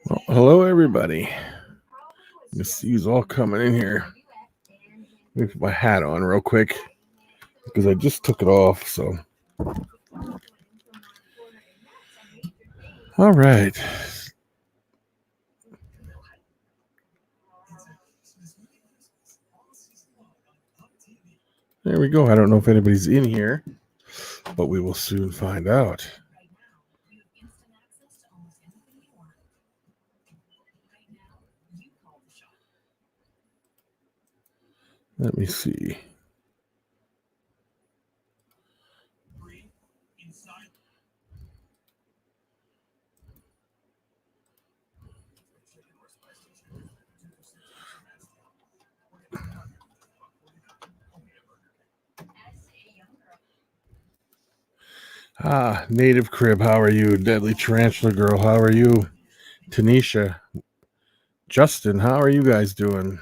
Well, hello, everybody. You see who's all coming in here. Let me put my hat on real quick because I just took it off. So, all right. There we go. I don't know if anybody's in here, but we will soon find out. Let me see. Native Crib, how are you? Deadly Tarantula Girl, how are you? Tanisha, Justin, how are you guys doing?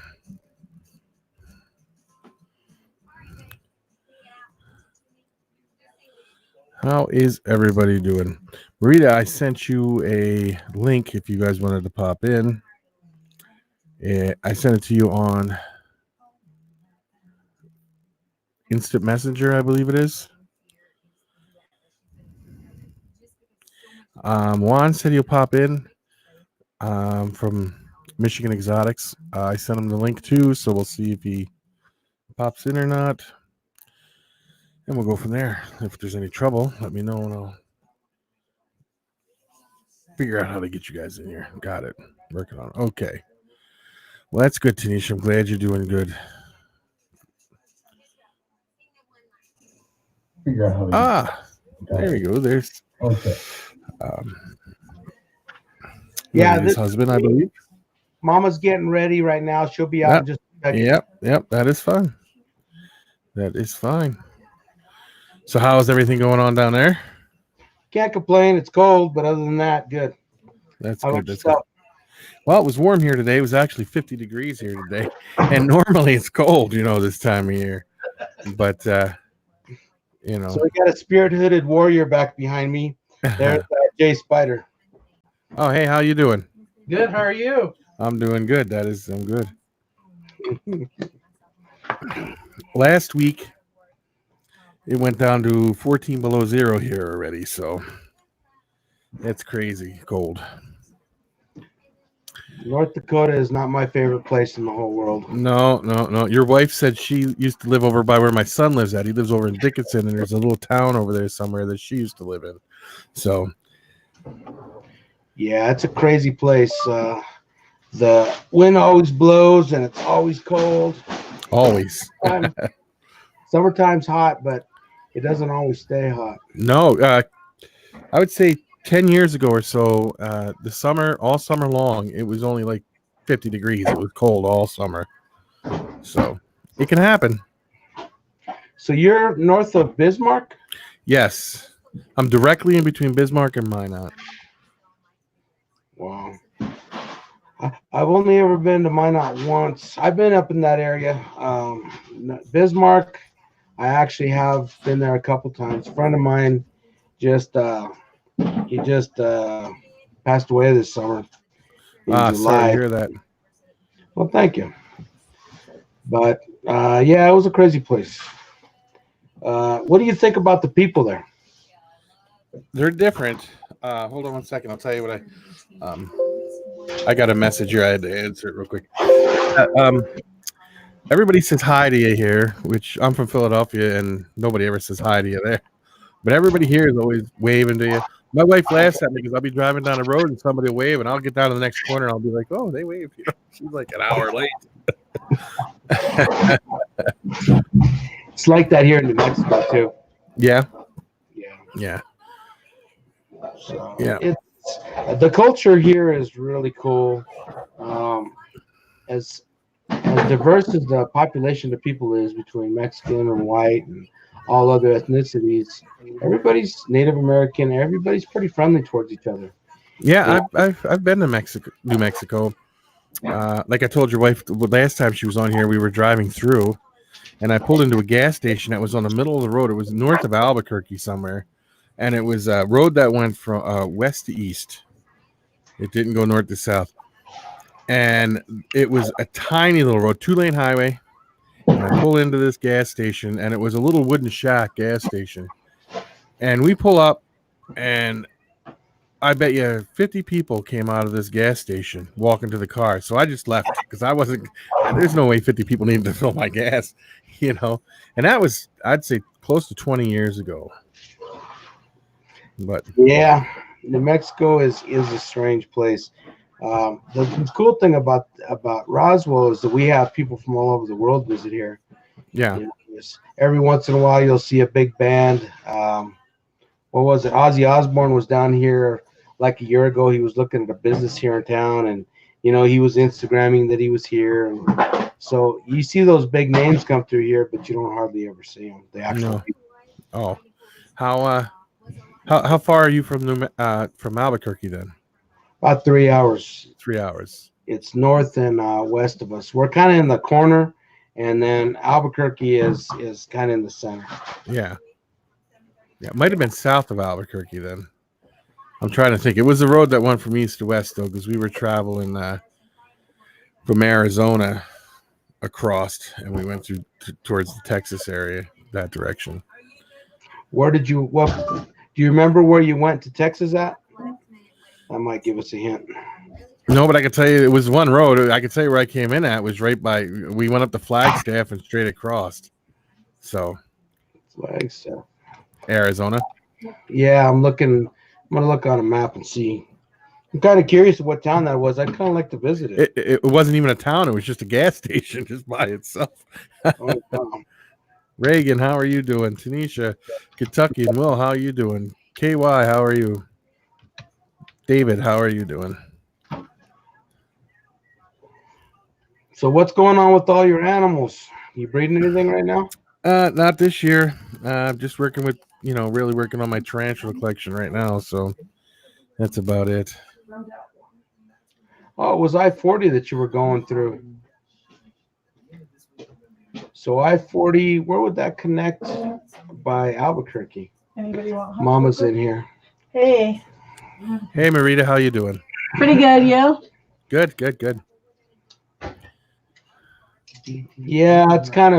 How is everybody doing? Marita, I sent you a link if you guys wanted to pop in. I sent it to you on Instant Messenger, I believe it is. Juan said he'll pop in from Michigan Exotics. I sent him the link too, so we'll see if he pops in or not. And we'll go from there. If there's any trouble, let me know and I'll figure out how to get you guys in here. Got it. Working on it. Okay. Well, that's good, Tanisha. I'm glad you're doing good. Figure out how to there we go. There's okay. His husband, I believe. Mama's getting ready right now. She'll be out in just a second. Yep. That is fine. That is fine. So how's everything going on down there? Can't complain. It's cold, but other than that, good. That's good. That's good. Well, it was warm here today. It was actually 50 degrees here today. And normally it's cold, this time of year. But, So we got a spirit-hooded warrior back behind me. There's Jay Spider. Oh, hey, how you doing? Good. How are you? I'm doing good. I'm good. Last week, it went down to 14 below zero here already, so it's crazy cold. North Dakota is not my favorite place in the whole world. No. Your wife said she used to live over by where my son lives at. He lives over in Dickinson, and there's a little town over there somewhere that she used to live in. So, yeah, it's a crazy place. The wind always blows, and it's always cold. Always. Summertime's hot, but it doesn't always stay hot. No, I would say 10 years ago or so, the summer, all summer long, it was only like 50 degrees. It was cold all summer. So it can happen. So you're north of Bismarck? Yes. I'm directly in between Bismarck and Minot. Wow. I've only ever been to Minot once. I've been up in that area. Bismarck, I actually have been there a couple times. A friend of mine just passed away this summer in July. Sorry to hear that. Well, thank you. But it was a crazy place. What do you think about the people there? They're different. Hold on one second. I'll tell you what I got a message here. I had to answer it real quick. Everybody says hi to you here, which I'm from Philadelphia, and nobody ever says hi to you there. But everybody here is always waving to you. My wife laughs at me because I'll be driving down the road and somebody will wave, and I'll get down to the next corner and I'll be like, "Oh, they waved." She's like an hour late. It's like that here in New Mexico too. Yeah. So it's the culture here is really cool. As diverse as the population of people is between Mexican and white and all other ethnicities, everybody's Native American. Everybody's pretty friendly towards each other. Yeah, I've been to New Mexico. Like I told your wife the last time she was on here, we were driving through. and I pulled into a gas station that was on the middle of the road. It was north of Albuquerque somewhere, and it was a road that went from west to east. It didn't go north to south, and it was a tiny little road, 2-lane highway. And I pull into this gas station, and it was a little wooden shack gas station. And we pull up, and I bet you 50 people came out of this gas station walking to the car. So I just left because I wasn't. There's no way 50 people needed to fill my gas, you know. And that was, I'd say, close to 20 years ago. But yeah, New Mexico is a strange place. The cool thing about Roswell is that we have people from all over the world visit here. yeah, You know, every once in a while you'll see a big band. What was it? Ozzy Osbourne was down here like a year ago. He was looking at a business here in town, and he was Instagramming that he was here. And so you see those big names come through here, but you don't hardly ever see them. The actual people. Oh, how far are you from Albuquerque then? About 3 hours. 3 hours. It's north and west of us. We're kind of in the corner, and then Albuquerque is kind of in the center. Yeah. Yeah, it might have been south of Albuquerque then. I'm trying to think. It was the road that went from east to west, though, because we were traveling from Arizona across, and we went towards the Texas area, that direction. Where did you? Do you remember where you went to Texas at? That might give us a hint. No, but I could tell you it was one road. I could tell you where I came in at was right by. We went up to Flagstaff and straight across. So, Flagstaff, Arizona. Yeah, I'm gonna look on a map and see. I'm kind of curious what town that was. I'd kind of like to visit it. It wasn't even a town. It was just a gas station just by itself. Oh, wow. Reagan, how are you doing? Tanisha, Kentucky, and Will, how are you doing? KY, how are you? David, how are you doing? So what's going on with all your animals? You breeding anything right now? Not this year. I'm just working with, really working on my tarantula collection right now. So that's about it. Oh, it was I-40 that you were going through. So I-40, where would that connect by Albuquerque? Anybody want Mama's in here. Hey. Hey, Marita, how you doing? Pretty good, you? Good. Yeah, that's kind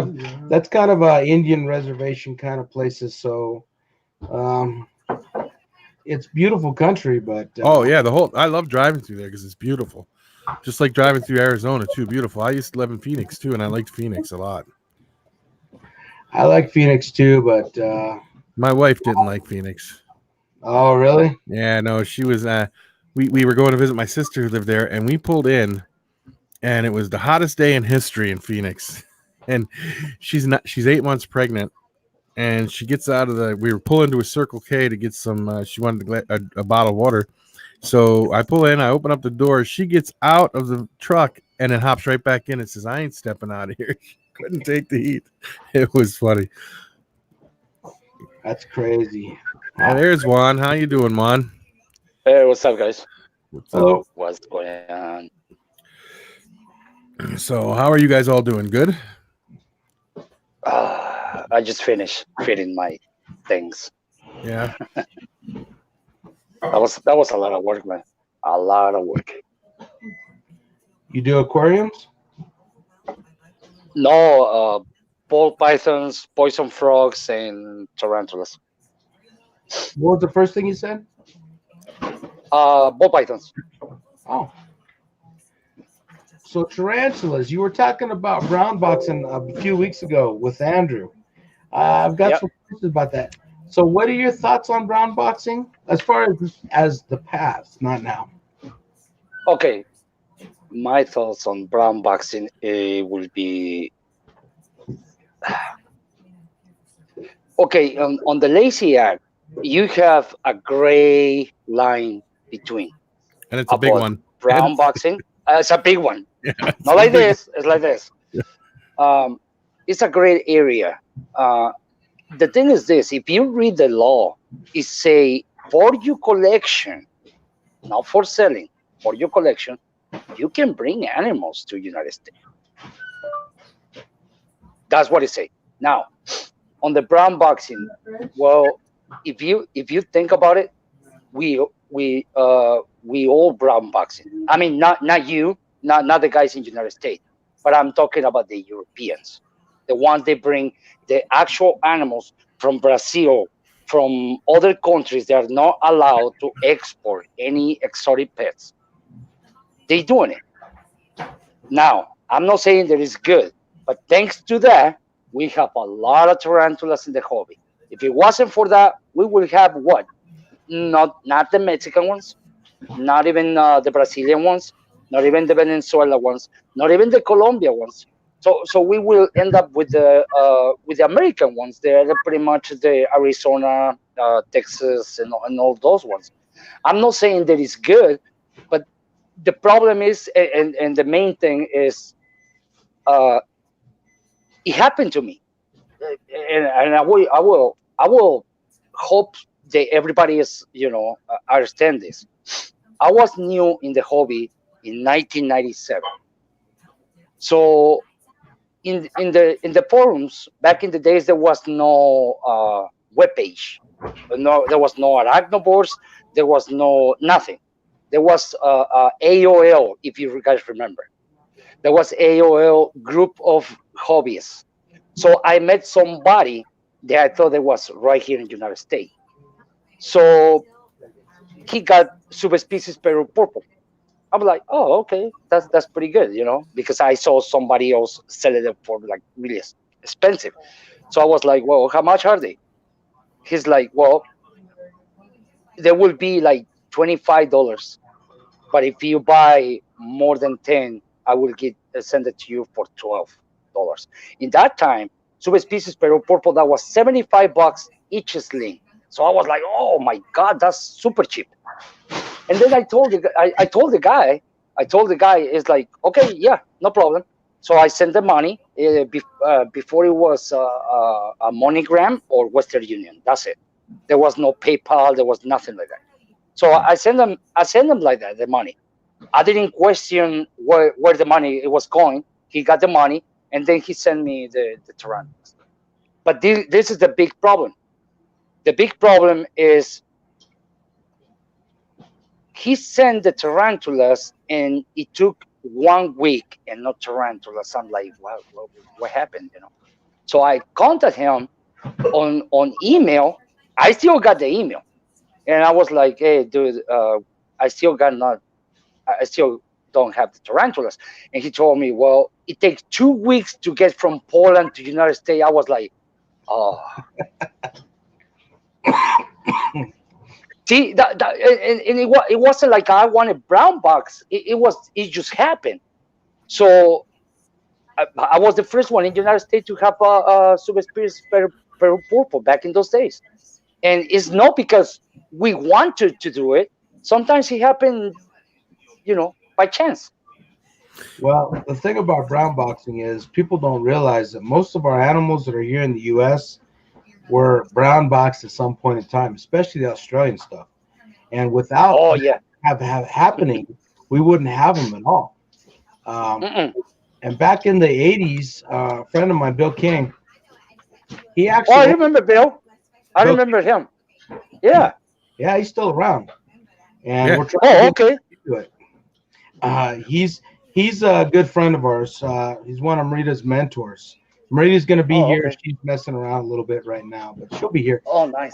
of a Indian reservation kind of places. So, it's beautiful country, but oh yeah, I love driving through there because it's beautiful. Just like driving through Arizona too, beautiful. I used to live in Phoenix too, and I liked Phoenix a lot. I like Phoenix too, but my wife didn't like Phoenix. Oh, really? Yeah, no, she was. We were going to visit my sister who lived there, and we pulled in, and it was the hottest day in history in Phoenix. And she's 8 months pregnant, and she gets out of we were pulling to a Circle K to get some. She wanted a bottle of water, so I pull in. I open up the door. She gets out of the truck and then hops right back in and says, "I ain't stepping out of here." She couldn't take the heat. It was funny. That's crazy. There's Juan. How you doing, Juan? Hey, what's up, guys? Hello. What's going on? So, how are you guys all doing? Good? I just finished feeding my things. Yeah. That was a lot of work, man. A lot of work. You do aquariums? No, ball pythons, poison frogs, and tarantulas. What was the first thing you said? Ball pythons. Oh. So tarantulas, you were talking about brown boxing a few weeks ago with Andrew. I've got some questions about that. So what are your thoughts on brown boxing as far as the past, not now? Okay. My thoughts on brown boxing will be... Okay, on the Lazy Act, you have a gray line between. And it's a big one. Brown boxing, it's a big one. Yeah, Not like this, it's like this. Yeah. It's a gray area. The thing is this, if you read the law, it say for your collection, not for selling, for your collection, you can bring animals to the United States. That's what it say. Now, on the brown boxing, well, if you think about it, we all brown boxing. I mean, not you, not the guys in the United States, but I'm talking about the Europeans, the ones they bring the actual animals from Brazil, from other countries that are not allowed to export any exotic pets. They doing it. Now, I'm not saying that it's good, but thanks to that, we have a lot of tarantulas in the hobby. If it wasn't for that, we would have what? Not the Mexican ones, not even the Brazilian ones, not even the Venezuela ones, not even the Colombia ones. So we will end up with the American ones. They're pretty much the Arizona, Texas, and all those ones. I'm not saying that it's good, but the problem is, and the main thing is, it happened to me, and I will hope that everybody is understand this. I was new in the hobby in 1997, so in the forums back in the days there was no web page, there was no arachnoboards, there was no nothing. There was AOL, if you guys remember. There was AOL group of hobbyists. So I met somebody that I thought it was right here in the United States. So he got subspecies Peru purple. I'm like, oh, okay, that's pretty good, because I saw somebody else selling them for like really expensive. So I was like, well, how much are they? He's like, well, they will be like $25, but if you buy more than 10, I will send it to you for $12. In that time, subspecies Peru purple, that was $75 each sling. So I was like, oh my God, that's super cheap. And then I told the guy, it's like, okay, yeah, no problem. So I sent the money before it was a MoneyGram or Western Union. That's it. There was no PayPal. There was nothing like that. So I sent them like that, the money. I didn't question where the money it was going. He got the money, and then he sent me the tarantulas. But this is the big problem. The big problem is he sent the tarantulas, and it took 1 week and no tarantulas. I'm like, what happened? So I contacted him on email. I still got the email, and I was like, hey, dude, I still don't have the tarantulas. And he told me, well, it takes 2 weeks to get from Poland to the United States. I was like, oh. See, and it wasn't like I wanted brown box. It just happened. So I was the first one in the United States to have a subspecies Peru purple back in those days. And it's not because we want to do it. Sometimes it happened, by chance. Well, the thing about brown boxing is people don't realize that most of our animals that are here in the U.S. were brown boxed at some point in time, especially the Australian stuff. And without have happening, we wouldn't have them at all. And back in the 80s, a friend of mine, Bill King, he actually... Oh, I remember Bill. I remember him. Yeah. Yeah, he's still around. And we're trying to do it. He's a good friend of ours. He's one of Marita's mentors. Marita's going to be here. Okay. She's messing around a little bit right now, but she'll be here. Oh, nice.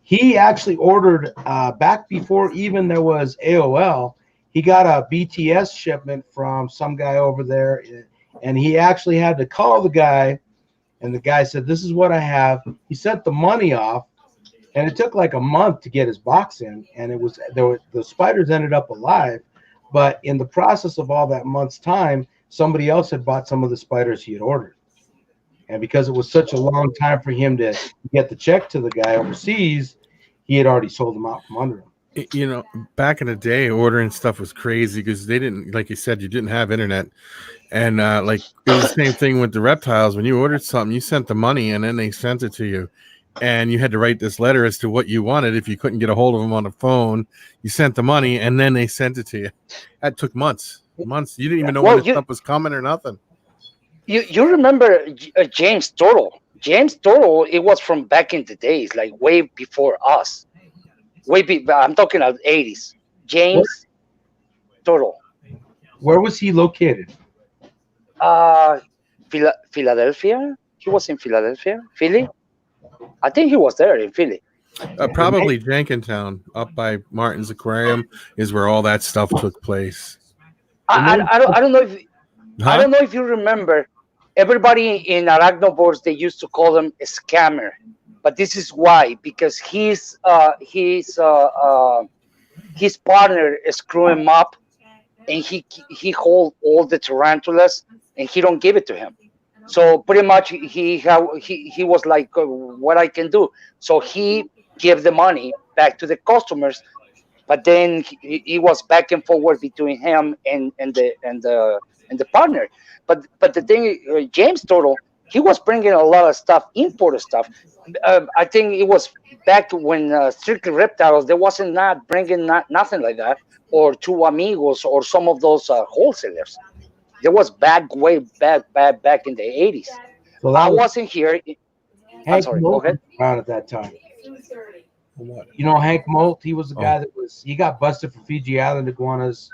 He actually ordered, back before even there was AOL, he got a BTS shipment from some guy over there, and he actually had to call the guy, and the guy said, this is what I have. He sent the money off, and it took like a month to get his box in, and the spiders ended up alive, but in the process of all that month's time, somebody else had bought some of the spiders he had ordered. And because it was such a long time for him to get the check to the guy overseas, he had already sold them out from under him. Back in the day, ordering stuff was crazy because they didn't, like you said, you didn't have internet. And like it was the same thing with the reptiles. When you ordered something, you sent the money and then they sent it to you. And you had to write this letter as to what you wanted. If you couldn't get a hold of them on the phone, you sent the money and then they sent it to you. That took months. You didn't even know when the stuff was coming or nothing. You remember James Toro? James Toro, it was from back in the days, like way before us. I'm talking about 80s. James Toro. Where was he located? Uh, Philadelphia. He was in Philadelphia, Philly. I think he was there in Philly. Probably Jenkintown, up by Martin's Aquarium, is where all that stuff took place. I don't know if I Huh? don't know if you remember. Everybody in Arachnoboards, they used to call him a scammer, but this is why, because his partner screw him up, and he hold all the tarantulas, and he don't give it to him. So pretty much he was like, what I can do. So he gave the money back to the customers, but then he was back and forward between him and the partner. But the thing, James Turtle, he was bringing a lot of stuff, imported stuff. I think it was back when Strictly Reptiles, there wasn't not bringing nothing like that, or Two Amigos, or some of those wholesalers. There was way back in the 80s. So I wasn't here. I'm Hank sorry. Molt Go ahead. was around at that time. You know Hank Molt? He was the guy he got busted for Fiji Island iguanas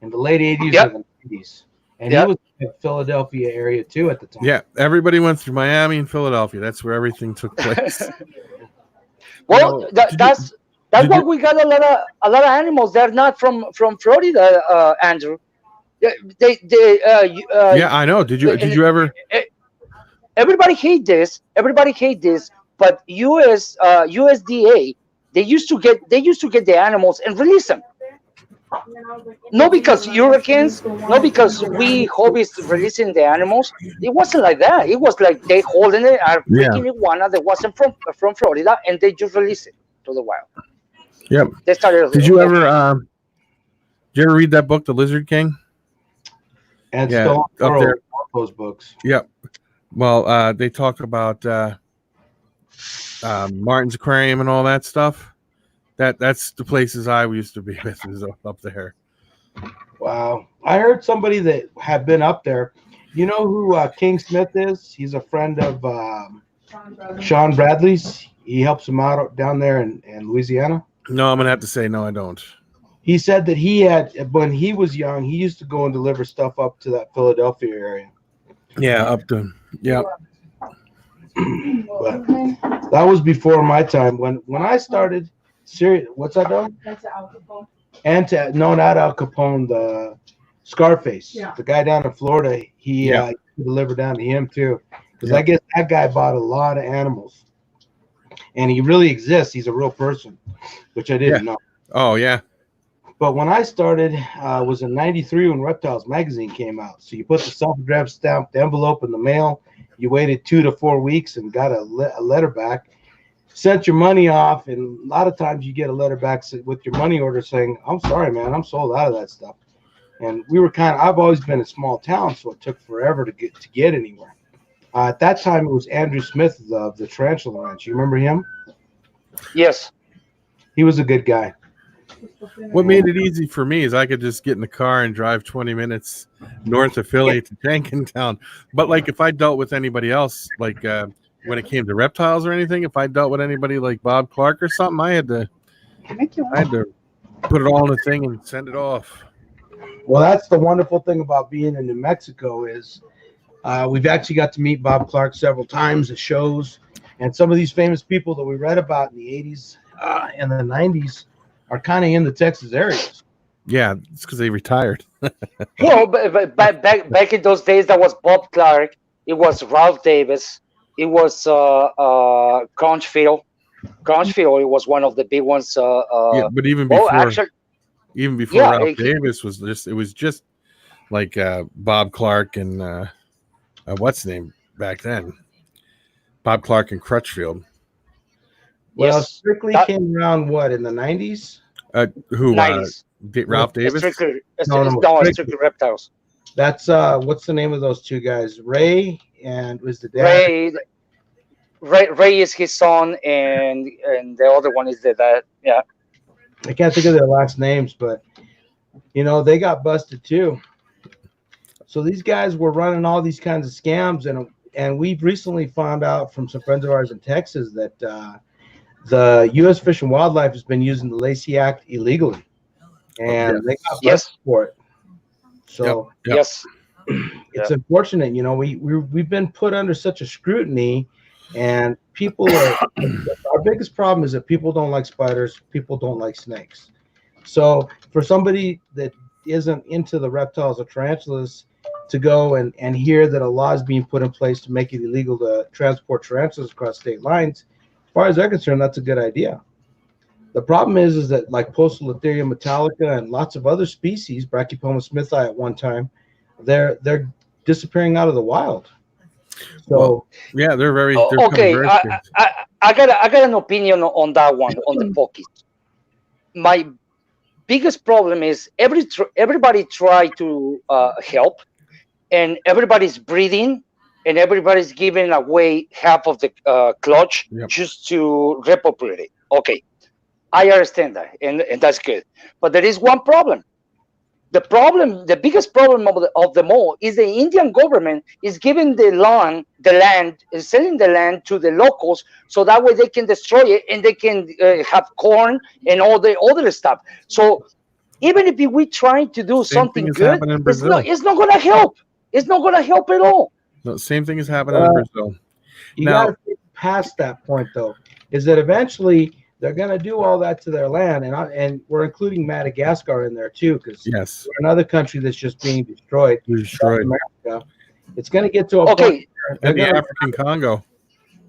in the late 80s Yep. or the 90s. And he was in the Philadelphia area too at the time. Yeah, everybody went through Miami and Philadelphia. That's where everything took place. Well, that's why we got a lot of animals. They're not from Florida, Andrew. Yeah, I know. Did you ever? Everybody hate this. But USDA, they used to get the animals and release them. Not because hurricanes, not because we hobbies releasing the animals. It wasn't like that. It was like they holding it, are freaking iguana that wasn't from Florida, and they just release it to the wild. Yep. They started. Did you ever read that book, The Lizard King? And Yeah, Stone up Coral, there. those books. Yep. Well, they talk about Martin's Aquarium and all that stuff. That's the places I used to be with, was up there. Wow. I heard somebody that had been up there. You know who King Smith is? He's a friend of Sean Bradley's. He helps him out down there in Louisiana. No, I'm gonna have to say no, I don't. He said that he had, when he was young, he used to go and deliver stuff up to that Philadelphia area. Yeah, up to But that was before my time. When I started, what's that dog? That's Al Capone. No, not Al Capone, the Scarface. Yeah. The guy down in Florida, he delivered down to him too. Because I guess that guy bought a lot of animals. And he really exists. He's a real person, which I didn't know. Oh, yeah. But when I started, was in '93 when Reptiles magazine came out. So you put the self-addressed stamped envelope in the mail. You waited 2 to 4 weeks and got a letter back. Sent your money off, and a lot of times you get a letter back with your money order saying, "I'm sorry, man, I'm sold out of that stuff." And we were I've always been a small town, so it took forever to get anywhere. At that time, it was Andrew Smith of the Tarantula Ranch. You remember him? Yes. He was a good guy. What made it easy for me is I could just get in the car and drive 20 minutes north of Philly to Jenkintown. But like if I dealt with anybody else, like when it came to reptiles or anything, if I dealt with anybody like Bob Clark or something, I had to put it all in a thing and send it off. Well, that's the wonderful thing about being in New Mexico is we've actually got to meet Bob Clark several times at shows, and some of these famous people that we read about in the 80s and the 90s are kind of in the Texas areas. Yeah, it's because they retired. Well, but back in those days, that was Bob Clark. It was Ralph Davis. It was Crunchfield. Crunchfield, it was one of the big ones. Yeah, but even before, Ralph Davis was just like Bob Clark and what's his name back then? Bob Clark and Crutchfield. Well, Strictly came around in the 90s? Who? 90s. Ralph Davis? Strictly Reptiles. That's what's the name of those two guys? Ray and was the dad? Ray is his son, and the other one is the dad. Yeah. I can't think of their last names, but they got busted too. So these guys were running all these kinds of scams, and we've recently found out from some friends of ours in Texas that the U.S. Fish and Wildlife has been using the Lacey Act illegally, and they got busted for it. So yes, it's unfortunate, we've been put under such a scrutiny, and people are. Our biggest problem is that people don't like spiders, people don't like snakes. So for somebody that isn't into the reptiles or tarantulas to go and hear that a law is being put in place to make it illegal to transport tarantulas across state lines, as far as they're concerned, that's a good idea. The problem is that like Poecilotheria metallica and lots of other species, Brachypoma smithi at one time, they're disappearing out of the wild. So yeah, they're very. Okay. I got an opinion on that one on the pokies. My biggest problem is everybody try to help, and everybody's breeding, and everybody's giving away half of the clutch just to repopulate it. Okay, I understand that, and that's good. But there is one problem. The biggest problem of them all is the Indian government is giving the land, is selling the land to the locals, so that way they can destroy it and they can have corn and all the other stuff. So even if we try to do something good, it's not going to help. It's not going to help at all. No, same thing is happening in Brazil. You got to think past that point, though, is that eventually they're going to do all that to their land, and we're including Madagascar in there too, because we're another country that's just being destroyed. America. It's going to get to a point. And the African Congo.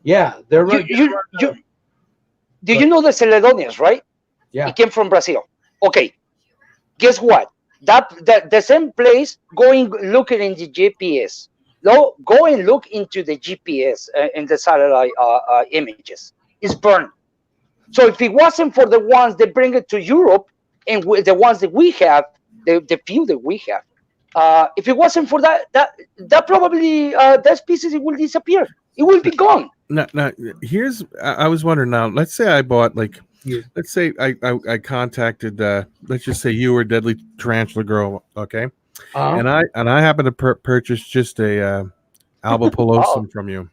Yeah, they're right. Do you know the Celadonians, right? Yeah, it came from Brazil. Okay, guess what? That the same place. Looking in the GPS. Go and look into the GPS in the satellite images. It's burned. So if it wasn't for the ones that bring it to Europe and the ones that we have, the few that we have, if it wasn't for that probably that species will disappear. It will be gone. Now, I was wondering now, let's say I bought let's say I contacted, let's just say you were Deadly Tarantula Girl, okay? And I happen to purchase just a Alba pilosum from you.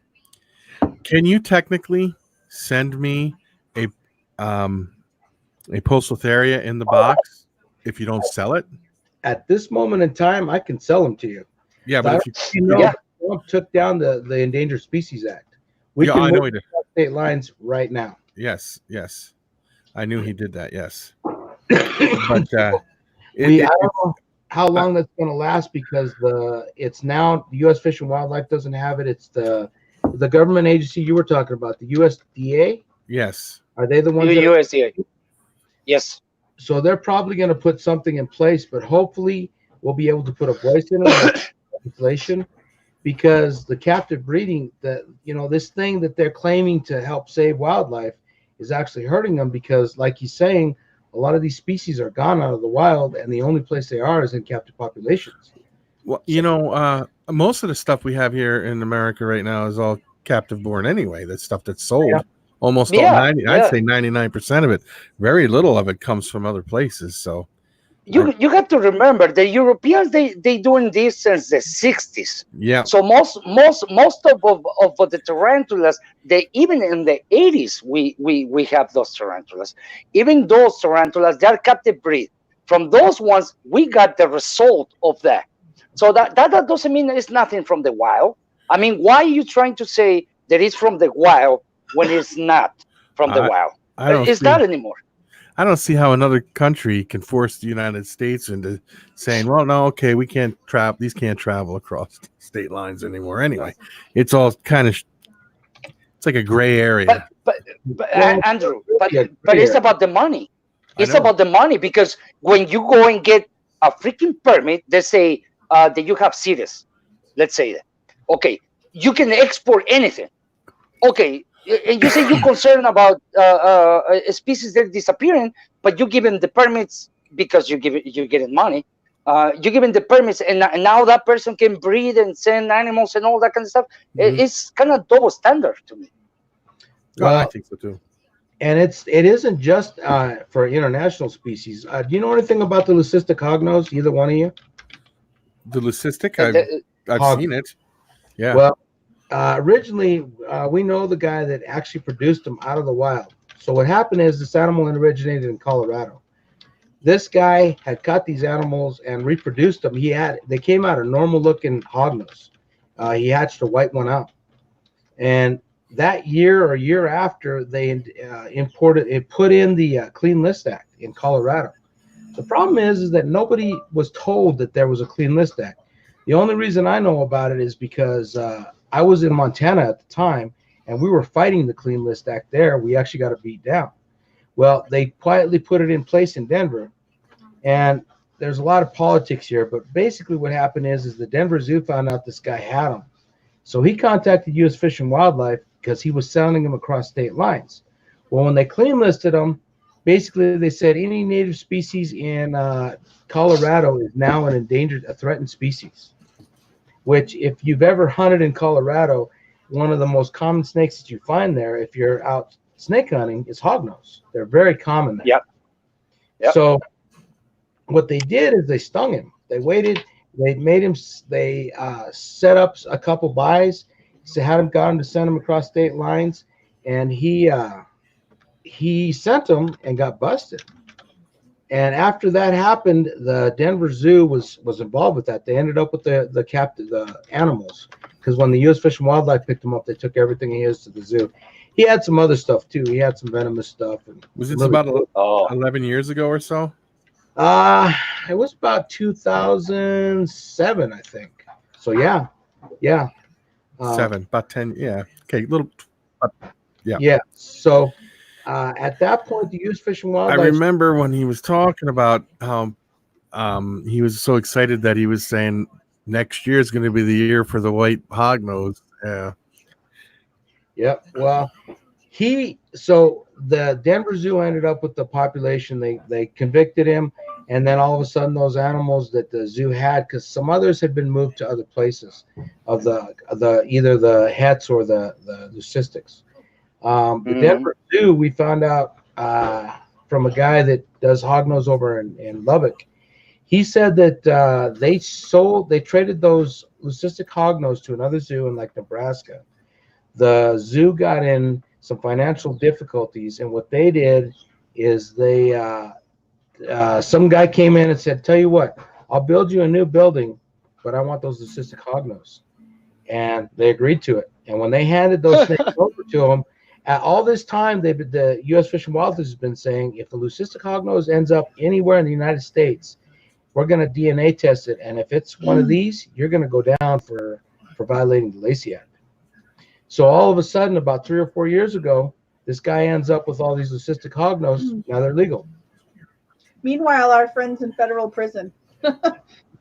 Can you technically send me a Poecilotheria in the box if you don't sell it? At this moment in time, I can sell them to you. Yeah, but Trump took down the Endangered Species Act. We can move to state lines right now. Yes. I knew he did that. Yes, but I don't know how long that's going to last, because it's now the U.S. Fish and Wildlife doesn't have it. It's the government agency you were talking about, the USDA. Yes. Are they the ones? The USDA. Yes. So they're probably going to put something in place, but hopefully we'll be able to put a voice in it, legislation, because the captive breeding, this thing that they're claiming to help save wildlife is actually hurting them, because, like he's saying, a lot of these species are gone out of the wild, and the only place they are is in captive populations. Well, most of the stuff we have here in America right now is all captive born anyway. That's stuff that's sold. Yeah. Almost all 90. Yeah. I'd say 99% of it. Very little of it comes from other places. So you have to remember the Europeans, they doing this since the 60s. Yeah. So most of the tarantulas, they even in the 80s we have those tarantulas. Even those tarantulas, they are captive breed. From those ones, we got the result of that. So that doesn't mean it's nothing from the wild. I mean, why are you trying to say that it's from the wild when it's not from the wild? It's not anymore. I don't see how another country can force the United States into saying, well, no, okay, we can't travel. These can't travel across state lines anymore. Anyway, it's all kind of, it's like a gray area. But Andrew, but it's about the money. It's about the money, because when you go and get a freaking permit, they say that you have CITES. Let's say that. Okay, you can export anything. Okay, and you say you're concerned about species that are disappearing, but you give them the permits because you're getting money. You're giving the permits, and now that person can breed and send animals and all that kind of stuff. Mm-hmm. It's kind of double standard to me. Well, I think so too. And it isn't just for international species. Do you know anything about the leucistic hognose? Either one of you? The leucistic, The- I've Hog- seen it. Yeah. Well, originally, we know the guy that actually produced them out of the wild. So what happened is this animal originated in Colorado. This guy had caught these animals and reproduced them. They came out a normal looking hognose. He hatched a white one out, and that year or year after, they put in the Clean List Act in Colorado. The problem is that nobody was told that there was a Clean List Act. The only reason I know about it is because I was in Montana at the time, and we were fighting the Clean List Act there. We actually got it beat down. Well, they quietly put it in place in Denver, and there's a lot of politics here. But basically, what happened is the Denver Zoo found out this guy had them, so he contacted U.S. Fish and Wildlife because he was selling them across state lines. Well, when they clean listed them, basically they said any native species in Colorado is now an endangered, a threatened species. Which, if you've ever hunted in Colorado, one of the most common snakes that you find there, if you're out snake hunting, is hognose. They're very common there. Yep. So what they did is they stung him. They waited. They made him. They set up a couple buys. Got him to send him across state lines, and he sent them and got busted. And after that happened, the Denver Zoo was involved with that. They ended up with the animals, because when the U.S. Fish and Wildlife picked him up, they took everything he is to the zoo. He had some other stuff too. He had some venomous stuff. And was this about 11 years ago or so? It was about 2007, I think. So yeah. 7, about 10. Yeah. Okay. Yeah. Yeah. So at that point, the U.S. Fish and Wildlife. I remember when he was talking about how he was so excited that he was saying next year is going to be the year for the white hognose. Yeah. Yep. Well, so the Denver Zoo ended up with the population. They convicted him, and then all of a sudden, those animals that the zoo had, because some others had been moved to other places, of the either the hets or the leucistics. The Denver Zoo, we found out from a guy that does hognose over in Lubbock. He said that they traded those leucistic hognose to another zoo in like Nebraska. The zoo got in some financial difficulties, and what they did is some guy came in and said, "Tell you what, I'll build you a new building, but I want those leucistic hognose." And they agreed to it. And when they handed those things over to them, at all this time, the U.S. Fish and Wildlife has been saying, if the leucistic hognose ends up anywhere in the United States, we're going to DNA test it, and if it's one of these, you're going to go down for violating the Lacey Act. So all of a sudden, about 3 or 4 years ago, this guy ends up with all these leucistic hognose. Now they're legal. Meanwhile, our friend's in federal prison.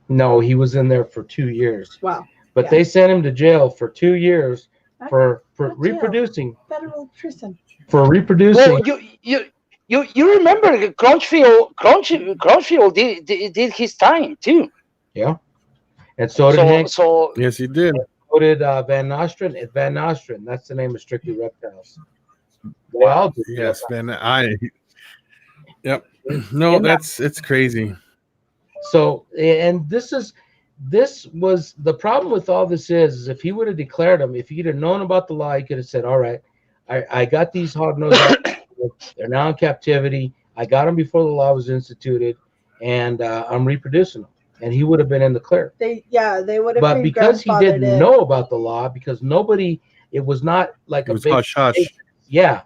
No, he was in there for 2 years. Wow. But they sent him to jail for 2 years for Not reproducing. Federal prison. For reproducing. Well, you remember Crunchfield did his time too. Yeah. And so did Hank. So Yes, he did. So did Van Nostrand. Van Nostrand. That's the name of Strictly Reptiles. They all did. Yes, Ben. Yep. No, it's crazy. So, and this was the problem with all this is if he would have declared them, if he'd have known about the law, he could have said, all right, I got these hognose. They're now in captivity. I got them before the law was instituted, and I'm reproducing them. And he would have been in the clear. They would have. But because he didn't know about the law, because it was not like It was hush hush. Yeah,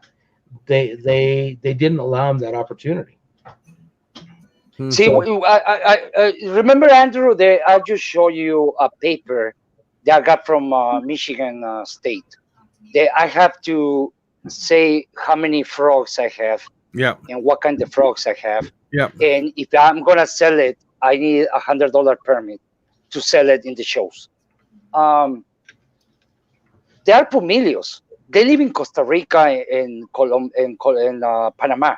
they didn't allow him that opportunity. see, I remember, Andrew. I just show you a paper that I got from Michigan State. I have to say how many frogs I have. Yeah. And what kind of frogs I have. Yeah. And if I'm gonna sell it, I need $100 permit to sell it in the shows. They are pumilios. They live in Costa Rica and Panama.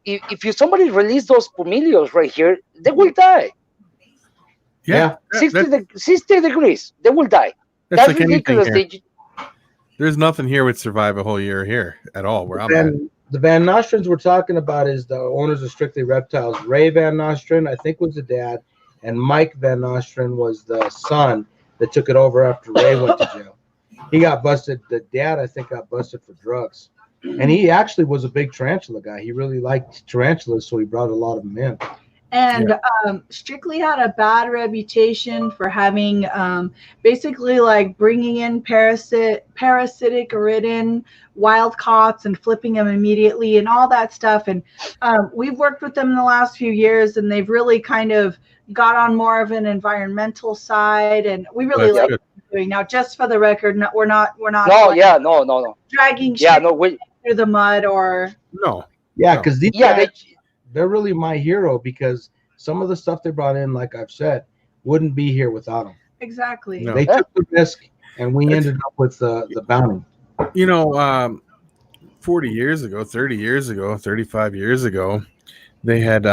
If somebody release those pumilios right here, they will die. Yeah. 60 degrees, they will die. That's That's like ridiculous. anything here. There's nothing here would survive a whole year here at all. Where I'm at. The Van Nostrands we're talking about is the owners of Strictly Reptiles. Ray Van Nostrand, I think, was the dad, and Mike Van Nostrand was the son that took it over after Ray went to jail. He got busted. The dad, I think, got busted for drugs. And he actually was a big tarantula guy. He really liked tarantulas, so he brought a lot of them in. And Strictly had a bad reputation for having basically like bringing in parasitic ridden wild caughts and flipping them immediately and all that stuff. And we've worked with them in the last few years, and they've really kind of got on more of an environmental side. And we really like what they're doing. Now, just for the record, we're not. No, like no. dragging Yeah, shit no, we. through the mud or. No. Yeah, because these Yeah, guys, they're really my hero, because some of the stuff they brought in, like I've said, wouldn't be here without them. Exactly. No. They took the risk, and we ended up with the bounty. 40 years ago, 30 years ago, 35 years ago, they had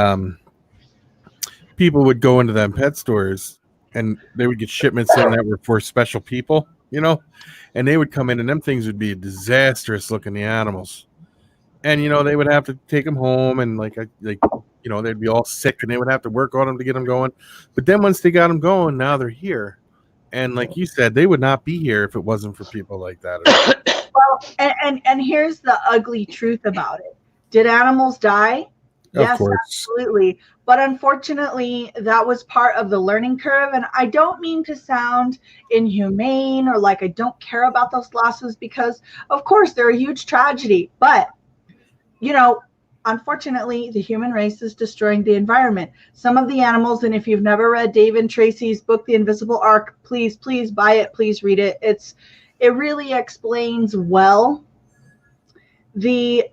people would go into them pet stores and they would get shipments in that were for special people, and they would come in and them things would be disastrous looking, the animals. And, they would have to take them home and they'd be all sick and they would have to work on them to get them going. But then once they got them going, now they're here. And like you said, they would not be here if it wasn't for people like that. Well, and here's the ugly truth about it. Did animals die? Yes, course. Absolutely. But unfortunately, that was part of the learning curve. And I don't mean to sound inhumane or like I don't care about those losses, because, of course, they're a huge tragedy. But unfortunately, the human race is destroying the environment. Some of the animals, and if you've never read David Tracy's book, The Invisible Ark, please buy it. Please read it. It really explains well the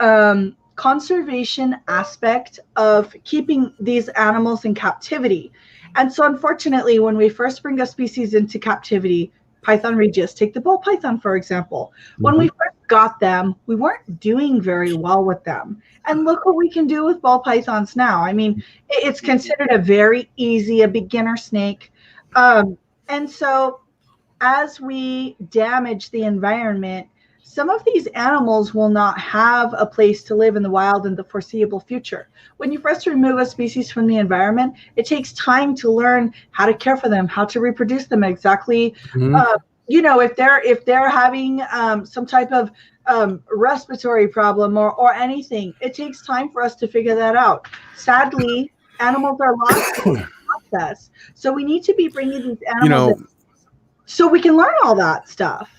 conservation aspect of keeping these animals in captivity. And so, unfortunately, when we first bring a species into captivity, Python regius, take the ball python, for example. When we first got them, we weren't doing very well with them. And look what we can do with ball pythons now. I mean, it's considered a beginner snake. And so as we damage the environment, some of these animals will not have a place to live in the wild in the foreseeable future. When you first remove a species from the environment, it takes time to learn how to care for them, how to reproduce them exactly. If they're having some type of respiratory problem or anything, it takes time for us to figure that out. Sadly, animals are lost in the process. So we need to be bringing these animals in so we can learn all that stuff.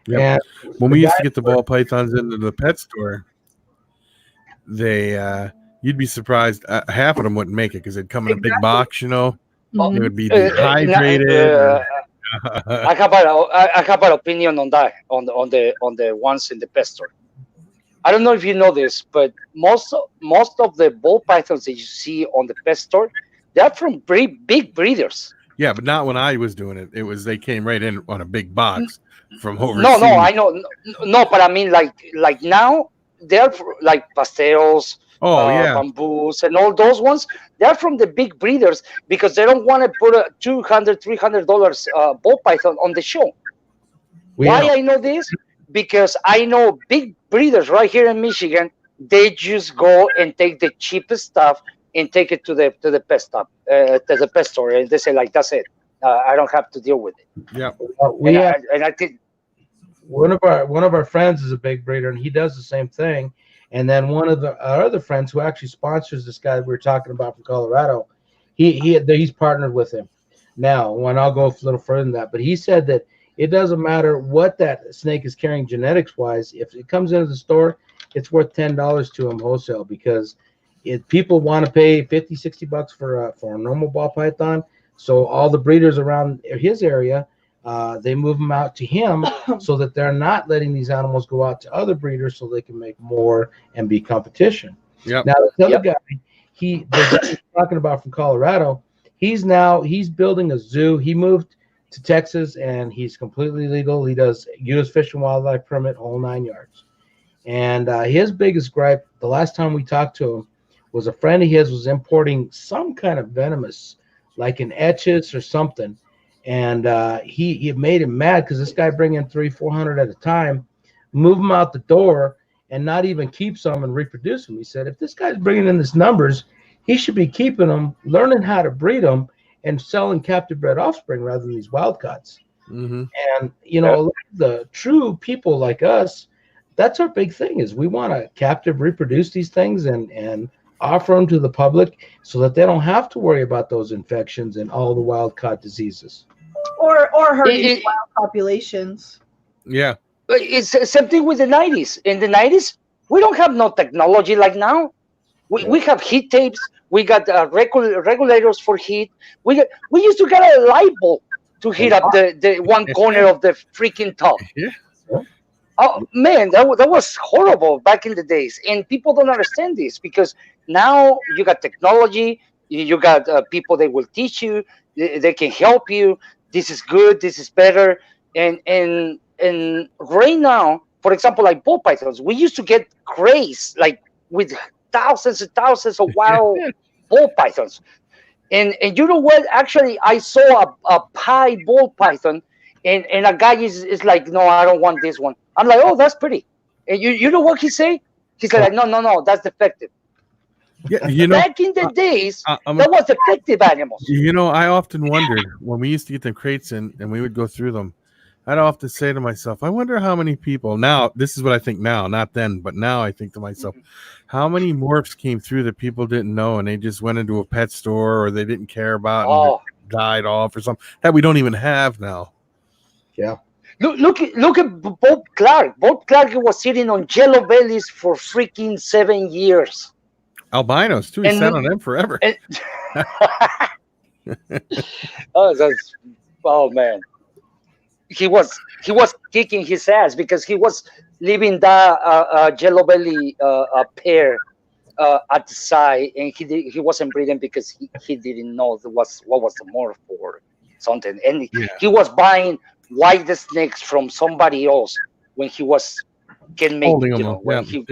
Yeah. When we used to get the ball pythons into the pet store, you'd be surprised. Half of them wouldn't make it because they'd come in a big box. They would be dehydrated. I have an opinion on that on the ones in the pet store. I don't know if you know this, but most of the ball pythons that you see on the pet store, they're from big breeders. Yeah, but not when I was doing it. It was they came right in on a big box from overseas. No, I know. No, but I mean, like now they're like pastels, bamboos, and all those ones. They're from the big breeders because they don't want to put a $200-$300 ball python on the show. Why I know this? Because I know big breeders right here in Michigan. They just go and take the cheapest stuff and take it to the pet stop, to the pet store, and they say like, that's it. I don't have to deal with it. Yeah. And I think one of our friends is a big breeder, and he does the same thing. And then one of our other friends who actually sponsors this guy we were talking about from Colorado, he's partnered with him now. And I'll go a little further than that, but he said that it doesn't matter what that snake is carrying genetics wise. If it comes into the store, it's worth $10 to him wholesale, because if people want to pay $50-$60 for a normal ball python, so all the breeders around his area, they move them out to him so that they're not letting these animals go out to other breeders so they can make more and be competition. Yep. Now, the other guy, the guy he's talking about from Colorado, he's building a zoo. He moved to Texas, and he's completely legal. He does U.S. Fish and Wildlife permit, whole 9 yards. And his biggest gripe, the last time we talked to him, was a friend of his was importing some kind of venomous, like an etches or something. And he made him mad because this guy bring in 300-400 at a time, move them out the door, and not even keep some and reproduce them. He said, if this guy's bringing in these numbers, he should be keeping them, learning how to breed them, and selling captive bred offspring rather than these wild cuts. Mm-hmm. And you know, the true people like us, that's our big thing is we want to captive reproduce these things and offer them to the public so that they don't have to worry about those infections and all the wild caught diseases. Or hurting wild populations. Yeah. It's the same thing with the 90s. In the 90s, we don't have no technology like now. We have heat tapes. We got regulators for heat. We used to get a light bulb to heat up the one corner of the freaking tub. Yeah. Oh man, that was horrible back in the days, and people don't understand this because now you got technology, you got people that will teach you, they can help you. This is good, this is better, and right now, for example, like ball pythons, we used to get craze like with thousands and thousands of wild ball pythons, and you know what? Actually, I saw a pie ball python. And a guy is like, no, I don't want this one. I'm like, oh, that's pretty. And you know what he say? He said, like, no, that's defective. Yeah, you know, back in the days, that was defective animals. You know, I often wondered when we used to get the crates in and we would go through them. I'd often say to myself, I wonder how many people now. This is what I think now, not then, but now I think to myself, how many morphs came through that people didn't know and they just went into a pet store or they didn't care about and died off or something that we don't even have now. Yeah. Look at Bob Clark. Bob Clark was sitting on yellow bellies for freaking 7 years. Albinos too. He sat on them forever. Oh man, he was kicking his ass because he was leaving that yellow belly pair at the side, and he wasn't breeding because he didn't know what was the morph or something, and he was buying white snakes from somebody else when he can make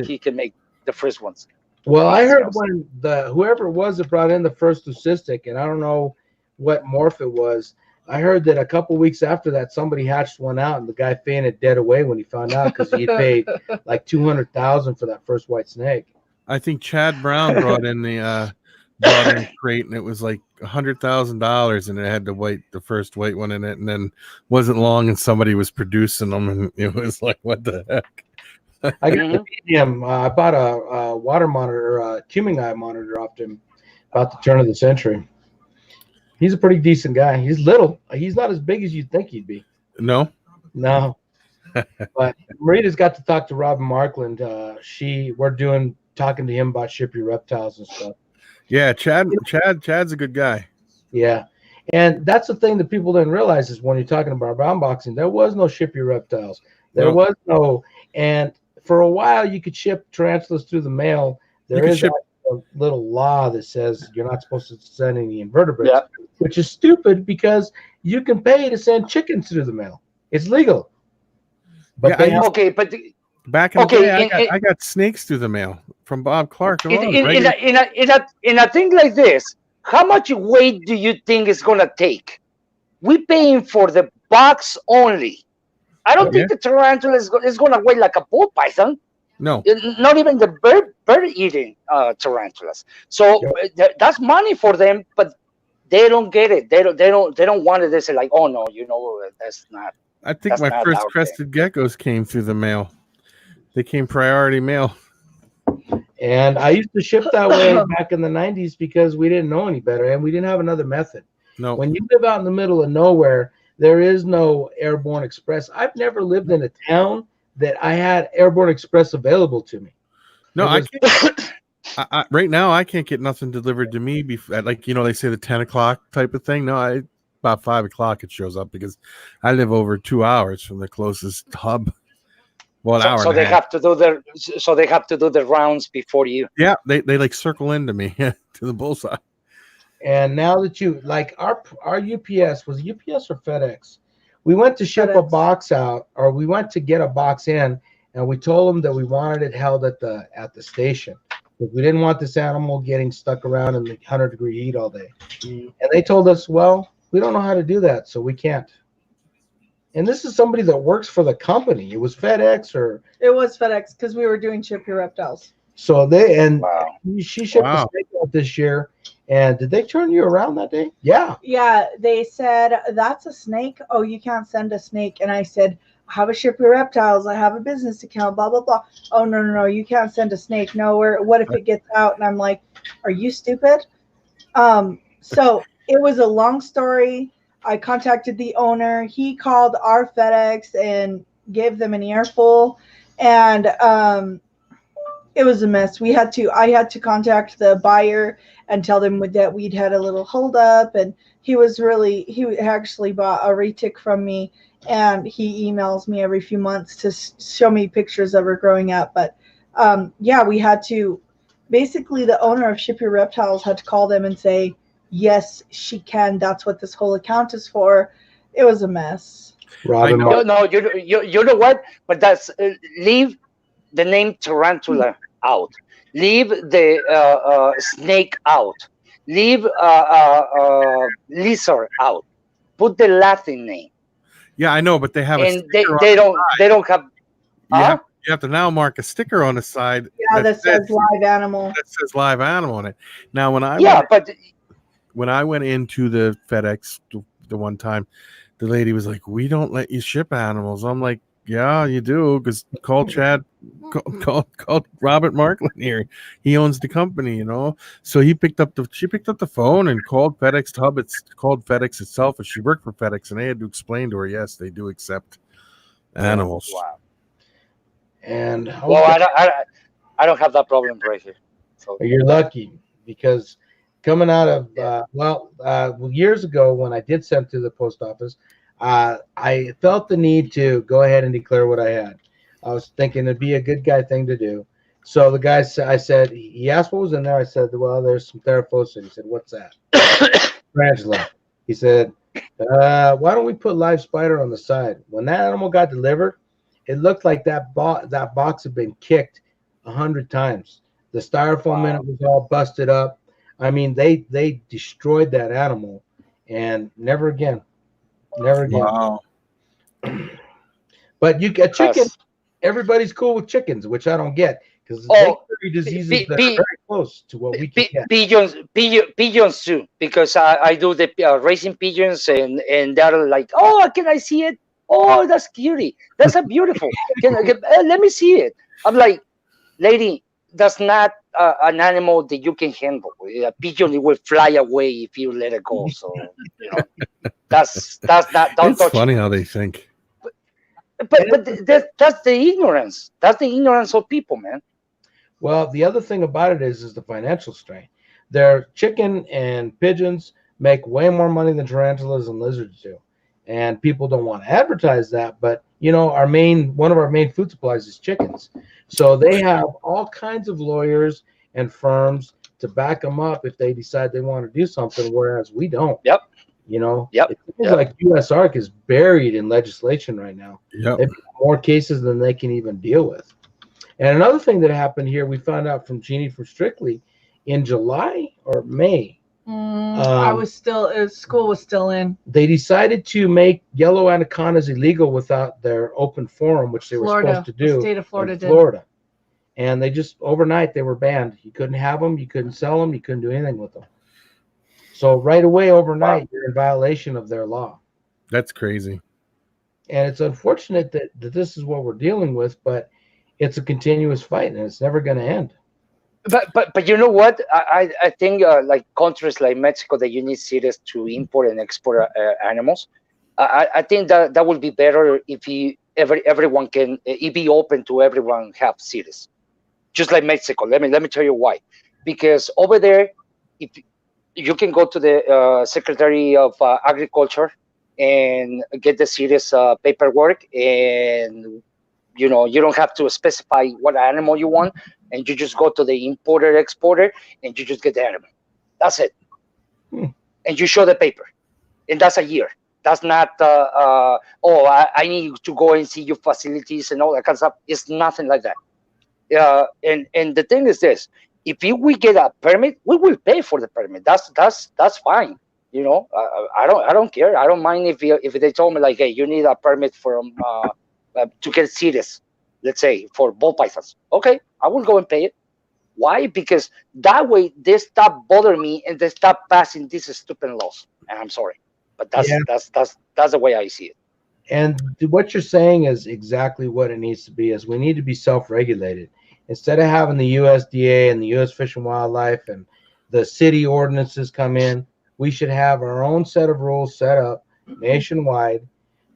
he can make the first ones. Well, I heard when whoever it was that brought in the first leucistic, and I don't know what morph it was. I heard that a couple weeks after that, somebody hatched one out, and the guy fainted dead away when he found out because he had paid like $200,000 for that first white snake. I think Chad Brown brought in the crate, and it was like $100,000, and it had the first white one in it, and then wasn't long, and somebody was producing them, and it was like, what the heck? I got the medium. I bought a water monitor, a Cuming eye monitor off him about the turn of the century. He's a pretty decent guy. He's little. He's not as big as you'd think he'd be. No. But Marita's got to talk to Robin Markland. We're talking to him about ship your reptiles and stuff. Yeah, Chad's a good guy. Yeah. And that's the thing that people didn't realize is when you're talking about brown boxing, there was no ship your reptiles. There was no, and for a while you could ship tarantulas through the mail. There is a little law that says you're not supposed to send any invertebrates, which is stupid because you can pay to send chickens through the mail. It's legal. But back in the day, I got snakes through the mail from Bob Clark. In a thing like this, how much weight do you think it's gonna take? We're paying for the box only. I don't think the tarantula is going to weigh like a ball python. No, not even the bird eating tarantulas. So that's money for them, but they don't get it. They don't want it. They say like, oh no, that's not. I think my first crested geckos came through the mail. They came priority mail. And I used to ship that way back in the 90s because we didn't know any better and we didn't have another method. No. When you live out in the middle of nowhere, there is no airborne express. I've never lived in a town that I had airborne express available to me. No, I can't. Right now, I can't get nothing delivered to me before, like, they say the 10 o'clock type of thing. No, about 5 o'clock it shows up because I live over 2 hours from the closest hub. Well, an hour. So they have to do the rounds before you. Yeah, they like circle into me to the bullseye. And now that you like our UPS, was UPS or FedEx? We went to ship a box out, or we went to get a box in, and we told them that we wanted it held at the station. We didn't want this animal getting stuck around in the 100-degree heat all day. And they told us, well, we don't know how to do that, so we can't. And this is somebody that works for the company. It was FedEx or... It was FedEx because we were doing ship your reptiles. So Wow. she shipped a Wow. snake out this year. And did they turn you around that day? Yeah. Yeah, they said, that's a snake. Oh, you can't send a snake. And I said, I have a ship your reptiles. I have a business account, blah, blah, blah. Oh, no, no, no. You can't send a snake. No, what if it gets out? And I'm like, are you stupid? So it was a long story. I contacted the owner. He called our FedEx and gave them an earful. And it was a mess. I had to contact the buyer and tell them that we'd had a little holdup, and he actually bought a retic from me, and he emails me every few months to show me pictures of her growing up. But yeah, we had to, basically the owner of Ship Your Reptiles had to call them and say, yes, she can. That's what this whole account is for. It was a mess. Robin know. Mark. No, you know what? But that's leave the name tarantula out. Leave the snake out. Leave lizard out. Put the Latin name. Yeah, I know, but they have a And sticker they on don't have. you have to now mark a sticker on the side Yeah, that says live animal. that says live animal on it. Now, when I went into the FedEx the one time, the lady was like, "We don't let you ship animals." I'm like, "Yeah, you do, because call Chad, call Robert Markland here. He owns the company, you know." So she picked up the phone and called FedEx Hub. It's called FedEx itself, and she worked for FedEx, and they had to explain to her, yes, they do accept animals. Wow. And Well, I don't have that problem right here. So you're lucky, because coming out of years ago when I did send to the post office, I felt the need to go ahead and declare what I had. I was thinking it'd be a good guy thing to do. So the guy said, he asked what was in there. I said, well, there's some Theraphosa. He said, what's that? Tarantula. He said, why don't we put live spider on the side? When that animal got delivered, it looked like that box had been kicked 100 times. The styrofoam in it was all busted up. I mean, they destroyed that animal, and never again. Wow. But you get chicken. Everybody's cool with chickens, which I don't get, because diseases that are very close to what we can get. Pigeons too, because I do the raising pigeons, and they're like, oh, can I see it? Oh, that's cutie. That's a beautiful. Let me see it. I'm like, lady, that's not an animal that you can handle. A pigeon, it will fly away if you let it go. So that's not. Don't It's touch funny it. how they think. But that's the ignorance. That's the ignorance of people, man. Well, the other thing about it is the financial strain. Their chicken and pigeons make way more money than tarantulas and lizards do, and people don't want to advertise that. But one of our main food supplies is chickens, so they have all kinds of lawyers and firms to back them up if they decide they want to do something, whereas we don't. Yep. It seems like U.S. ARC is buried in legislation right now. Yep. They've got more cases than they can even deal with. And another thing that happened here, we found out from Jeannie from Strictly in July or May. School was still in. They decided to make yellow anacondas illegal without their open forum, which they were supposed to do. The state of Florida did. And they just overnight they were banned. You couldn't have them, you couldn't sell them, you couldn't do anything with them. So right away, overnight, you're in violation of their law. That's crazy. And it's unfortunate that this is what we're dealing with, but it's a continuous fight, and it's never going to end. But you know what? I think like countries like Mexico, that you need cities to import and export animals. I think that would be better if everyone can be open to everyone have cities, just like Mexico. Let me tell you why. Because over there, if you can go to the Secretary of Agriculture and get the serious paperwork, and you don't have to specify what animal you want, and you just go to the importer exporter and you just get the animal. That's it. And you show the paper, and that's a year. That's not I need to go and see your facilities and all that kind of stuff. It's nothing like that. And the thing is this: if we get a permit, we will pay for the permit. That's fine. I don't care. I don't mind if they told me like, hey, you need a permit from to get serious, let's say, for ball pythons. Okay, I will go and pay it. Why? Because that way they stop bothering me and they stop passing these stupid laws. And I'm sorry, but that's the way I see it. And what you're saying is exactly what it needs to be. Is we need to be self-regulated instead of having the USDA and the U.S. Fish and Wildlife and the city ordinances come in. We should have our own set of rules set up nationwide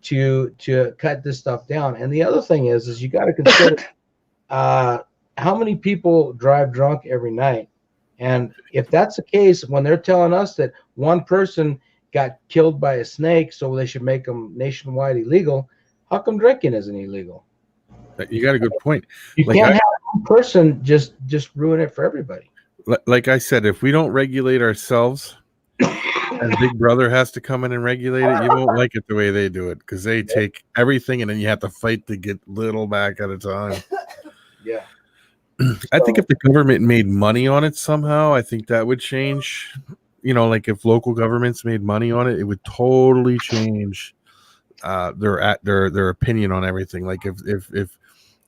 to cut this stuff down. And the other thing is you got to consider how many people drive drunk every night. And if that's the case, when they're telling us that one person got killed by a snake, so they should make them nationwide illegal, how come drinking isn't illegal? You got a good point. You can't have one person just ruin it for everybody. Like I said, if we don't regulate ourselves, and Big Brother has to come in and regulate it, you won't like it the way they do it, because they take everything and then you have to fight to get little back at a time. Yeah. I think if the government made money on it somehow, I think that would change. You know, like if local governments made money on it, it would totally change their opinion on everything. Like if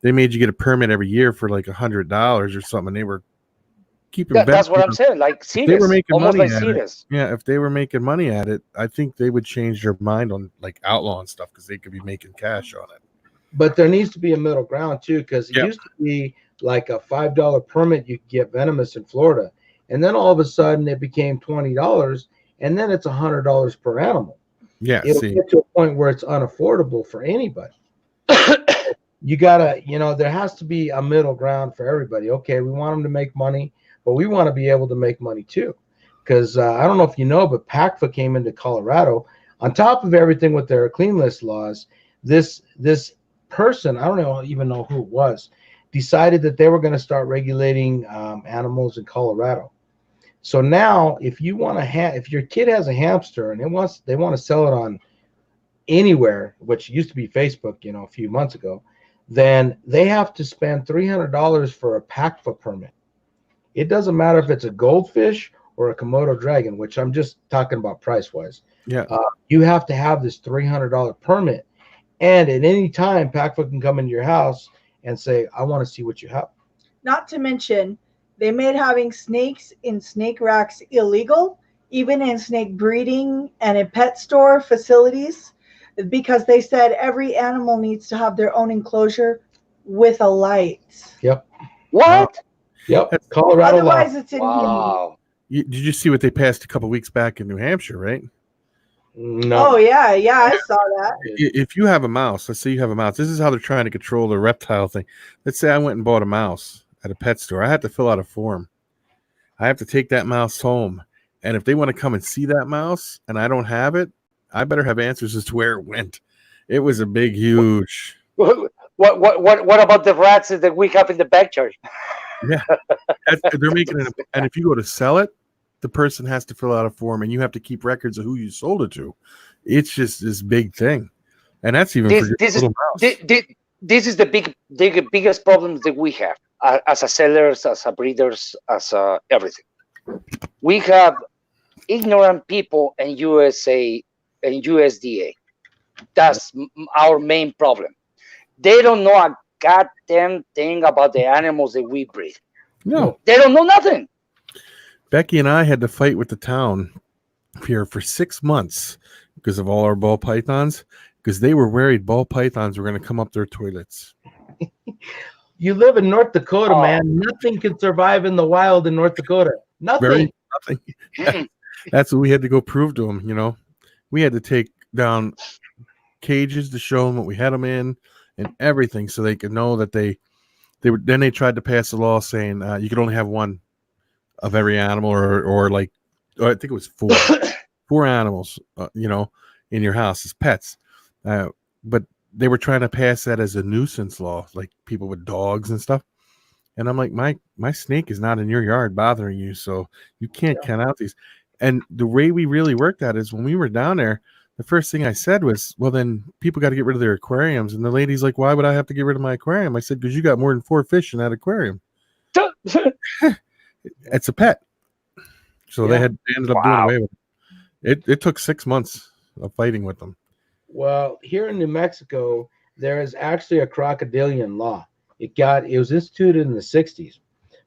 they made you get a permit every year for like $100 or something, and they were keeping. That's what I'm saying. Like serious, they were making almost money like serious. Yeah, if they were making money at it, I think they would change their mind on like outlawing stuff because they could be making cash on it. But there needs to be a middle ground too, because it used to be like a $5 permit you could get venomous in Florida, and then all of a sudden it became $20, and then it's $100 per animal. Yeah, it'll get to a point where it's unaffordable for anybody. You gotta, there has to be a middle ground for everybody. Okay, we want them to make money, but we want to be able to make money too. Because I don't know if you know, but PACFA came into Colorado on top of everything with their clean list laws. This person, I don't even know who it was, decided that they were going to start regulating animals in Colorado. So now, if you want to if your kid has a hamster and they want to sell it on anywhere, which used to be Facebook, a few months ago, then they have to spend $300 for a PACFA permit. It doesn't matter if it's a goldfish or a Komodo dragon, which I'm just talking about price wise. Yeah, you have to have this $300 permit, and at any time, PACFA can come into your house and say, "I want to see what you have." Not to mention, they made having snakes in snake racks illegal, even in snake breeding and in pet store facilities, because they said every animal needs to have their own enclosure with a light. Yep. What? Yep. Colorado Otherwise, law. it's inhumane. Wow. did you see what they passed a couple weeks back in New Hampshire, right? No. Oh yeah, I saw that. If you have a mouse, let's say you have a mouse. This is how they're trying to control the reptile thing. Let's say I went and bought a mouse at a pet store. I had to fill out a form. I have to take that mouse home, and if they want to come and see that mouse and I don't have it, I better have answers as to where it went. It was a big, huge. What about the rats that we have in the backyard? Yeah, they're making it. And if you go to sell it, the person has to fill out a form, and you have to keep records of who you sold it to. It's just this big thing, and that's even for this little mouse. This is the biggest problems that we have as a sellers, as a breeders, as everything. We have ignorant people in USA and USDA. That's our main problem. They don't know a goddamn thing about the animals that we breed. No, they don't know nothing. Becky and I had to fight with the town here for 6 months because of all our ball pythons, because they were worried ball pythons were going to come up their toilets. You live in North Dakota, man. Nothing can survive in the wild in North Dakota. Nothing. Nothing. That's what we had to go prove to them. We had to take down cages to show them what we had them in and everything, so they could know that they were. Then they tried to pass a law saying you could only have one of every animal, or I think it was four animals, in your house as pets. But they were trying to pass that as a nuisance law, like people with dogs and stuff. And I'm like, my snake is not in your yard bothering you, so you can't count out these. And the way we really worked at it is when we were down there, the first thing I said was, well, then people got to get rid of their aquariums. And the lady's like, why would I have to get rid of my aquarium? I said, because you got more than 4 fish in that aquarium. It's a pet. So they ended up doing away with it. It took 6 months of fighting with them. Well, here in New Mexico, there is actually a crocodilian law. It was instituted in the 60s.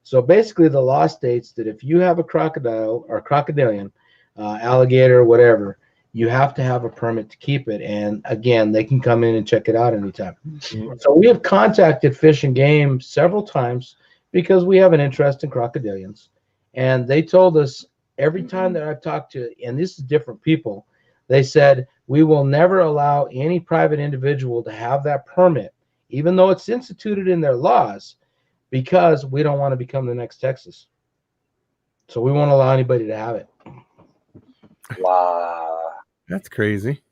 So basically, the law states that if you have a crocodile or crocodilian, alligator, whatever, you have to have a permit to keep it. And again, they can come in and check it out anytime. So we have contacted Fish and Game several times because we have an interest in crocodilians. And they told us every time that I've talked to, and this is different people, they said, we will never allow any private individual to have that permit, even though it's instituted in their laws, because we don't want to become the next Texas. So we won't allow anybody to have it. Wow. That's crazy.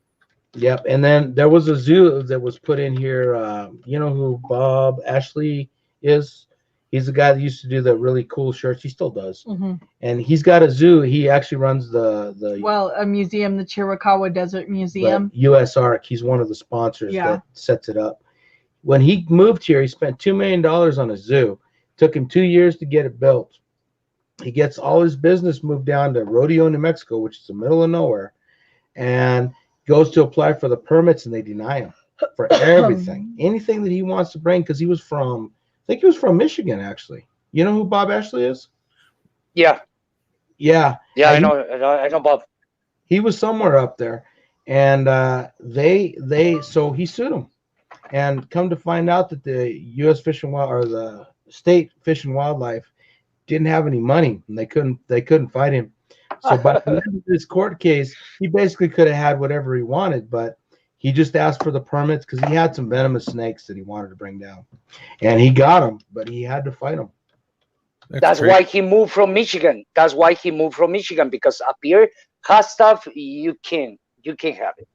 Yep. And then there was a zoo that was put in here. You know who Bob Ashley is? He's the guy that used to do the really cool shirts. He still does. Mm-hmm. And he's got a zoo. He actually runs the a museum, the Chiricahua Desert Museum. U.S. Ark. He's one of the sponsors that sets it up. When he moved here, he spent $2 million on a zoo. Took him 2 years to get it built. He gets all his business moved down to Rodeo, New Mexico, which is the middle of nowhere, and goes to apply for the permits, and they deny him for everything, anything that he wants to bring, because he was from, I think he was from Michigan, actually. You know who Bob Ashley is? Yeah. Yeah. Yeah, I know Bob. He was somewhere up there, and so he sued him, and come to find out that the U.S. Fish and Wild, or the state Fish and Wildlife, didn't have any money, and they couldn't fight him. So by the end of this court case, he basically could have had whatever he wanted, but he just asked for the permits because he had some venomous snakes that he wanted to bring down, and he got them, but he had to fight them. That's why he moved from Michigan. That's why he moved from Michigan, because up here, hot stuff you can't have it.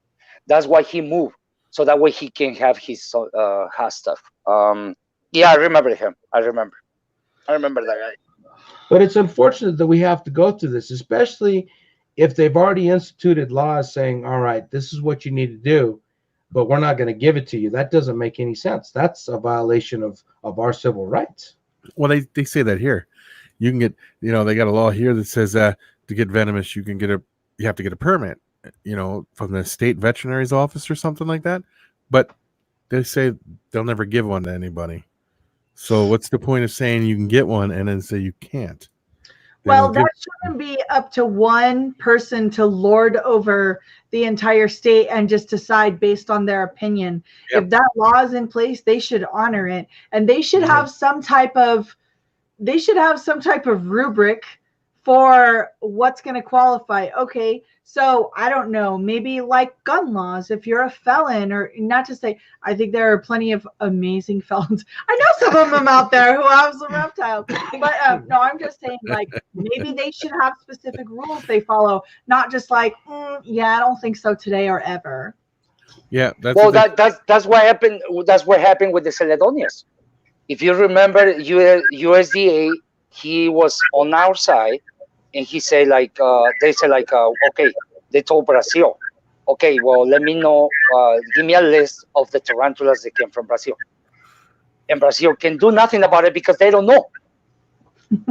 That's why he moved, so that way he can have his hot stuff. Yeah, I remember him. I remember that guy. But it's unfortunate that we have to go through this, especially if they've already instituted laws saying, all right, this is what you need to do, but we're not going to give it to you. That doesn't make any sense. That's a violation of our civil rights. Well, they say that here. You can get, they got a law here that says to get venomous, you have to get a permit, from the state veterinary's office or something like that. But they say they'll never give one to anybody. So what's the point of saying you can get one and then say you can't? Well, that shouldn't be up to one person to lord over the entire state and just decide based on their opinion. Yep. If that law is in place, they should honor it, and they should have some type of rubric for what's going to qualify. Okay, so I don't know, maybe like gun laws, if you're a felon, or not to say, I think there are plenty of amazing felons. I know some of them out there who have some reptiles, but no, I'm just saying, like, maybe they should have specific rules they follow, not just like, yeah, I don't think so today or ever. Yeah, that's what happened. That's what happened with the Celadonias. If you remember, USDA, he was on our side. And he said, they said, okay, they told Brazil, okay, well, let me know, give me a list of the tarantulas that came from Brazil. And Brazil can do nothing about it because they don't know.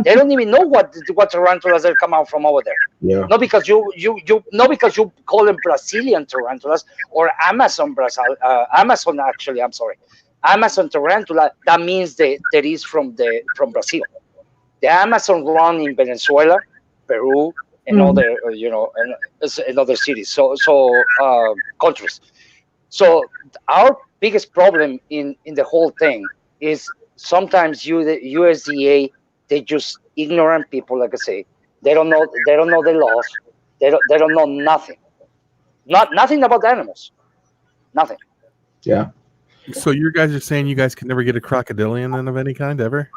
They don't even know what tarantulas that come out from over there. Yeah. Not because you call them Brazilian tarantulas or Amazon tarantula. That means that is from Brazil. The Amazon run in Venezuela, Peru, and other, and other cities, so countries. So our biggest problem in the whole thing is sometimes the USDA, they just ignorant people, like I say. They don't know the laws. They don't know nothing. Nothing about animals. Nothing. Yeah. So you guys are saying you guys can never get a crocodilian then of any kind ever?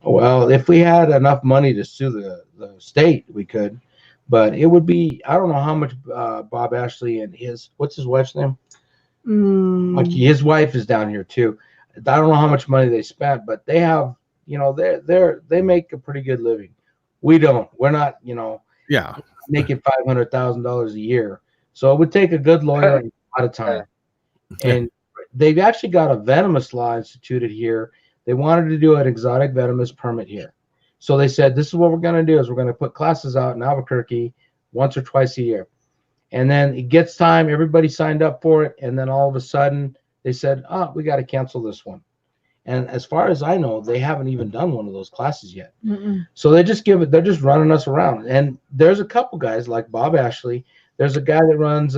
Well, if we had enough money to sue the state, we could, but it would be, I don't know how much Bob Ashley and what's his wife's name? His wife is down here too. I don't know how much money they spent, but they have, they make a pretty good living. We don't. We're not, making $500,000 a year. So it would take a good lawyer and a lot of time. And they've actually got a venomous law instituted here. They wanted to do an exotic venomous permit here. So they said, this is what we're going to do, is we're going to put classes out in Albuquerque once or twice a year. And then it gets time, everybody signed up for it, and then all of a sudden they said, we got to cancel this one. And as far as I know, they haven't even done one of those classes yet. Mm-mm. So they just they're just running us around. And there's a couple guys like Bob Ashley. There's a guy that runs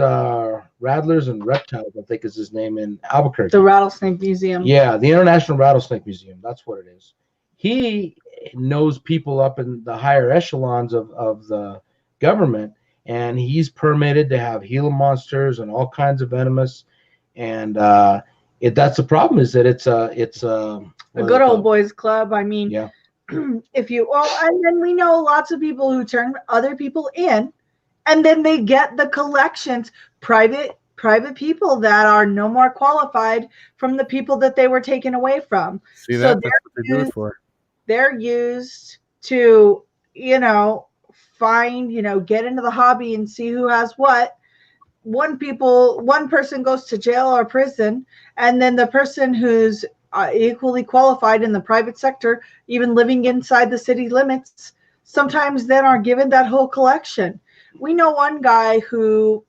Rattlers and Reptiles, I think is his name, in Albuquerque. The Rattlesnake Museum. Yeah, the International Rattlesnake Museum. That's what it is. He knows people up in the higher echelons of the government, and he's permitted to have Gila monsters and all kinds of venomous. And that's the problem, is that it's a good old boys club. I mean, yeah. If you and then we know lots of people who turn other people in, and then they get the collections, private people that are no more qualified from the people that they were taken away from. See, that's what they do it for. They're used to, find, get into the hobby and see who has what. One person goes to jail or prison, and then the person who's equally qualified in the private sector, even living inside the city limits, sometimes then are given that whole collection. We know one guy who,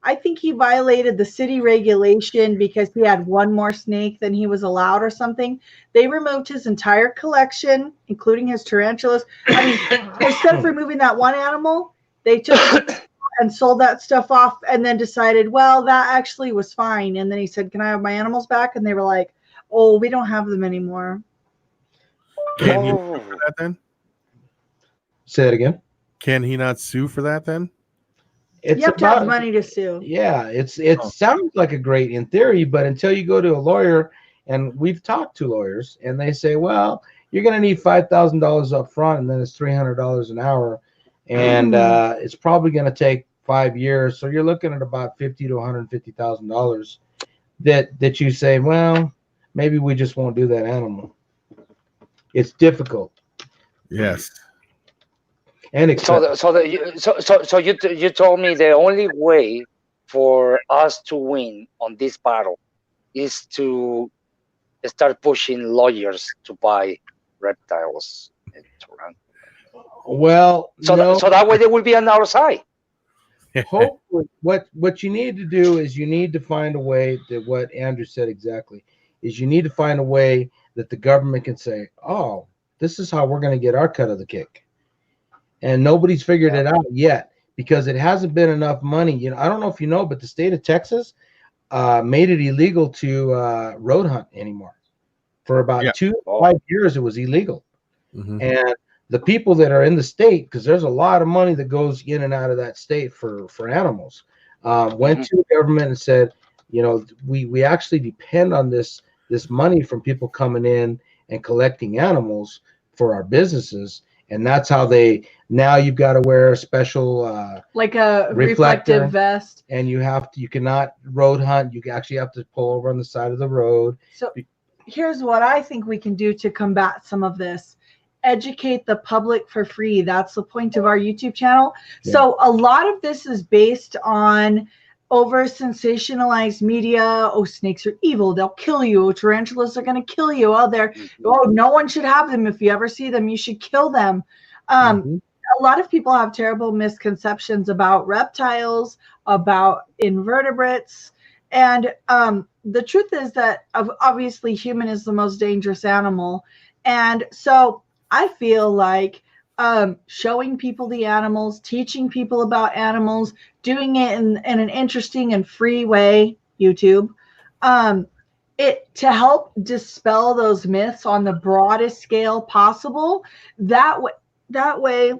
I think he violated the city regulation because he had one more snake than he was allowed or something. They removed his entire collection, including his tarantulas. I mean, instead of removing that one animal, they took and sold that stuff off and then decided, well, that actually was fine. And then he said, can I have my animals back? And they were like, oh, we don't have them anymore. Can he sue for that then? Say that again. Can he not sue for that then? It's you have to have money to sue. Yeah, it sounds like a great in theory, but until you go to a lawyer, and we've talked to lawyers, and they say, well, you're going to need $5,000 up front, and then it's $300 an hour, and it's probably going to take 5 years. So you're looking at about $50,000 to $150,000 that you say, well, maybe we just won't do that animal. It's difficult. Yes. And you told me the only way for us to win on this battle is to start pushing lawyers to buy reptiles. Well, so that way they will be on our side. Hopefully, what you need to do is you need to find a way that what Andrew said exactly is you need to find a way that the government can say, oh, this is how we're going to get our cut of the cake. And nobody's figured it out yet because it hasn't been enough money. I don't know if you know, but the state of Texas made it illegal to road hunt anymore. For about 2 to 5 years, it was illegal. Mm-hmm. And the people that are in the state, because there's a lot of money that goes in and out of that state for animals, went to the government and said, we actually depend on this money from people coming in and collecting animals for our businesses. And that's how now you've got to wear a special like a reflective vest, and you cannot road hunt. You actually have to pull over on the side of the road. So here's what I think we can do to combat some of this. Educate the public for free. That's the point of our YouTube channel. Yeah. So a lot of this is based on over sensationalized media. Oh, snakes are evil. They'll kill you. Tarantulas are going to kill you. No one should have them. If you ever see them, you should kill them. A lot of people have terrible misconceptions about reptiles, about invertebrates. And the truth is that obviously human is the most dangerous animal. And so I feel like showing people the animals, teaching people about animals, doing it in an interesting and free way, YouTube, to help dispel those myths on the broadest scale possible. That way,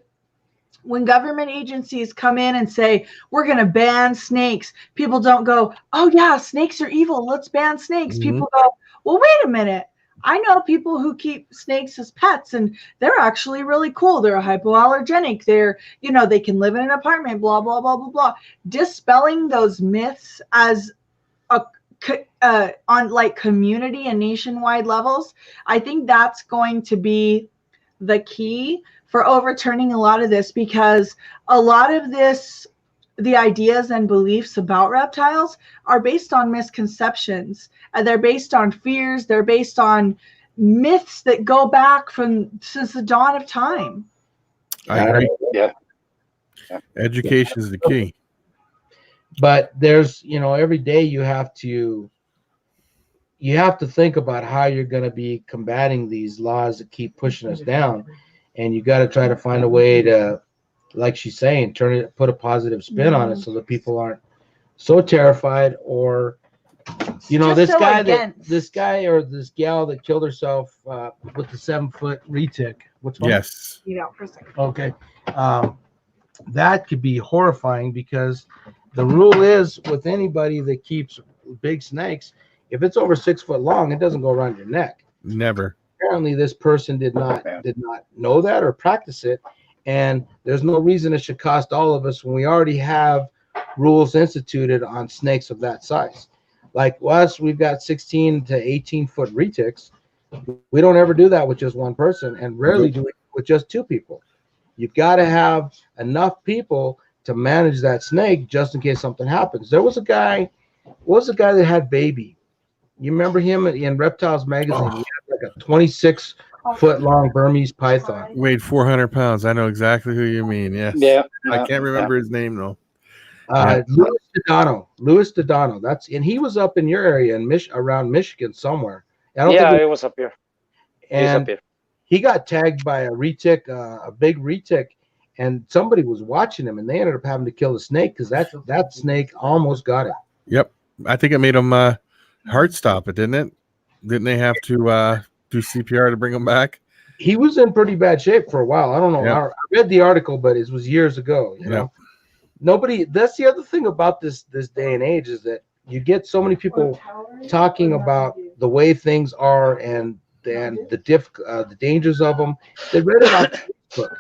when government agencies come in and say, we're going to ban snakes, people don't go, oh yeah, snakes are evil, let's ban snakes. Mm-hmm. People go, well, wait a minute. I know people who keep snakes as pets, and they're actually really cool. They're hypoallergenic. They can live in an apartment, blah, blah, blah, blah, blah. Dispelling those myths as on like community and nationwide levels, I think that's going to be the key for overturning a lot of this, because a lot of this, the ideas and beliefs about reptiles are based on misconceptions. They're based on fears. They're based on myths that go back since the dawn of time. I agree. Yeah. Education is the key. But there's, every day you have to, you have to think about how you're going to be combating these laws that keep pushing us down, and you got to try to find a way to, like she's saying, put a positive spin on it so that people aren't so terrified, or Just this so guy against. this guy or this gal that killed herself with the 7-foot retic. Which one? Yes. For a second. Okay. That could be horrifying, because the rule is with anybody that keeps big snakes, if it's over 6 foot long, it doesn't go around your neck. Never. Apparently, this person did not know that or practice it, and there's no reason it should cost all of us when we already have rules instituted on snakes of that size. Like us, we've got 16 to 18 foot retics. We don't ever do that with just one person, and rarely do it with just 2 people. You've got to have enough people to manage that snake just in case something happens. There was a guy, that had Baby. You remember him in Reptiles magazine? He had like a 26 foot long Burmese python. Weighed 400 pounds. I know exactly who you mean. Yes. Yeah. I can't remember his name though. Louis Dodano. And he was up in your area around Michigan somewhere. It was up here. And he got tagged by a retic, a big retic, and somebody was watching him, and they ended up having to kill the snake because that snake almost got him. Yep. I think it made him heart stop it, didn't it? Didn't they have to do CPR to bring him back? He was in pretty bad shape for a while. I don't know. Yep. I read the article, but it was years ago. You know, that's the other thing about this day and age, is that you get so many people talking about the way things are and the dangers of them. They read it on Facebook.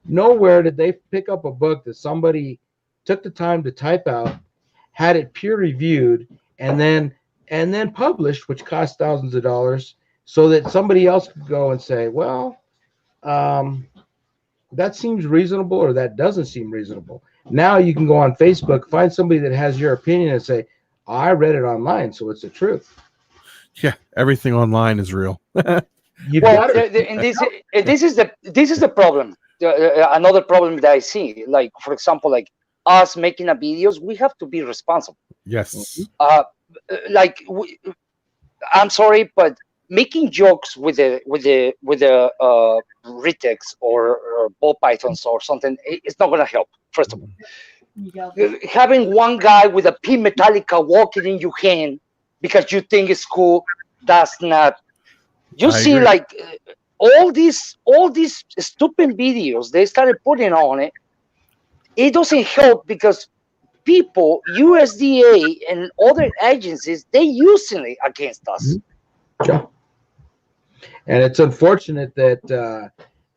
Nowhere did they pick up a book that somebody took the time to type out, had it peer reviewed, and then published, which cost thousands of dollars, so that somebody else could go and say, well, that seems reasonable, or that doesn't seem reasonable. Now you can go on Facebook, find somebody that has your opinion, and say, I read it online, so it's the truth. Yeah, everything online is real. And this is the problem. Another problem that I see, like for example, like us making a videos, we have to be responsible. Yes. I'm sorry, but making jokes with the retics or ball pythons or something, it's not gonna help. First of all, having one guy with a P Metallica walking in your hand because you think it's cool, that's not. You see, like all these stupid videos they started putting on it. It doesn't help because people, USDA and other agencies, they using it against us. Yeah. And it's unfortunate that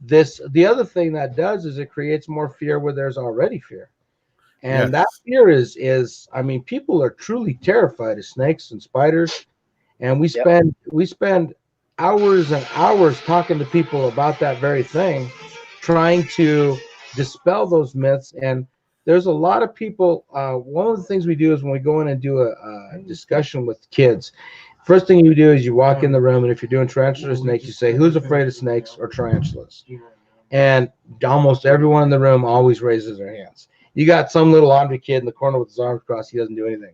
the other thing that does is it creates more fear where there's already fear. And that fear is, I mean, people are truly terrified of snakes and spiders. And we spend hours and hours talking to people about that very thing, trying to dispel those myths. And there's a lot of people. One of the things we do is when we go in and do a discussion with kids, first thing you do is you walk in the room, and if you're doing tarantula snakes, you say, who's afraid of snakes or tarantulas? And almost everyone in the room always raises their hands. You got some little Andre kid in the corner with his arms crossed. He doesn't do anything.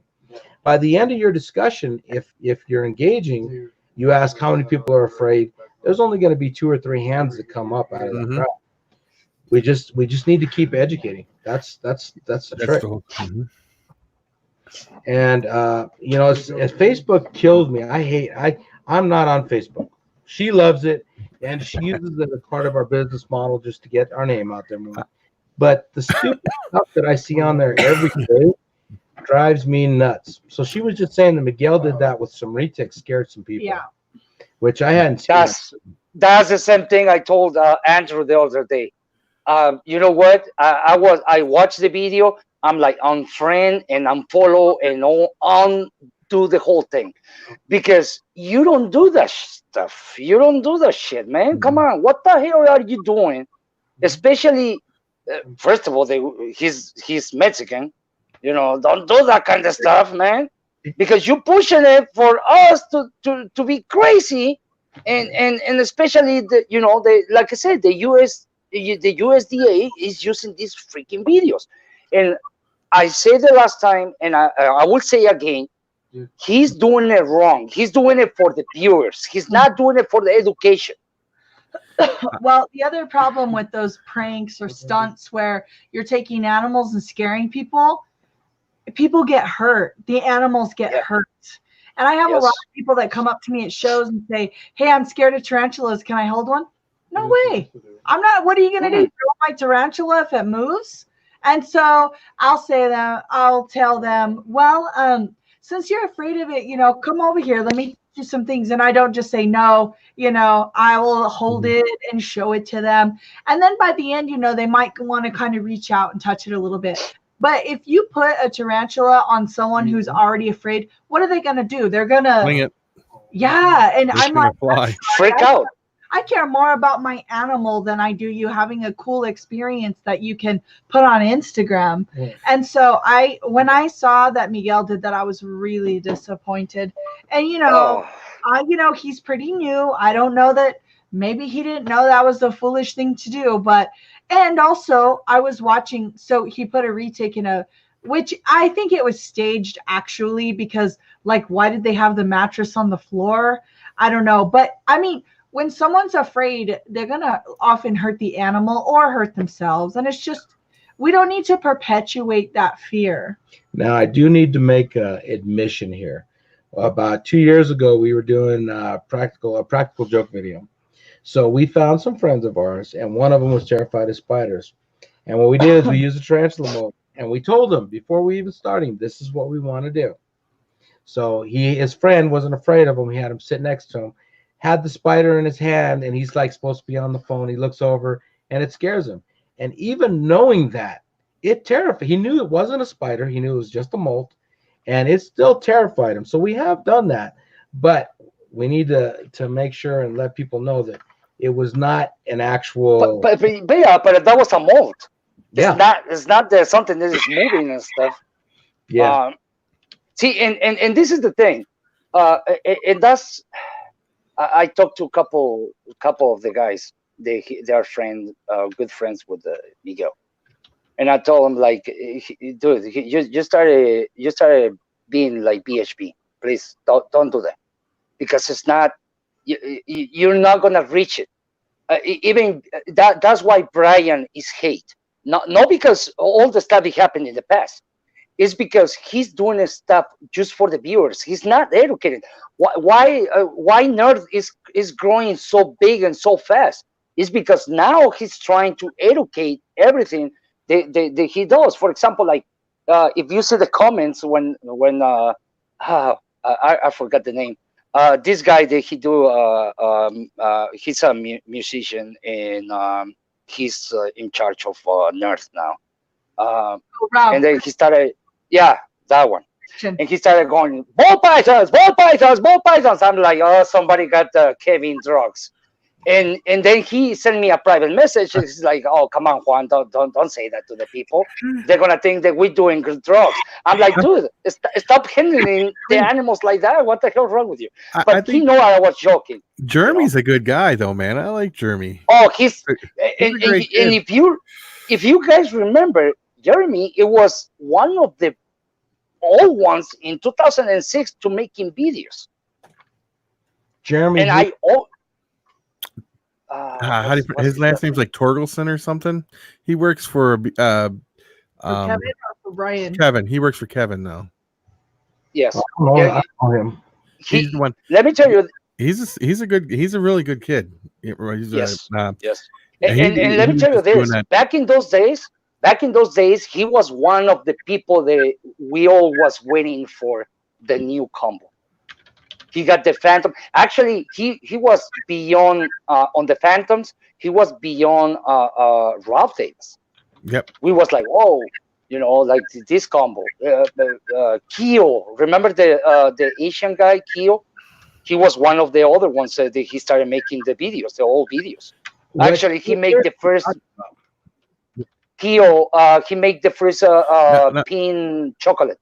By the end of your discussion, if you're engaging, you ask how many people are afraid. There's only going to be 2 or 3 hands that come up out of that crowd. We just need to keep educating. That's the trick. And as Facebook kills me. I'm not on Facebook. She loves it, and she uses it as part of our business model just to get our name out there more. But the stupid stuff that I see on there every day drives me nuts. So she was just saying that Miguel did that with some retics, scared some people. Yeah. Which I hadn't seen. That's the same thing I told Andrew the other day. You know what? I watched the video. I'm like unfriend and unfollow and undo the whole thing, because you don't do that stuff. You don't do that shit, man. Come on, what the hell are you doing? Especially, first of all, he's Mexican. You know, don't do that kind of stuff, man, because you're pushing it for us to be crazy, and especially like I said, the USDA is using these freaking videos. And I said the last time, and I will say again, He's doing it wrong. He's doing it for the viewers. He's not doing it for the education. Well, the other problem with those pranks or stunts where you're taking animals and scaring people get hurt. The animals get hurt. And I have a lot of people that come up to me at shows and say, hey, I'm scared of tarantulas. Can I hold one? No way. I'm not. What are you going to do? Throw my tarantula if it moves? And so I'll tell them, well, since you're afraid of it, come over here. Let me do some things. And I don't just say no, I will hold it and show it to them. And then by the end, they might want to kind of reach out and touch it a little bit. But if you put a tarantula on someone who's already afraid, what are they going to do? They're going to Fling it. Yeah. And I'm like, freak out. I care more about my animal than I do you having a cool experience that you can put on Instagram. Yeah. And so when I saw that Miguel did that, I was really disappointed. And, he's pretty new. I don't know that maybe he didn't know that was the foolish thing to do, and also I was watching. So he put a retake which I think it was staged actually, because why did they have the mattress on the floor? I don't know. But I mean, when someone's afraid, they're going to often hurt the animal or hurt themselves. And it's just, we don't need to perpetuate that fear. Now, I do need to make an admission here. About 2 years ago, we were doing a practical joke video. So we found some friends of ours, and one of them was terrified of spiders. And what we did is we used a tarantula mode, and we told him before we even started, this is what we want to do. So his friend wasn't afraid of him. He had him sit next to him, had the spider in his hand, and he's supposed to be on the phone. He looks over and it scares him. And even knowing that, it terrified. He knew it wasn't a spider. He knew it was just a molt, and it still terrified him. So we have done that, but we need to make sure and let people know that it was not an actual. But that was a molt. It's not there's something that is moving and stuff. Yeah. See, and this is the thing, and that's. I talked to a couple of the guys. They are good friends with Miguel, and I told him dude, you started being like BHP. Please don't do that, because it's not. You're not gonna reach it. Even that's why Brian is hate. Not because all the stuff that happened in the past. It's because he's doing his stuff just for the viewers. He's not educated. Why nerd is growing so big and so fast? It's because now he's trying to educate everything that he does. For example, if you see the comments when I forgot the name. This guy that he do he's a musician, and he's in charge of Nerd now. And then he started. Yeah, that one. And he started going, ball pythons, ball pythons, ball pythons. I'm like, oh, somebody got Kevin drugs. And then he sent me a private message. He's like, oh, come on, Juan, don't say that to the people. They're gonna think that we're doing good drugs. I'm like, dude, stop handling the animals like that. What the hell is wrong with you? But he know I was joking. Jeremy's a good guy, though, man. I like Jeremy. Oh, he's and if you guys remember, Jeremy, it was one of the old ones in 2006 to making videos. Jeremy, and how do his last name's like Torgelson or something? He works for Kevin or for Brian? Kevin. He works for Kevin now. Yes. I know him. He's the one. Let me tell you, he's a really good kid. Yes. Yes. And let me tell you this: back in those days, he was one of the people that we all was waiting for the new combo. He got the Phantom. Actually, he was beyond on the Phantoms. He was beyond Ralph Davis. Yep. We was like, whoa, like this combo. Keo, remember the Asian guy, Keo? He was one of the other ones that he started making the videos, the old videos. Actually, he made the first. Keo, he made the first pin chocolate.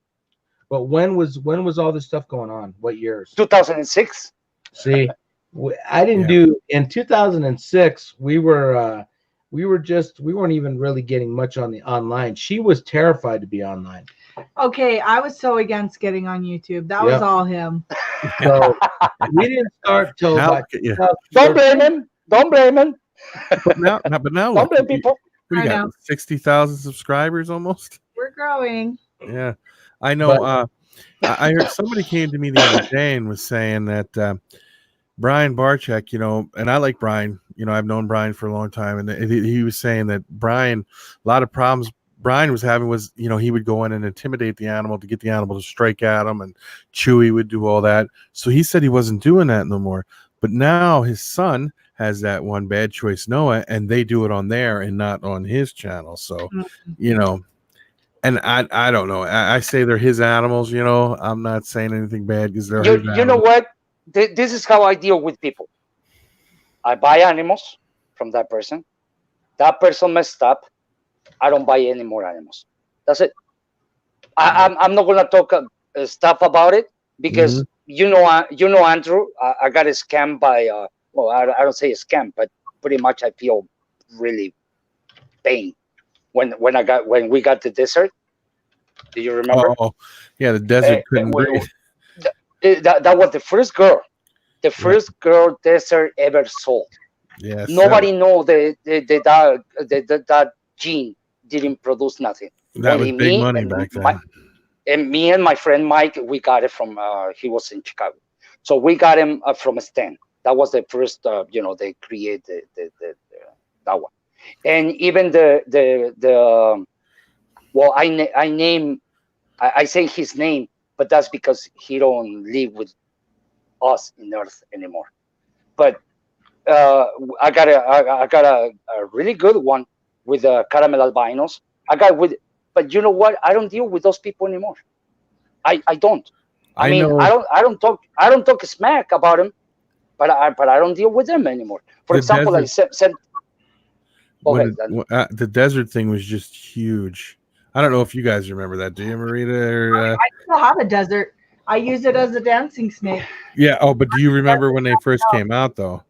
But when was all this stuff going on? What years? 2006. See, I didn't do in 2006. We were we weren't even really getting much on the online. She was terrified to be online. Okay, I was so against getting on YouTube. That was all him. So we didn't start till about Don't blame him. Don't blame him. But now Don't blame people. What do you I got? know. 60,000 subscribers almost. We're growing. Yeah, I know. I heard somebody came to me the other day and was saying that Brian Barczyk, and I like Brian. I've known Brian for a long time, and he was saying that Brian, a lot of problems Brian was having was, he would go in and intimidate the animal to get the animal to strike at him, and Chewy would do all that. So he said he wasn't doing that no more. But now his son has that one Bad Choice Noah, and they do it on there and not on his channel. So, and I don't know. I say they're his animals, I'm not saying anything bad because they're his animals. You know what? This is how I deal with people. I buy animals from that person. That person messed up. I don't buy any more animals. That's it. I'm not gonna talk stuff about it because Andrew. I got a scam by. I don't say a scam, but pretty much I feel really pain when we got the desert. Do you remember? Oh, yeah, the desert couldn't breathe. That was the first girl. The first girl desert ever sold. Yeah. Nobody know that gene didn't produce nothing. That was big money back then. And me and my friend Mike, we got it from. He was in Chicago, so we got him from a stand. That was the first. They created that one, and even I say his name, but that's because he don't live with us in Earth anymore. But I got a really good one with caramel albinos. But you know what? I don't deal with those people anymore. I don't. I don't talk smack about them, but I don't deal with them anymore. For example, I said. The desert thing was just huge. I don't know if you guys remember that. Do you, Marita? I still have a desert. I use it as a dancing snake. Yeah. Oh, but do you remember when they first came out, though?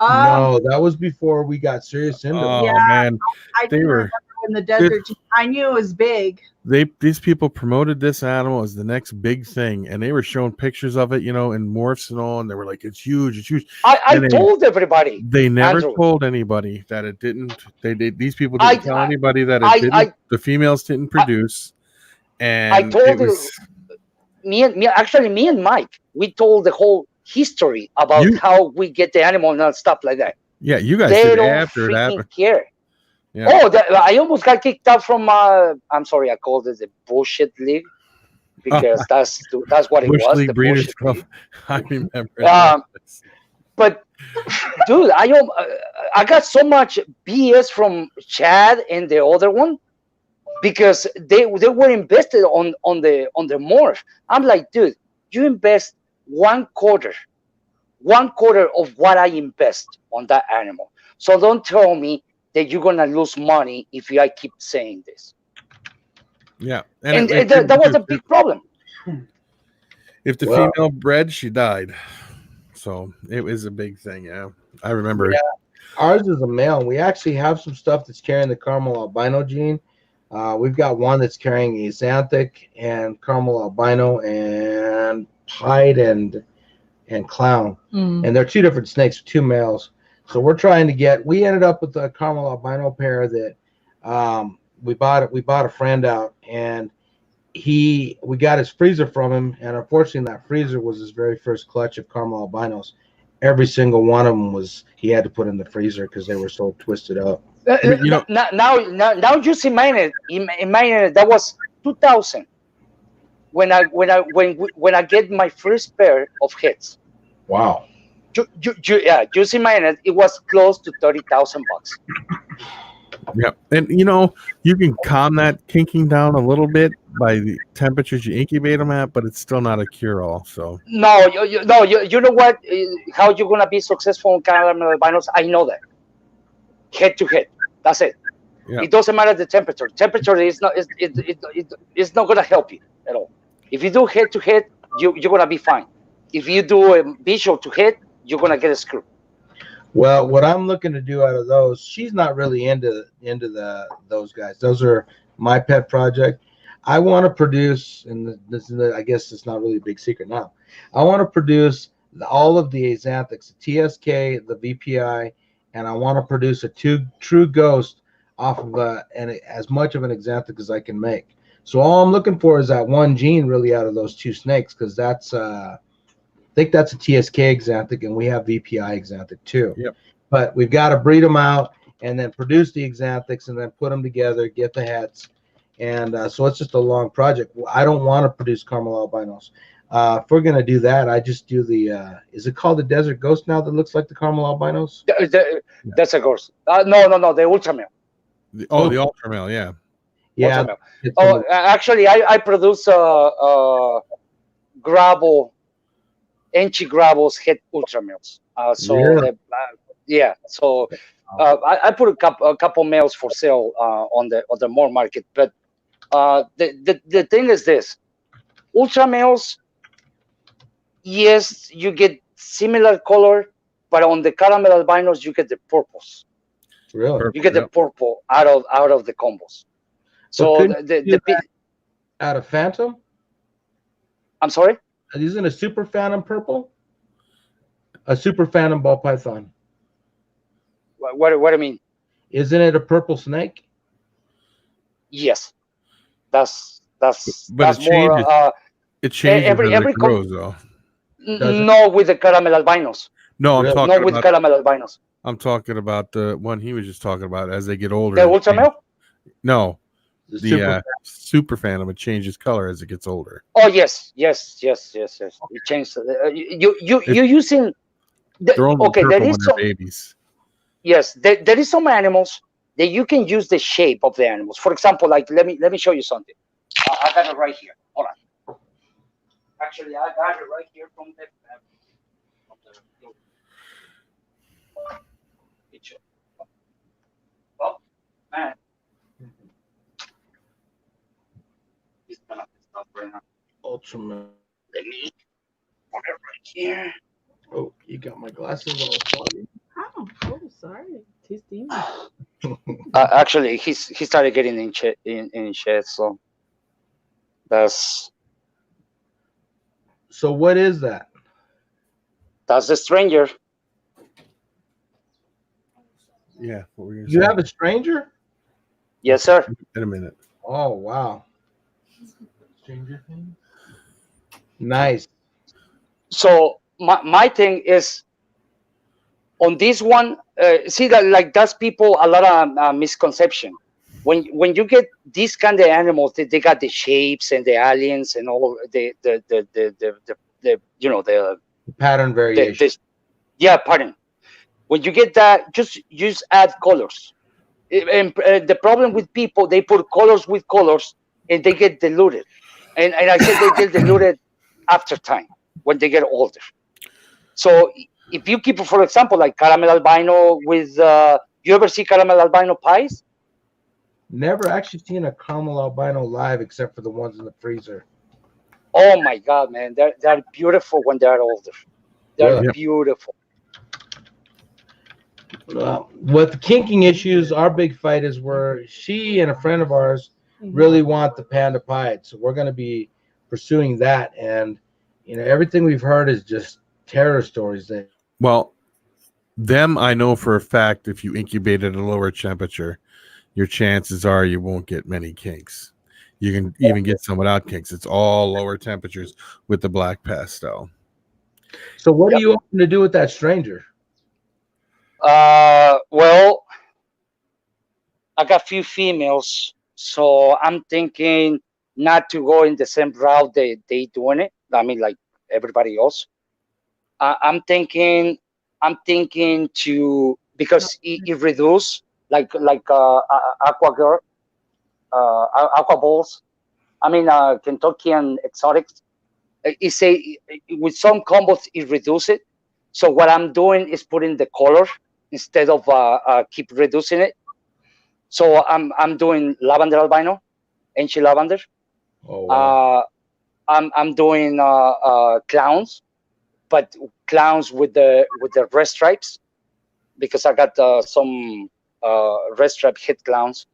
No, that was before we got serious into it. Oh, man. I remember when the desert. I knew it was big. These people promoted this animal as the next big thing, and they were showing pictures of it, in morphs and all, and they were like, "It's huge, it's huge." I told everybody. They never told anybody that it didn't. These people didn't tell anybody that it didn't. The females didn't produce, and I told me and Mike. We told the whole history about how we get the animal and stuff like that. Yeah, you guys they did don't after that. Care. Yeah. Oh, I almost got kicked out from. I'm sorry, I called it the bullshit league because that's what it Bush was. League The Breeders' Club. I remember. But dude, I got so much BS from Chad and the other one because they were invested on the morph. I'm like, dude, you invest one quarter of what I invest on that animal. So don't tell me that you're gonna lose money if I keep saying this. Yeah, and that was a big problem. If the female bred, she died. So it was a big thing. Yeah, I remember. Yeah, ours is a male. We actually have some stuff that's carrying the caramel albino gene. We've got one that's carrying a xanthic and caramel albino and pied and clown, and they're two different snakes, two males. So we're trying to get. We ended up with a caramel albino pair that we bought a friend out, and we got his freezer from him, and unfortunately that freezer was his very first clutch of caramel albinos. Every single one of them he had to put in the freezer because they were so twisted up. Now you see mine. In mine, that was 2000 when I get my first pair of heads. Wow. You see mine. It was close to $30,000. Yeah, and you can calm that kinking down a little bit by the temperatures you incubate them at, but it's still not a cure-all. So no, you know what? How you're gonna be successful in caramel albinos? I know that. Head to head. That's it. Yeah. It doesn't matter the temperature. Temperature is not. It's not gonna help you at all. If you do head to head, you're gonna be fine. If you do a visual to head, you're gonna get screwed. Well, what I'm looking to do out of those, she's not really into those guys. Those are my pet project. I want to produce, and this is I guess it's not really a big secret now. I want to produce all of the axanthics, the TSK, the VPI, and I want to produce a true ghost off of and as much of an axanthic as I can make. So all I'm looking for is that one gene really out of those two snakes, because that's I think that's a TSK axanthic, and we have VPI axanthic too. Yep. But we've got to breed them out and then produce the axanthics and then put them together, get the heads. And so it's just a long project. I don't want to produce caramel albinos. If we're going to do that, I just do the, is it called the Desert Ghost now that looks like the caramel albinos? That's a ghost. No, the ultra male. The ultra male, yeah. Yeah. Oh, actually, I produce gravel, Enchi gravels head ultra males. So really? yeah, so I put a couple males for sale on the more market. But the thing is this: ultra males, yes, you get similar color, but on the caramel albinos you get the purples. Really? You get the purple out of the combos. So out of Phantom? I'm sorry? Isn't a Super Phantom purple? A Super Phantom ball python. What do you mean? Isn't it a purple snake? Yes. That's it more changes. It changes every as it grows, though. No, with the caramel albinos. No, I'm talking not with caramel albinos. I'm talking about the one he was just talking about as they get older. The ultra male? No, the super phantom. It changes color as it gets older. Oh yes. It changes. You using okay? There is some babies. Yes, there is some animals that you can use the shape of the animals. For example, like let me show you something. I got it right here. Hold on. Actually, I got it right here from the picture. Oh man, it's gonna stop right now. Ultraman. Let me put it right here. Oh, you got my glasses all foggy. Oh, sorry. Too steamy. Actually, he started getting in shed, so that's. So what is that? That's the stranger. Yeah. What were you have a stranger? Yes, sir. In a minute. Oh wow. Stranger thing. Nice. So my thing is on this one. See that like that's people a lot of misconception. When you get these kind of animals, they got the shapes and the aliens and all the you know the pattern variation. Yeah, pattern. When you get that, just add colors. And the problem with people, they put colors with colors and they get diluted. And I said they get diluted after time when they get older. So if you keep, for example, like caramel albino with, you ever see caramel albino pies? Never actually seen a caramel albino live except for the ones in the freezer. Oh my God, man. They're beautiful when they're older. They're beautiful. With the kinking issues, our big fight is where she and a friend of ours really want the panda pied. So we're going to be pursuing that. And, you know, everything we've heard is just terror stories. Well, them, I know for a fact, if you incubate at a lower temperature, your chances are you won't get many kinks. You can even get some without kinks. It's all lower temperatures with the black pastel. So what are you hoping to do with that stranger? Well, I got few females, so I'm thinking not to go in the same route they doing it. I mean, like everybody else. I'm thinking to, because it reduce like aqua girl, aqua balls. I mean, Kentuckian exotics. It say with some combos it reduce it. So what I'm doing is putting the color instead of keep reducing it. So I'm doing lavender albino, Enchi lavender. Oh, wow. I'm doing clowns, but clowns with the red stripes. because I got some red stripe head clowns.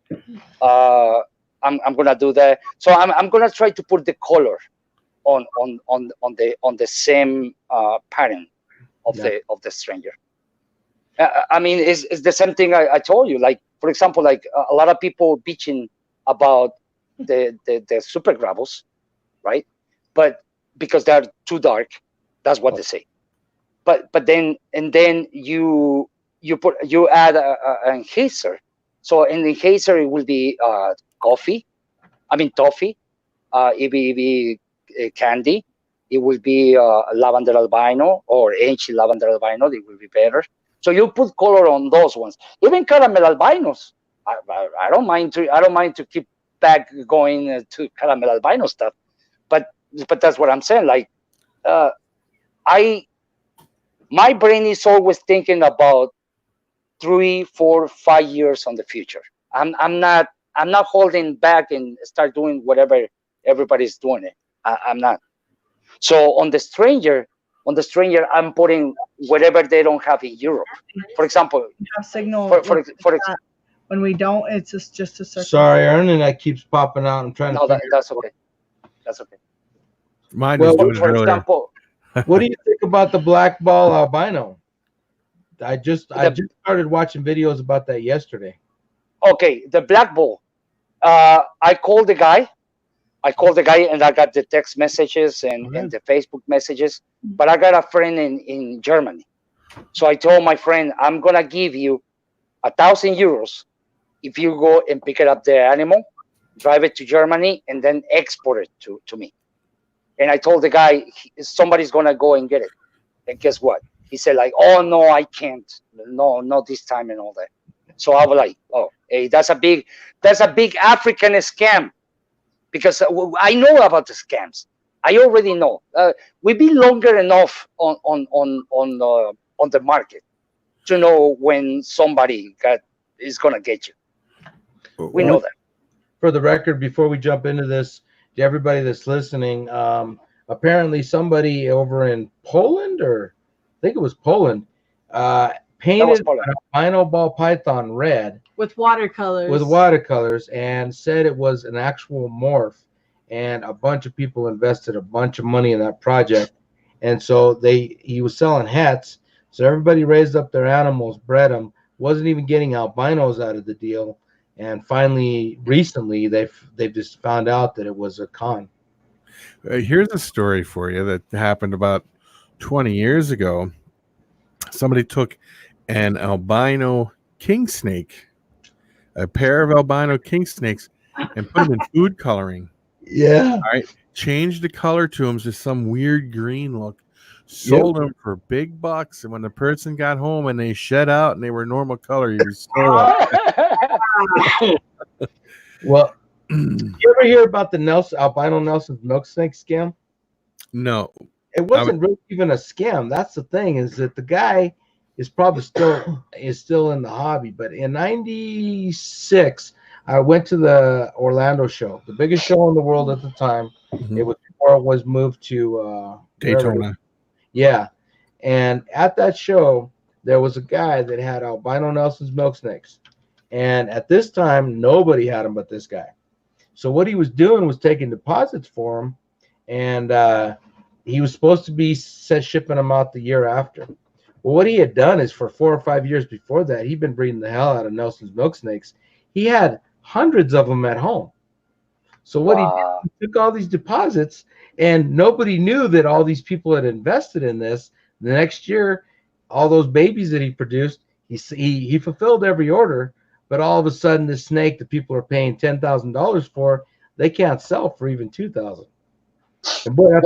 I'm gonna do that. So I'm gonna try to put the color on the same pattern of the stranger. I mean, it's the same thing I told you. Like, for example, like a lot of people bitching about the super gravels, right? But because they're too dark, that's what they say. But then you add an enhancer. So in the enhancer, it will be toffee. It will be candy. It will be lavender albino or ancient lavender albino. It will be better. So you put color on those ones. Even caramel albinos. I don't mind to keep back going to caramel albino stuff. But that's what I'm saying. Like, my brain is always thinking about 3, 4, 5 years on the future. I'm not holding back and start doing whatever everybody's doing it. I'm not. So on the stranger, I'm putting whatever they don't have in Europe. For example, We have signal. When we don't, it's just a second. Sorry, our internet keeps popping out. I'm trying no, to. that's okay. That's okay. Mine Well, is doing it For earlier. example, What do you think about the black ball albino? I just started watching videos about that yesterday. okay, the black bull. I called the guy. And I got the text messages and the Facebook messages. But I got a friend in Germany. So I told my friend, I'm gonna give you 1,000 euros if you go and pick it up the animal, drive it to Germany, and then export it to me. And I told the guy, somebody's gonna go and get it. And guess what? He said, like, oh no, I can't. No, not this time and all that. So I was like, oh, hey, that's a big African scam, because I know about the scams. I already know. We've been longer enough on the market to know when somebody is gonna get you. We know that. For the record, before we jump into this, to everybody that's listening, apparently somebody over in Poland, or I think it was Poland, painted an albino ball python red with watercolors and said it was an actual morph, and a bunch of people invested a bunch of money in that project. And so he was selling hats, so everybody raised up their animals, bred them, wasn't even getting albinos out of the deal. And finally, recently, they've just found out that it was a con. Here's a story for you that happened about 20 years ago. Somebody took an albino king snake, a pair of albino king snakes, and put them in food coloring. Yeah. All right. Changed the color to them to some weird green look. Sold them for big bucks. And when the person got home and they shed out and they were normal color, he was so upset. Well, you ever hear about the albino Nelson's milk snake scam? No. It wasn't really even a scam. That's the thing, is that the guy is probably still in the hobby. But in '96, I went to the Orlando show, the biggest show in the world at the time. Mm-hmm. It was before it was moved to Daytona. Yeah. And at that show, there was a guy that had albino Nelson's milk snakes. And at this time, nobody had them but this guy. So what he was doing was taking deposits for them, and he was supposed to be shipping them out the year after. Well, what he had done is, for 4 or 5 years before that, he'd been breeding the hell out of Nelson's milk snakes. He had hundreds of them at home. So what he did, he took all these deposits, and nobody knew that all these people had invested in this. The next year, all those babies that he produced, he fulfilled every order. But all of a sudden, the snake that people are paying $10,000 for, they can't sell for even $2,000. Well,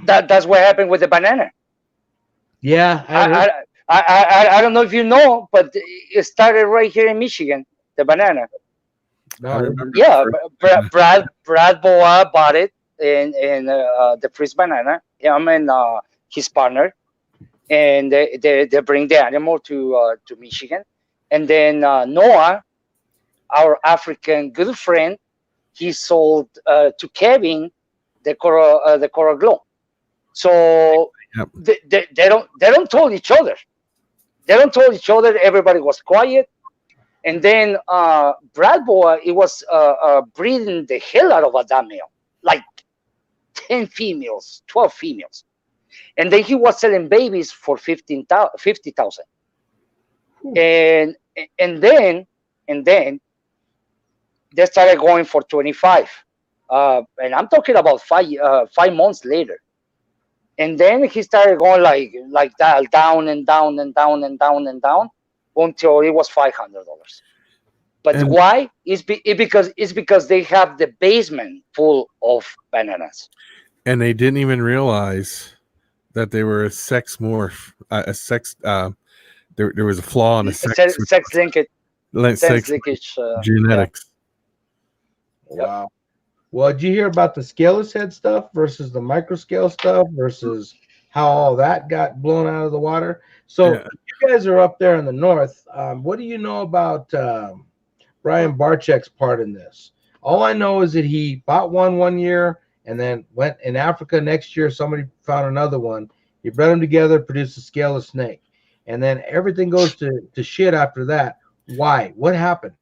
that's what happened with the banana. Yeah, I don't know if you know, but it started right here in Michigan. The banana. No, yeah, Brad Boa bought it in the Freeze Banana. Him and his partner, and they bring the animal to Michigan. And then Noah, our African good friend, he sold to Kevin the Coral Glow. So they don't tell each other. They don't tell each other. Everybody was quiet. And then Brad Boy, it was breeding the hell out of that male, like 10 females, 12 females. And then he was selling babies for 50,000. And then they started going for 25. And I'm talking about 5 months later. And then he started going like that, down and down and down and down and down until it was $500. But And- why? It's because they have the basement full of bananas. And they didn't even realize that they were a sex morph, a sex. There was a flaw in the Sex linkage, sex linkage. genetics. Wow. Well, did you hear about the scaleless head stuff versus the microscale stuff versus how all that got blown out of the water? So Yeah. you guys are up there in the north. What do you know about Brian Barczyk's part in this? All I know is that he bought one year and then went in Africa next year. Somebody found another one. He bred them together, produced a scaleless snake, and then everything goes to shit after that. Why? What happened?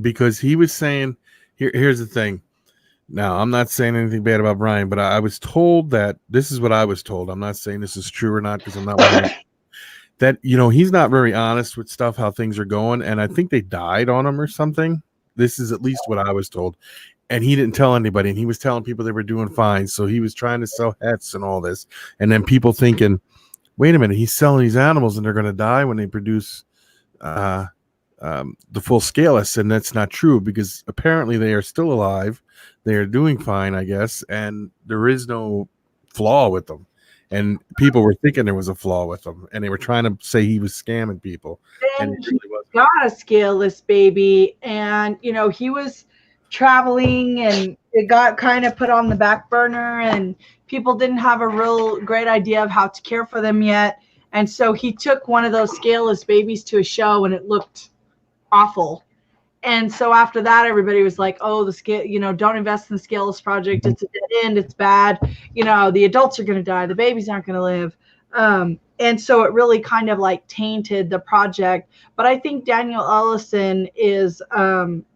Because he was saying, here's the thing. Now, I'm not saying anything bad about Brian, but I was told that this is what I was told. I'm not saying this is true or not because I'm not one of that, he's not very honest with stuff, how things are going. And I think they died on him or something. This is at least what I was told. And he didn't tell anybody. And he was telling people they were doing fine. So he was trying to sell hets and all this. And then people thinking, wait a minute, he's selling these animals and they're going to die when they produce the full scaleless. And that's not true because apparently they are still alive. They are doing fine, I guess. And there is no flaw with them. And people were thinking there was a flaw with him, and they were trying to say he was scamming people, and he really wasn't. Got a scaleless baby, and he was traveling, and it got kind of put on the back burner, and people didn't have a real great idea of how to care for them yet, and so he took one of those scaleless babies to a show, and it looked awful. And so after that, everybody was like, oh, the scale, don't invest in the scaleless project. It's a dead end. It's bad. The adults are going to die. The babies aren't going to live. And so it really kind of like tainted the project. But I think Daniel Ellison is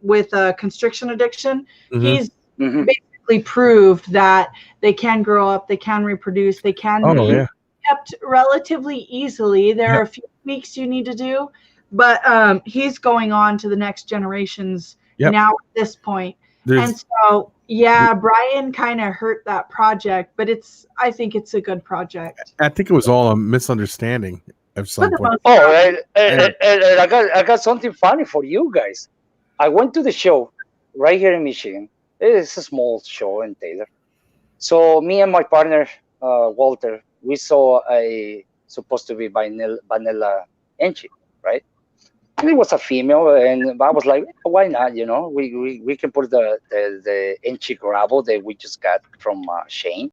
with constriction addiction. Mhm. He's basically proved that they can grow up, they can reproduce, they can be kept relatively easily. There are a few tweaks you need to do. But he's going on to the next generations now at this point. And so, Brian kind of hurt that project, but I think it's a good project. I think it was all a misunderstanding of some point. Oh, and I got something funny for you guys. I went to the show right here in Michigan. It's a small show in Taylor. So me and my partner, Walter, we saw supposed to be vanilla enchi, right? And it was a female, and I was like, why not? We can put the enchi gravel that we just got from Shane.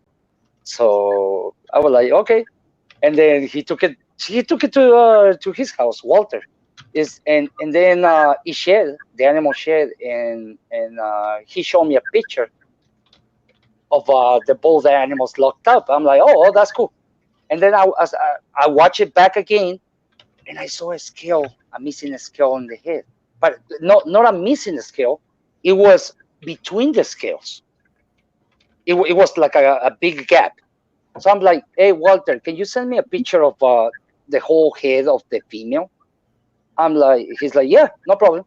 So I was like, okay. And then he took it to his house, Walter. And then he shed the animal shed, and he showed me a picture of both the animals locked up. I'm like, oh, that's cool. And then I watch it back again, and I saw a missing scale on the head, but not a missing scale. It was between the scales. It was like a big gap. So I'm like, hey, Walter, can you send me a picture of the whole head of the female? He's like, yeah, no problem.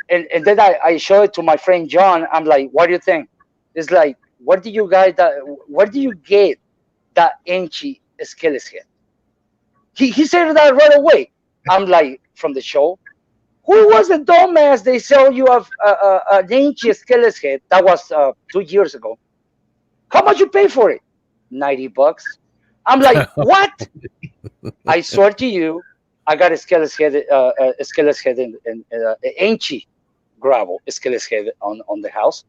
And then I show it to my friend John. I'm like, what do you think? It's like, where do you get that enchi scaleless head? He said that right away. I'm like, from the show. Who was the dumbass they sell you an enchi scaleless head? That was 2 years ago. How much you pay for it? $90. I'm like, what? I swear to you, I got a scaleless head and enchi gravel scaleless head on the house,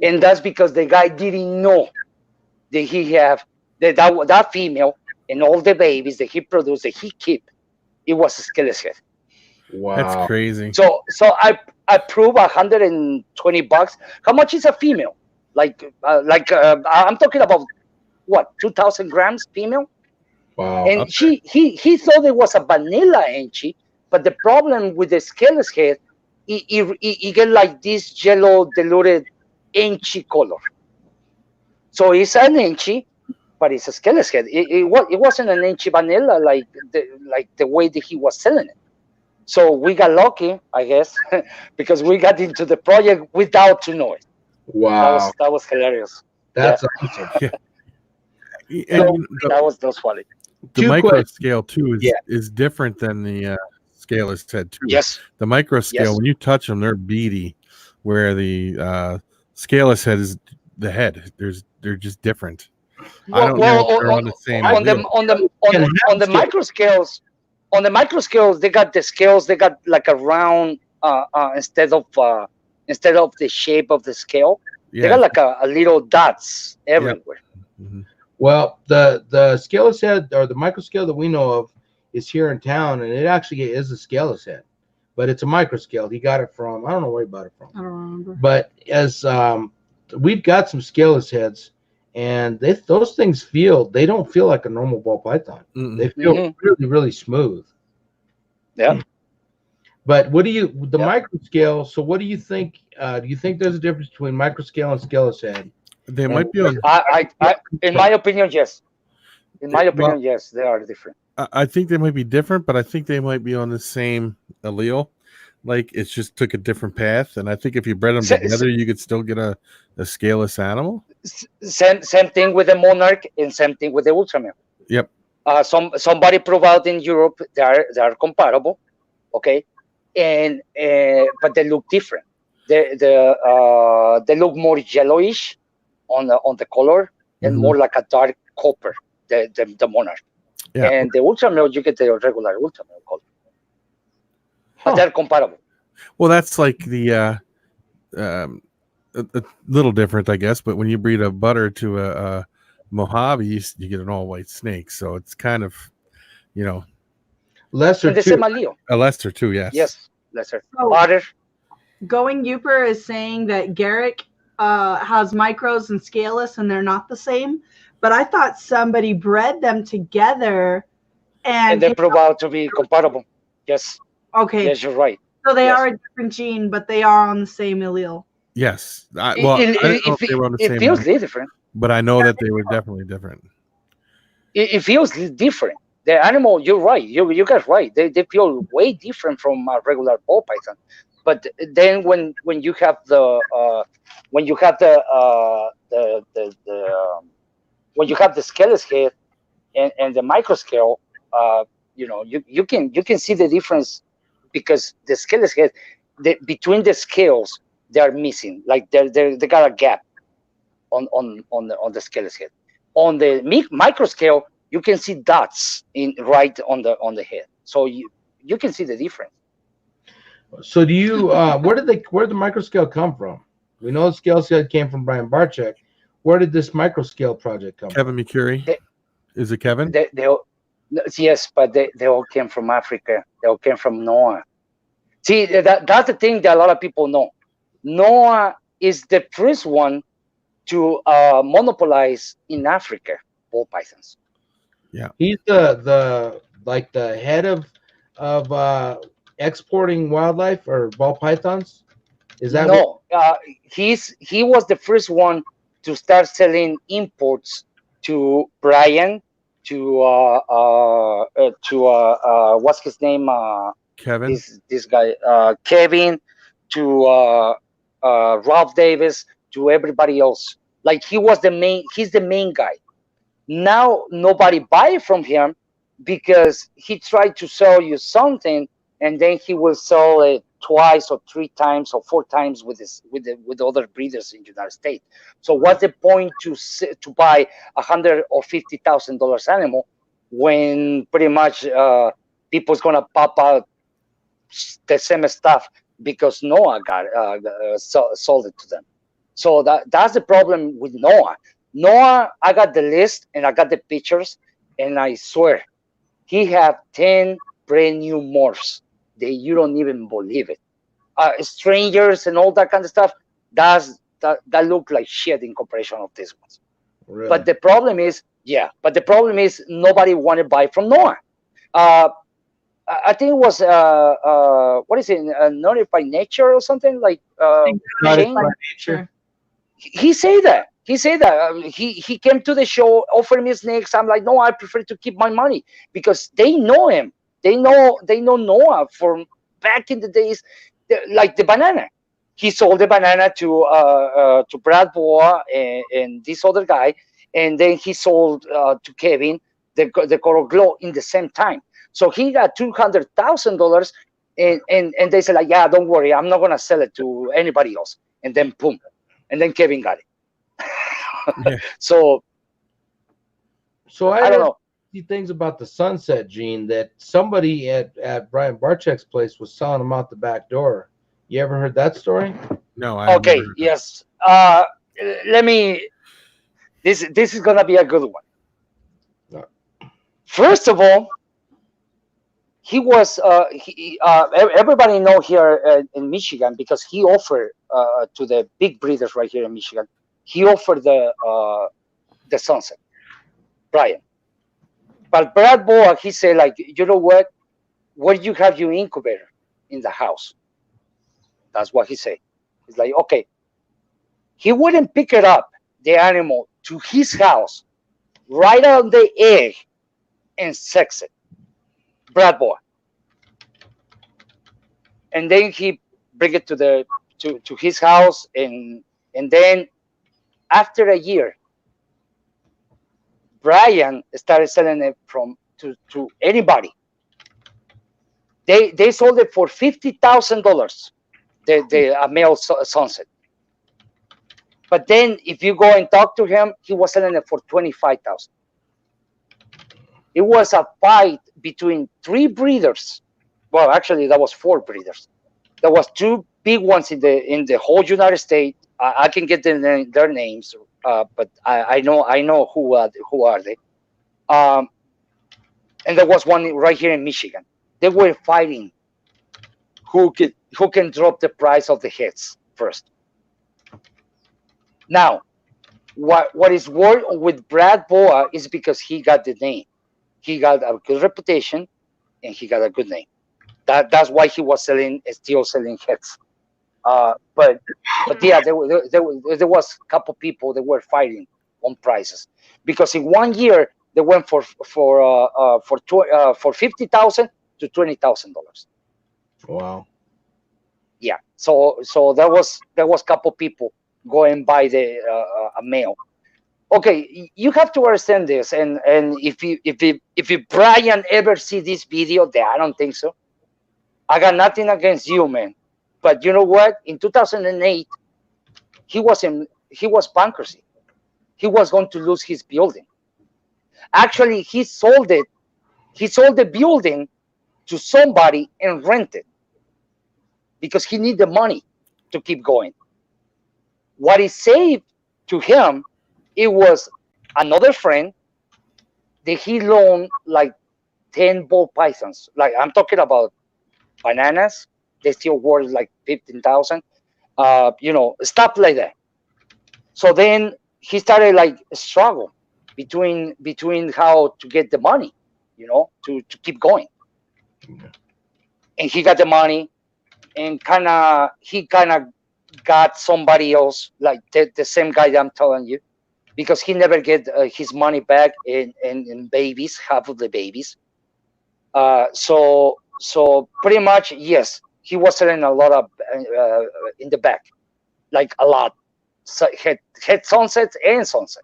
and that's because the guy didn't know that he have that female and all the babies that he produced, that he keep, it was a scaleless head. Wow, that's crazy. So I prove $120. How much is a female? I'm talking about what, 2,000 grams female? Wow. And Okay. he thought it was a vanilla enchi, but the problem with the scaleless head, it get like this yellow diluted enchi color. So it's an enchi, but it's a scaleless head. It wasn't an enchi vanilla like the way that he was selling it. So we got lucky, I guess, because we got into the project without to know it. Wow. That was hilarious. That's awesome. Yeah. So, And That was funny. the two micro questions. scale too Yeah. is different than the scale is said too. Yes. The micro scale, Yes. when you touch them, they're beady, where the scaleless head is the head. They're just different. I don't know if they're on the same. On the micro scales, they got the scales. They got like a round instead of the shape of the scale. Yeah. They got like a little dots everywhere. Mhm. Well, the scaleless head or the micro scale that we know of is here in town, and it actually is a scaleless head, but it's a micro scale. He got it from, I don't know where he bought it from. I don't remember. But as we've got some scaleless heads, and those things they don't feel like a normal ball python. Mm-mm. They feel really, really smooth. Yeah. But micro scale? So what do you think? Do you think there's a difference between micro scale and scaleless head? They might be on. In my opinion, yes. In my opinion, yes, they are different. I think they might be different, but I think they might be on the same allele. Like it's just took a different path, and I think if you bred them together, you could still get a scaleless animal. Same thing with the monarch, and same thing with the ultramare. Yep. Somebody proved out in Europe they are comparable, okay, and but they look different. They look more yellowish on the color and more like a dark copper. The monarch. Yeah. And the ultramare, you get the regular ultramare color. But they're comparable. Well, that's like the a little different, I guess. But when you breed a butter to a Mojave, you get an all white snake. So it's kind of, lesser the too. same allele. A lesser too. Yes. Yes, lesser. Oh. Butter. Going Uper is saying that Garrick has micros and scaleless, and they're not the same. But I thought somebody bred them together, And they prove out to be comparable. Yes. Okay. Yes, you're right. So they are a different gene, but they are on the same allele. Yes. I don't know if they were on the same. It feels different. But I know that they were definitely different. It feels different. The animal, you're right. You guys right. They feel way different from a regular ball python. But then when you have the when you have the scaleless head and the micro scale, you can see the difference, because the scaleless head, between the scales, they are missing. Like they got a gap on the scaleless head. On the micro scale, you can see dots right on the head, so you can see the difference. So do you? Where did the micro scale come from? We know the scale set came from Brian Barczyk. Where did this micro scale project come Kevin from? McCurry. Is it Kevin? Yes, but they all came from Africa. They all came from Noah. See, that's the thing that a lot of people know. Noah is the first one to monopolize in Africa ball pythons. Yeah, he's the head of exporting wildlife or ball pythons. Is that no? He was the first one to start selling imports to Brian, to what's his name? Kevin. This guy, Kevin, to Ralph Davis, to everybody else. Like he's the main guy. Now nobody buy it from him because he tried to sell you something, and then he will sell it twice or 3 times or 4 times with other breeders in the United States. So what's the point to buy $100,000 or $50,000 animal when pretty much people's gonna pop out the same stuff because Noah got sold it to them. So that's the problem with Noah. Noah, I got the list and I got the pictures, and I swear he have 10 brand new morphs that you don't even believe it. Strangers and all that kind of stuff, that look like shit in comparison of these ones. really? But the problem is Yeah, but the problem is nobody wanted to buy from Noah. I think it was what is it, Noted by Nature or something like Naughty Shane. by Nature. He say that. He said that. He came to the show, offered me snakes. I'm like, no, I prefer to keep my money because they know him. They know Noah from back in the days, like the banana. He sold the banana to Brad Boa and this other guy, and then he sold to Kevin the Coral Glow in the same time. So he got $200,000, and they said like, yeah, don't worry, I'm not gonna sell it to anybody else. And then boom, and then Kevin got it. Yeah. So So I don't know. see things about the sunset, Gene, that somebody at Brian Barczyk's place was selling them out the back door. You ever heard that story? No, I have Okay, never heard that. yes. Let me. This is gonna be a good one. First of all, he was. Everybody know here in Michigan because he offered to the big breeders right here in Michigan. He offered the sunset, Brian. But Brad Boa, he said like, you know what? Where you have your incubator in the house? That's what he said. He's like, okay. He wouldn't pick it up, the animal, to his house, right on the egg, and sex it. Brad Boa. And then he bring it to his house, and then after a year, Brian started selling it to anybody. They sold it for $50,000. The male sunset. But then if you go and talk to him, he was selling it for $25,000. It was a fight between 3 breeders. Well, actually, that was 4 breeders. There was 2 big ones in the whole United States. I can get their names, but I know who are they. And there was one right here in Michigan. They were fighting who can drop the price of the heads first. Now, what is worth with Brad Boa is because he got the name. He got a good reputation, and he got a good name. That's why he was still selling heads. But yeah, there was a couple people that were fighting on prices because in 1 year they went for $50,000 to $20,000. Wow. Yeah, so there was a couple people going by the a male. Okay, you have to understand this, and if Brian ever see this video, I don't think so. I got nothing against you, man, but you know what? In 2008, he was bankruptcy. He was going to lose his building. Actually, he sold it. He sold the building to somebody and rented because he needed the money to keep going. What he saved to him, it was another friend that he loaned like 10 ball pythons. Like I'm talking about bananas. They still worth like 15,000. Stuff like that. So then he started like a struggle between how to get the money, to keep going. And he got the money, and he kind of got somebody else, like the same guy that I'm telling you, because he never get his money back in babies, half of the babies. So pretty much, yes, he was selling a lot of in the back, like a lot. So head sunsets and sunset.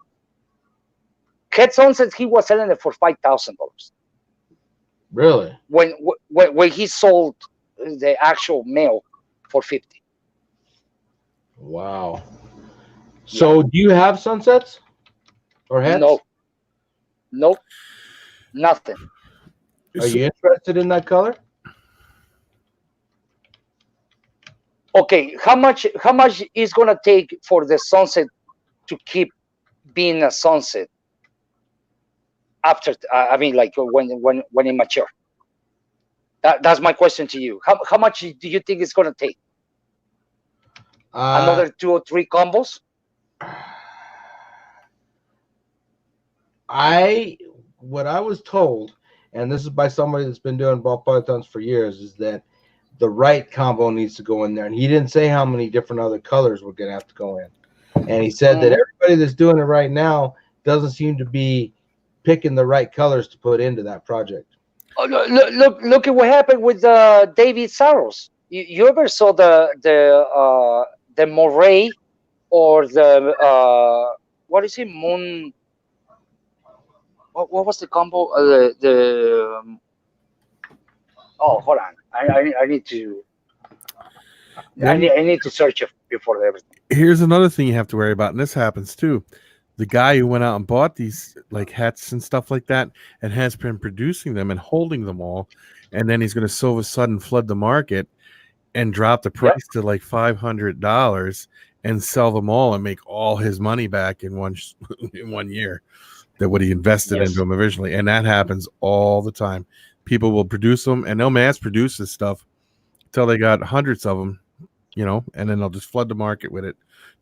Head sunsets, he was selling it for $5,000. Really? When he sold the actual male for 50. Wow. So do you have sunsets or heads? No. Nope. Nothing. Are you interested in that color? Okay, how much is gonna take for the sunset to keep being a sunset after? I mean, like when it mature. That's my question to you. How much do you think it's gonna take? Another 2 or 3 combos? What I was told, and this is by somebody that's been doing ball pythons for years, is that the right combo needs to go in there. And he didn't say how many different other colors were going to have to go in. And he said that everybody that's doing it right now doesn't seem to be picking the right colors to put into that project. Oh, look at what happened with David Saros. You ever saw the moray or the what is it, moon? What was the combo? Oh, hold on. I need to. I need to search it before everything. Here's another thing you have to worry about, and this happens too. The guy who went out and bought these like hats and stuff like that and has been producing them and holding them all, and then he's going to so of a sudden flood the market and drop the price to like $500 and sell them all and make all his money back in one year that what he invested into them originally. And that happens all the time. People will produce them and they'll mass produce this stuff until they got hundreds of them, you know, and then they'll just flood the market with it,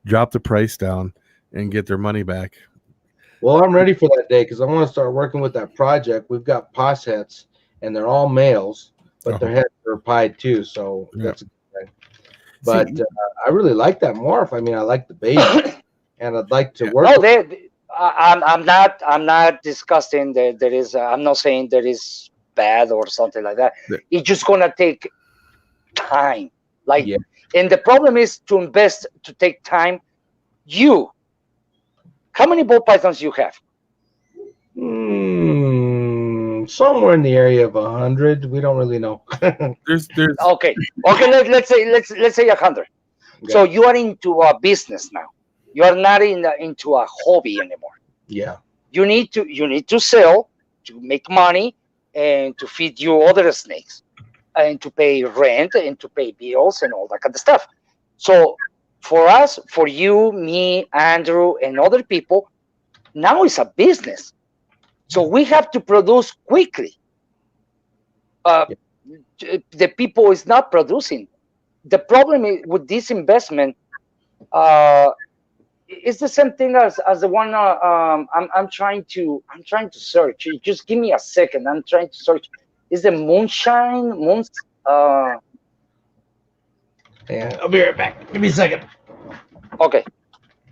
drop the price down, and get their money back. Well, I'm ready for that day because I want to start working with that project. We've got pos hats, and they're all males, but their heads are pied too, so that's a good thing. But I really like that morph. I mean, I like the baby, and I'd like to work. No, I'm not discussing that there is. I'm not saying there is bad or something like that. It's just gonna take time. Like, and the problem is to invest, to take time. How many ball pythons you have? Somewhere in the area of 100. We don't really know. there's okay. Let's say 100. Okay. So you are into a business now. You are not into a hobby anymore. Yeah. You need to sell to make money and to feed your other snakes and to pay rent and to pay bills and all that kind of stuff. So for us, for you, me, Andrew, and other people, now it's a business. So we have to produce quickly. The people is not producing. The problem is with this investment, it's the same thing as the one I'm trying to search. Just give me a second. I'm trying to search. Is the moonshine? Yeah, I'll be right back. Give me a second. Okay,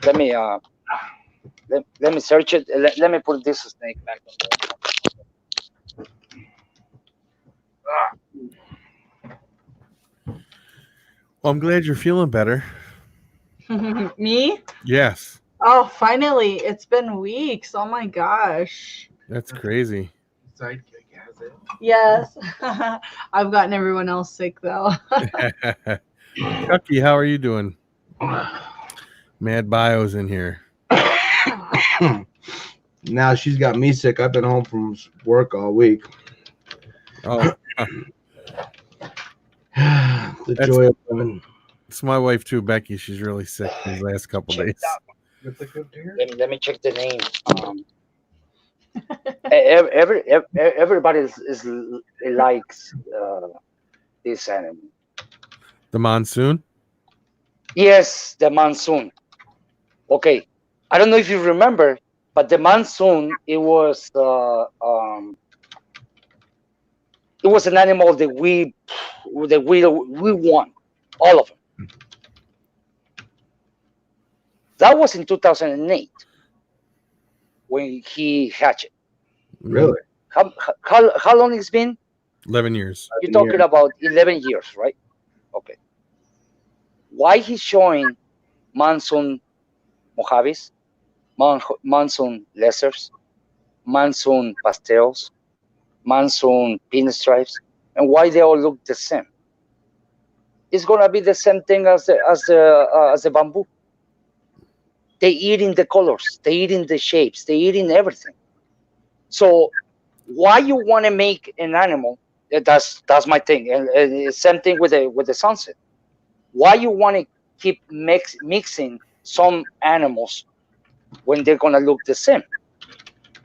let me search it. Let me put this snake back on. Well, I'm glad you're feeling better. Me? Yes. Oh, finally! It's been weeks. Oh my gosh. That's crazy. Sidekick has it. Yes. I've gotten everyone else sick though. Chucky, how are you doing? Mad Bio's in here. Now she's got me sick. I've been home from work all week. Oh. The joy of living. It's my wife too, Becky. She's really sick these last couple days. Let me check the name. Everybody likes this animal. The monsoon? Yes, the monsoon. Okay, I don't know if you remember, but the monsoon, it was an animal that we won, all of them. That was in 2008 when he hatched it. Really? How long it's been? 11 years. You're talking about 11 years, right? Okay. Why he's showing monsoon Mojaves, monsoon lessers, monsoon pastels, monsoon pinstripes, and why they all look the same? It's gonna be the same thing as the bamboo. They eat in the colors, they eat in the shapes, they eat in everything. So why you want to make an animal? That's my thing, and same thing with the sunset. Why you want to keep mixing some animals when they're gonna look the same?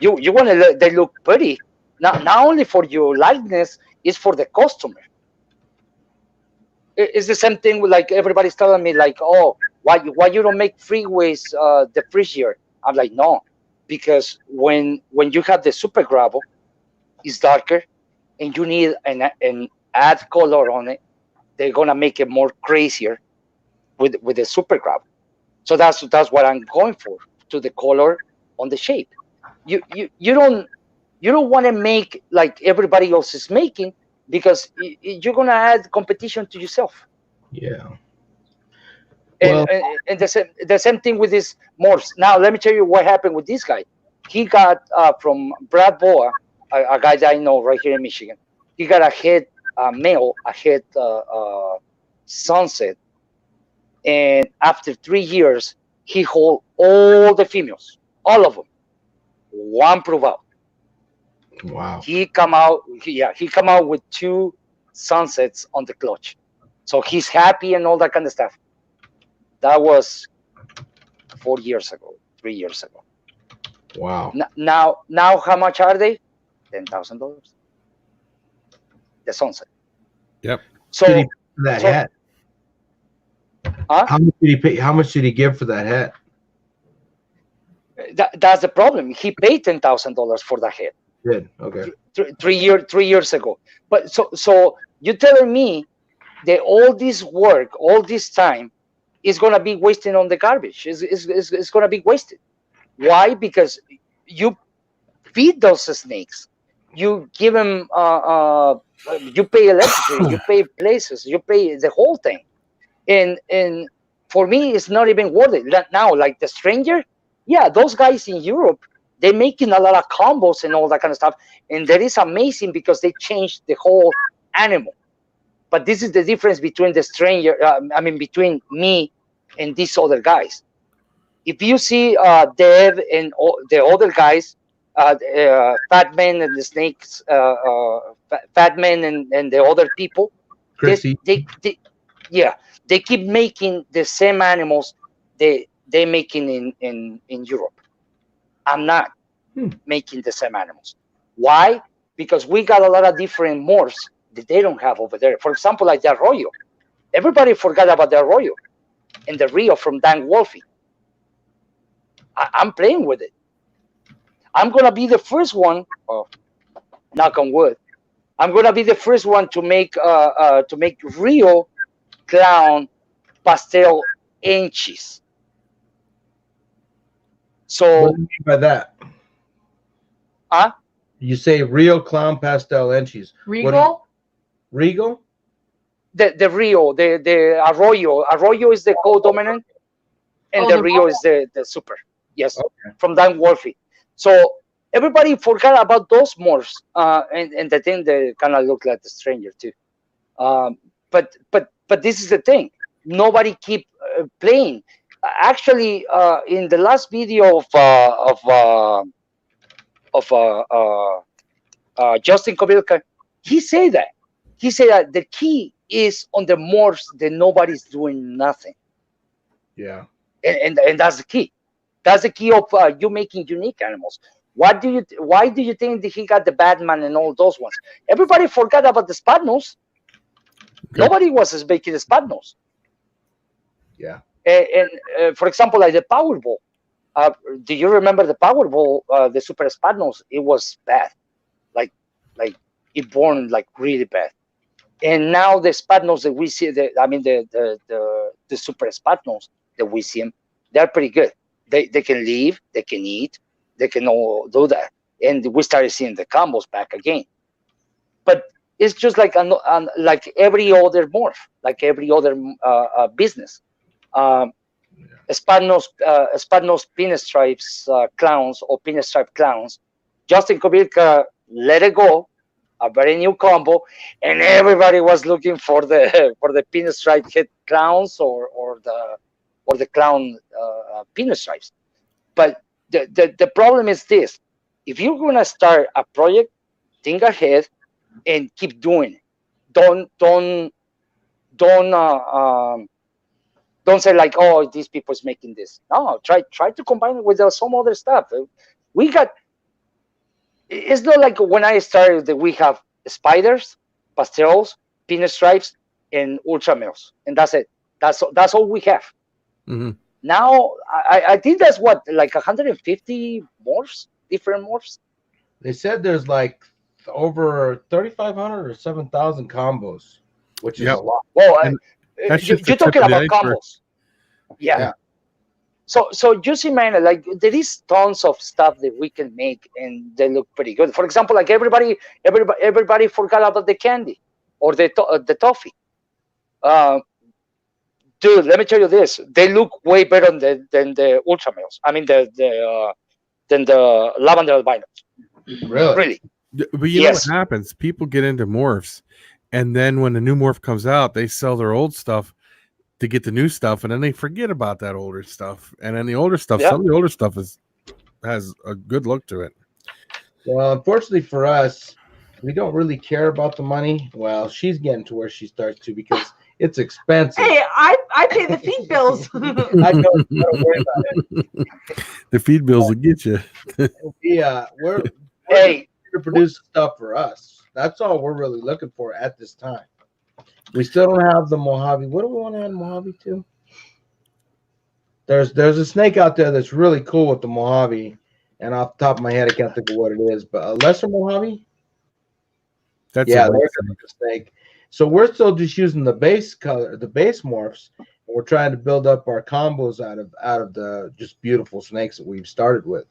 You want to they look pretty, not only for your likeness, it's for the customer. It's the same thing with, like, everybody's telling me, like, oh, why you don't make freeways the first year? I'm like, no, because when you have the super gravel, it's darker, and you need an add color on it. They're gonna make it more crazier with the super gravel. So that's what I'm going for, to the color on the shape. You don't want to make like everybody else is making, because you're gonna add competition to yourself. Yeah. And, and the same thing with these morphs. Now, let me tell you what happened with this guy. He got from Brad Boa, a guy that I know right here in Michigan. He got a head male, a head sunset, and after 3 years, he hold all the females, all of them, one prove out. Wow. He come out with 2 sunsets on the clutch, so he's happy and all that kind of stuff. That was 4 years ago, 3 years ago. Wow. Now, how much are they? $10,000. The sunset. Yep. So Did he for that hat? Huh? How much did he pay? How much did he give for that hat? That's the problem. He paid $10,000 for that head. Did okay. 3 years ago. But so you're telling me that all this work, all this time, is gonna be wasted on the garbage? It's gonna be wasted. Why? Because you feed those snakes, you give them, you pay electricity, you pay places, you pay the whole thing, and for me, it's not even worth it. Now, like the stranger, yeah, those guys in Europe, they're making a lot of combos and all that kind of stuff, and that is amazing because they changed the whole animal. But this is the difference between the stranger, between me and these other guys. If you see Dev and the other guys, Fat Man and the Snakes, Fat Man and the other people, they keep making the same animals they making in Europe. I'm not making the same animals. Why? Because we got a lot of different morphs that they don't have over there. For example, like the Arroyo. Everybody forgot about the Arroyo and the Rio from Dan Wolfe. I'm playing with it. I'm gonna be the first one. Oh, knock on wood. I'm gonna be the first one to make Rio clown pastel inches. So What do you mean by that? Huh? You say real clown pastel inches. Regal? Regal? The Rio, the Arroyo is the co-dominant, and the Rio is the super. Yes, okay. From Dan Wolfe. So everybody forgot about those morphs, and the thing that kind of look like the stranger too. But this is the thing. Nobody keep playing. Actually, in the last video of Justin Kobilka, he said that the key is on the morphs that nobody's doing nothing. Yeah, and that's the key. That's the key of you making unique animals. Why do you think that he got the Batman and all those ones? Everybody forgot about the Spadnos. Okay. Nobody was making the Spadnos. Yeah. And for example, like the Powerball. Do you remember the Powerball, the Super Spadnos? It was bad. Like it born like really bad. And now the Spadnos that we see, the Super Spadnos that we see them, they're pretty good. They can live, they can eat, they can all do that. And we started seeing the combos back again. But it's just like like every other morph, like every other business. Spadnos pinstripes clowns or pinstripe clowns. Justin Kobilka let it go, a very new combo, and everybody was looking for the pinstripe head clowns or the clown pinstripes. But the problem is this: if you're gonna start a project, think ahead and keep doing it. Don't say like, oh, these people's making this. No, try to combine it with some other stuff. We got. It's not like when I started that we have spiders, pastels, pinstripes, and ultra males, and that's it. That's all we have. Mm-hmm. Now I think that's what, like 150 morphs, different morphs. They said there's like over 3,500 or 7,000 combos, which is Yep. a lot. Well, And that's you're just the talking tip of the about iceberg. combos. Yeah. Yeah. So you see, man, like there is tons of stuff that we can make, and they look pretty good. For example, like everybody forgot about the candy or the toffee. Dude, let me tell you this: they look way better than the ultra males. I mean, than the lavender albinos. Really? Really? But you know what Yes. happens? People get into morphs, and then when the new morph comes out, they sell their old stuff to get the new stuff, and then they forget about that older stuff. And then the older stuff, Yeah. some of the older stuff has a good look to it. Well, unfortunately for us, we don't really care about the money. Well, she's getting to where she starts to because it's expensive. Hey, I pay the feed bills. I know. Don't worry about it. The feed bills will get you. Yeah, we're Hey, to produce stuff for us. That's all we're really looking for at this time. We still don't have the Mojave. What do we want to add Mojave to? There's a snake out there that's really cool with the Mojave, and off the top of my head, I can't think of what it is. But a lesser Mojave, That's yeah, a there's white a snake. So we're still just using the base color, the base morphs, and we're trying to build up our combos out of the just beautiful snakes that we've started with.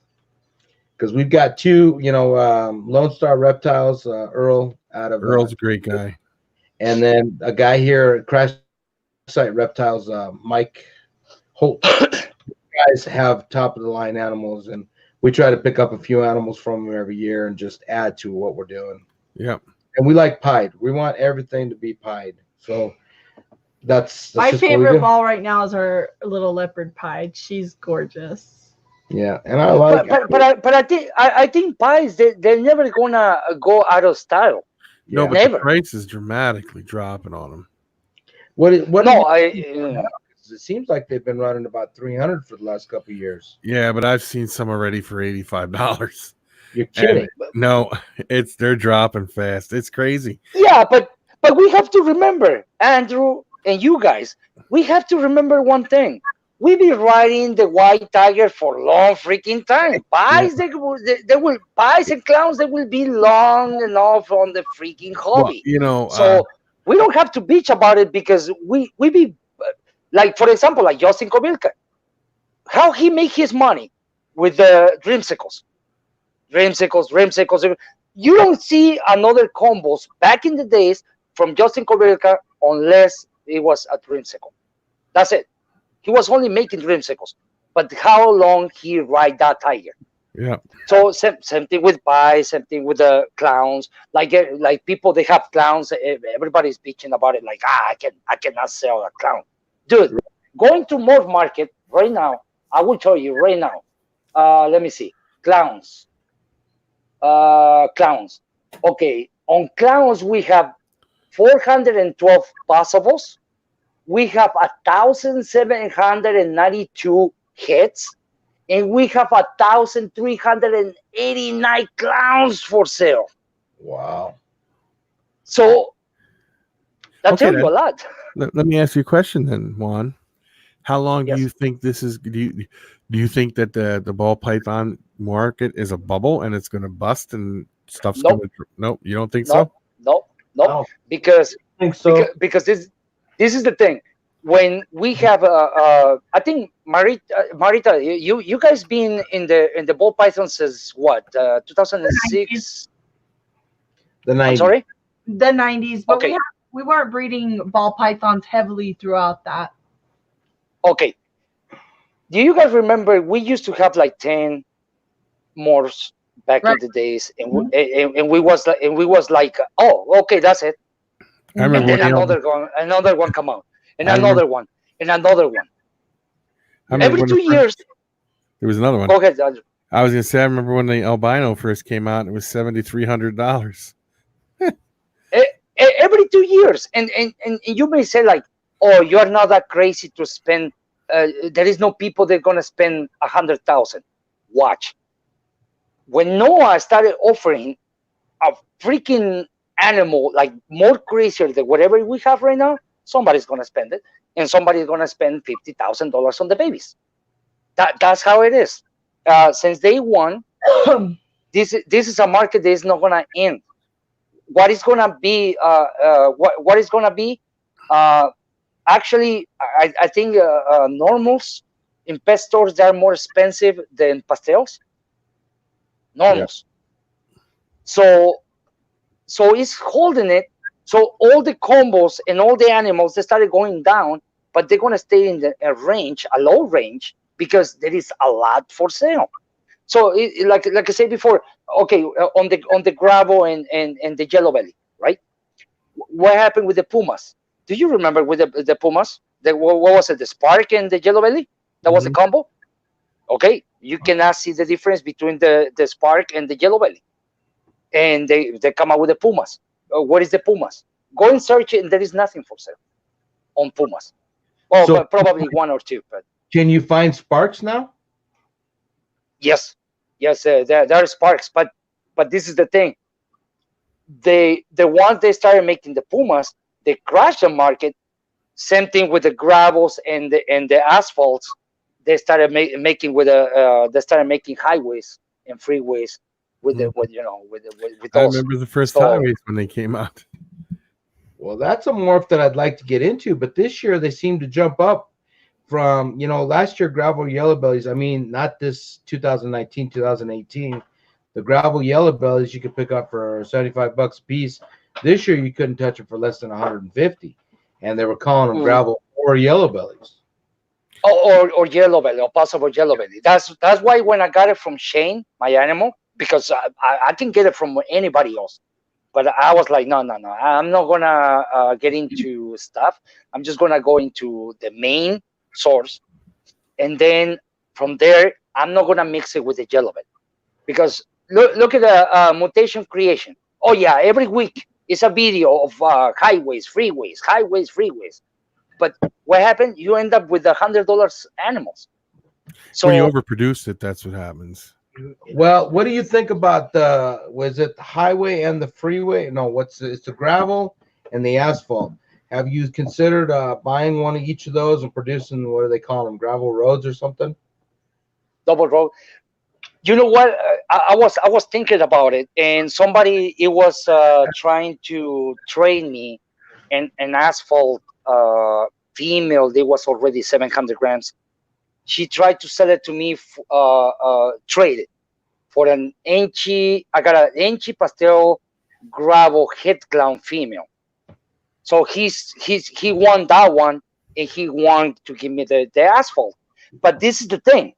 Because we've got two, Lone Star Reptiles, Earl out of Earl's a great guy. and then a guy here at Crash Site Reptiles, Mike Holt. Guys have top of the line animals, and we try to pick up a few animals from them every year and just add to what we're doing. Yep. And we like pied. We want everything to be pied. So that's My just what we favorite do. ball right now is our little leopard pied. She's gorgeous. Yeah, and I like. but I think pies they're never gonna go out of style. Yeah. No, but Never. the price is dramatically dropping on them. What? No, It seems like they've been running about 300 for the last couple of years. Yeah, but I've seen some already for $85. You're kidding. No, they're dropping fast. It's crazy. yeah, but we have to remember, Andrew and you guys, we have to remember one thing. We've been riding the white tiger for a long freaking time. Pies, they will pies and clowns. They will be long enough on the freaking hobby. Well, So we don't have to bitch about it because we be like, for example, like Justin Kovilka, how he make his money with the dreamsicles. You don't see another combos back in the days from Justin Kovilka unless it was a dreamsicle. That's it. He was only making dreamsicles, but how long he ride that tiger? yeah. So same thing with pies, same thing with the clowns. Like people, they have clowns. Everybody's bitching about it. Like, I cannot sell a clown, dude. Going to morph market right now. I will tell you right now. Let me see, clowns. Clowns. Okay, on clowns we have 412 possibles. We have 1,792 hits, and we have 1,389 clowns for sale. Wow. So that Okay, tells you a lot. Let me ask you a question then, Juan. How long Yes. do you think this is? Do you think that the ball python market is a bubble and it's going to bust and stuff's Nope. going to? Nope. You don't think No, so? no, because I think so. because this is the thing. When we have I think Marita, you guys been in the ball python since what, 2006? The I'm 90s. sorry. The 90s, but Okay. we weren't breeding ball pythons heavily throughout that. Okay. Do you guys remember we used to have like 10 morphs back in Right. the days, and we was like, oh, okay, that's it. I remember And then when another one come out, and I another one, and another one. I remember Every when 2 the years. there was another one. Go ahead, Andrew. I was going to say, I remember when the albino first came out, it was $7,300. Every 2 years, and you may say like, oh, you are not that crazy to spend. There is no people that are gonna spend 100,000. Watch. When Noah started offering a freaking animal like more crazier than whatever we have right now, somebody's gonna spend it. and somebody's gonna spend $50,000 on the babies. That's how it is. Since day one, this is a market that is not gonna end. What is gonna be? What is gonna be? Actually, I think normals in pet stores, they are more expensive than pastels. Normals. Yeah. So it's holding it. So all the combos and all the animals, they started going down, but they're gonna stay in a range, a low range, because there is a lot for sale. So like I said before, okay, on the gravel and the yellow belly, right? What happened with the pumas? Do you remember with the pumas? What was it? The spark and the yellow belly? That was the combo. Okay, you cannot see the difference between the spark and the yellow belly, and they come out with the pumas. What is the pumas? Go and search it, and there is nothing for sale on pumas. Well, so, probably one or two. But can you find sparks now? Yes, there are sparks, but this is the thing. The ones they started making the pumas, they crashed the market. Same thing with the gravels and the asphalts. They started making with they started making highways and freeways with the with I remember the first highways when they came out. Well, that's a morph that I'd like to get into, but this year they seem to jump up from, last year gravel yellow bellies. I mean, not this 2019, 2018. The gravel yellow bellies you could pick up for $75 a piece. This year you couldn't touch it for less than 150, and they were calling them gravel or yellow bellies. Or yellow belly, or possible yellow belly. That's why when I got it from Shane, my animal, because I can get it from anybody else, but I was like, no, I'm not gonna get into stuff. I'm just gonna go into the main source, and then from there I'm not gonna mix it with the yellow belly, because look at the mutation creation. Oh yeah, every week it's a video of highways, freeways. But what happened? You end up with $100 animals. So when you overproduce it, that's what happens. Well, what do you think about was it the highway and the freeway? No, it's the gravel and the asphalt. Have you considered buying one of each of those and producing, what do they call them, gravel roads or something? Double road. You know what? I was thinking about it, and somebody was trying to trade me an asphalt female. They was already 700 grams. She tried to sell it to me, trade it for an Enchi. I got an Enchi pastel gravel head clown female. So he won that one, and he wanted to give me the asphalt. But this is the thing.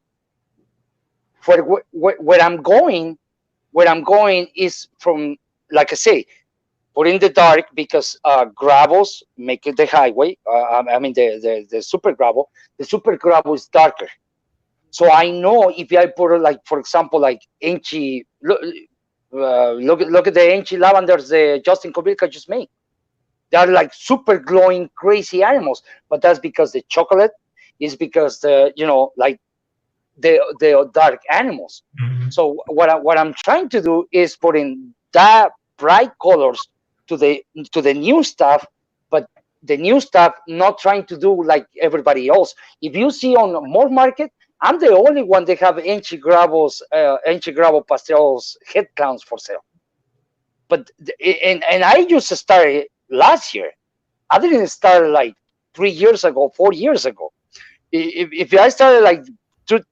For where I'm going is from, like I say, put in the dark, because gravels make it the highway. I mean the super gravel. The super gravel is darker, so I know if I put it, like, for example, like Enchi. Look at the Enchi lavenders Justin Kovilka just made. They are like super glowing, crazy animals. But that's because the chocolate is because the like the dark animals. Mm-hmm. So what I'm trying to do is put in that bright colors to the new stuff, but the new stuff not trying to do like everybody else. If you see on more market, I'm the only one that have Enchi gravel pastels head clowns for sale. But and I used to start last year. I didn't start like 3 years ago, 4 years ago. If I started like two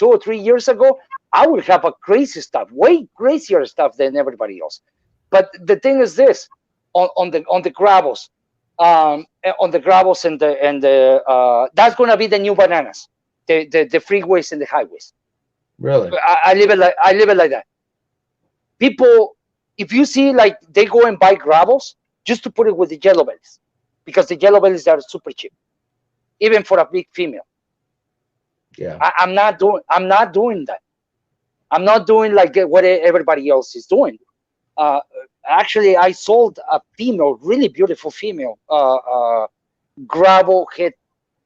or 3 years ago, I would have a crazy stuff, way crazier stuff than everybody else. But the thing is this: on the gravels, and the that's gonna be the new bananas, the freeways and the highways. Really, I live it like that. People, if you see, like, they go and buy gravels just to put it with the yellow bellies, because the yellow bellies are super cheap, even for a big female. Yeah, I'm not doing that. I'm not doing like what everybody else is doing. Actually, I sold a female, really beautiful female, gravel head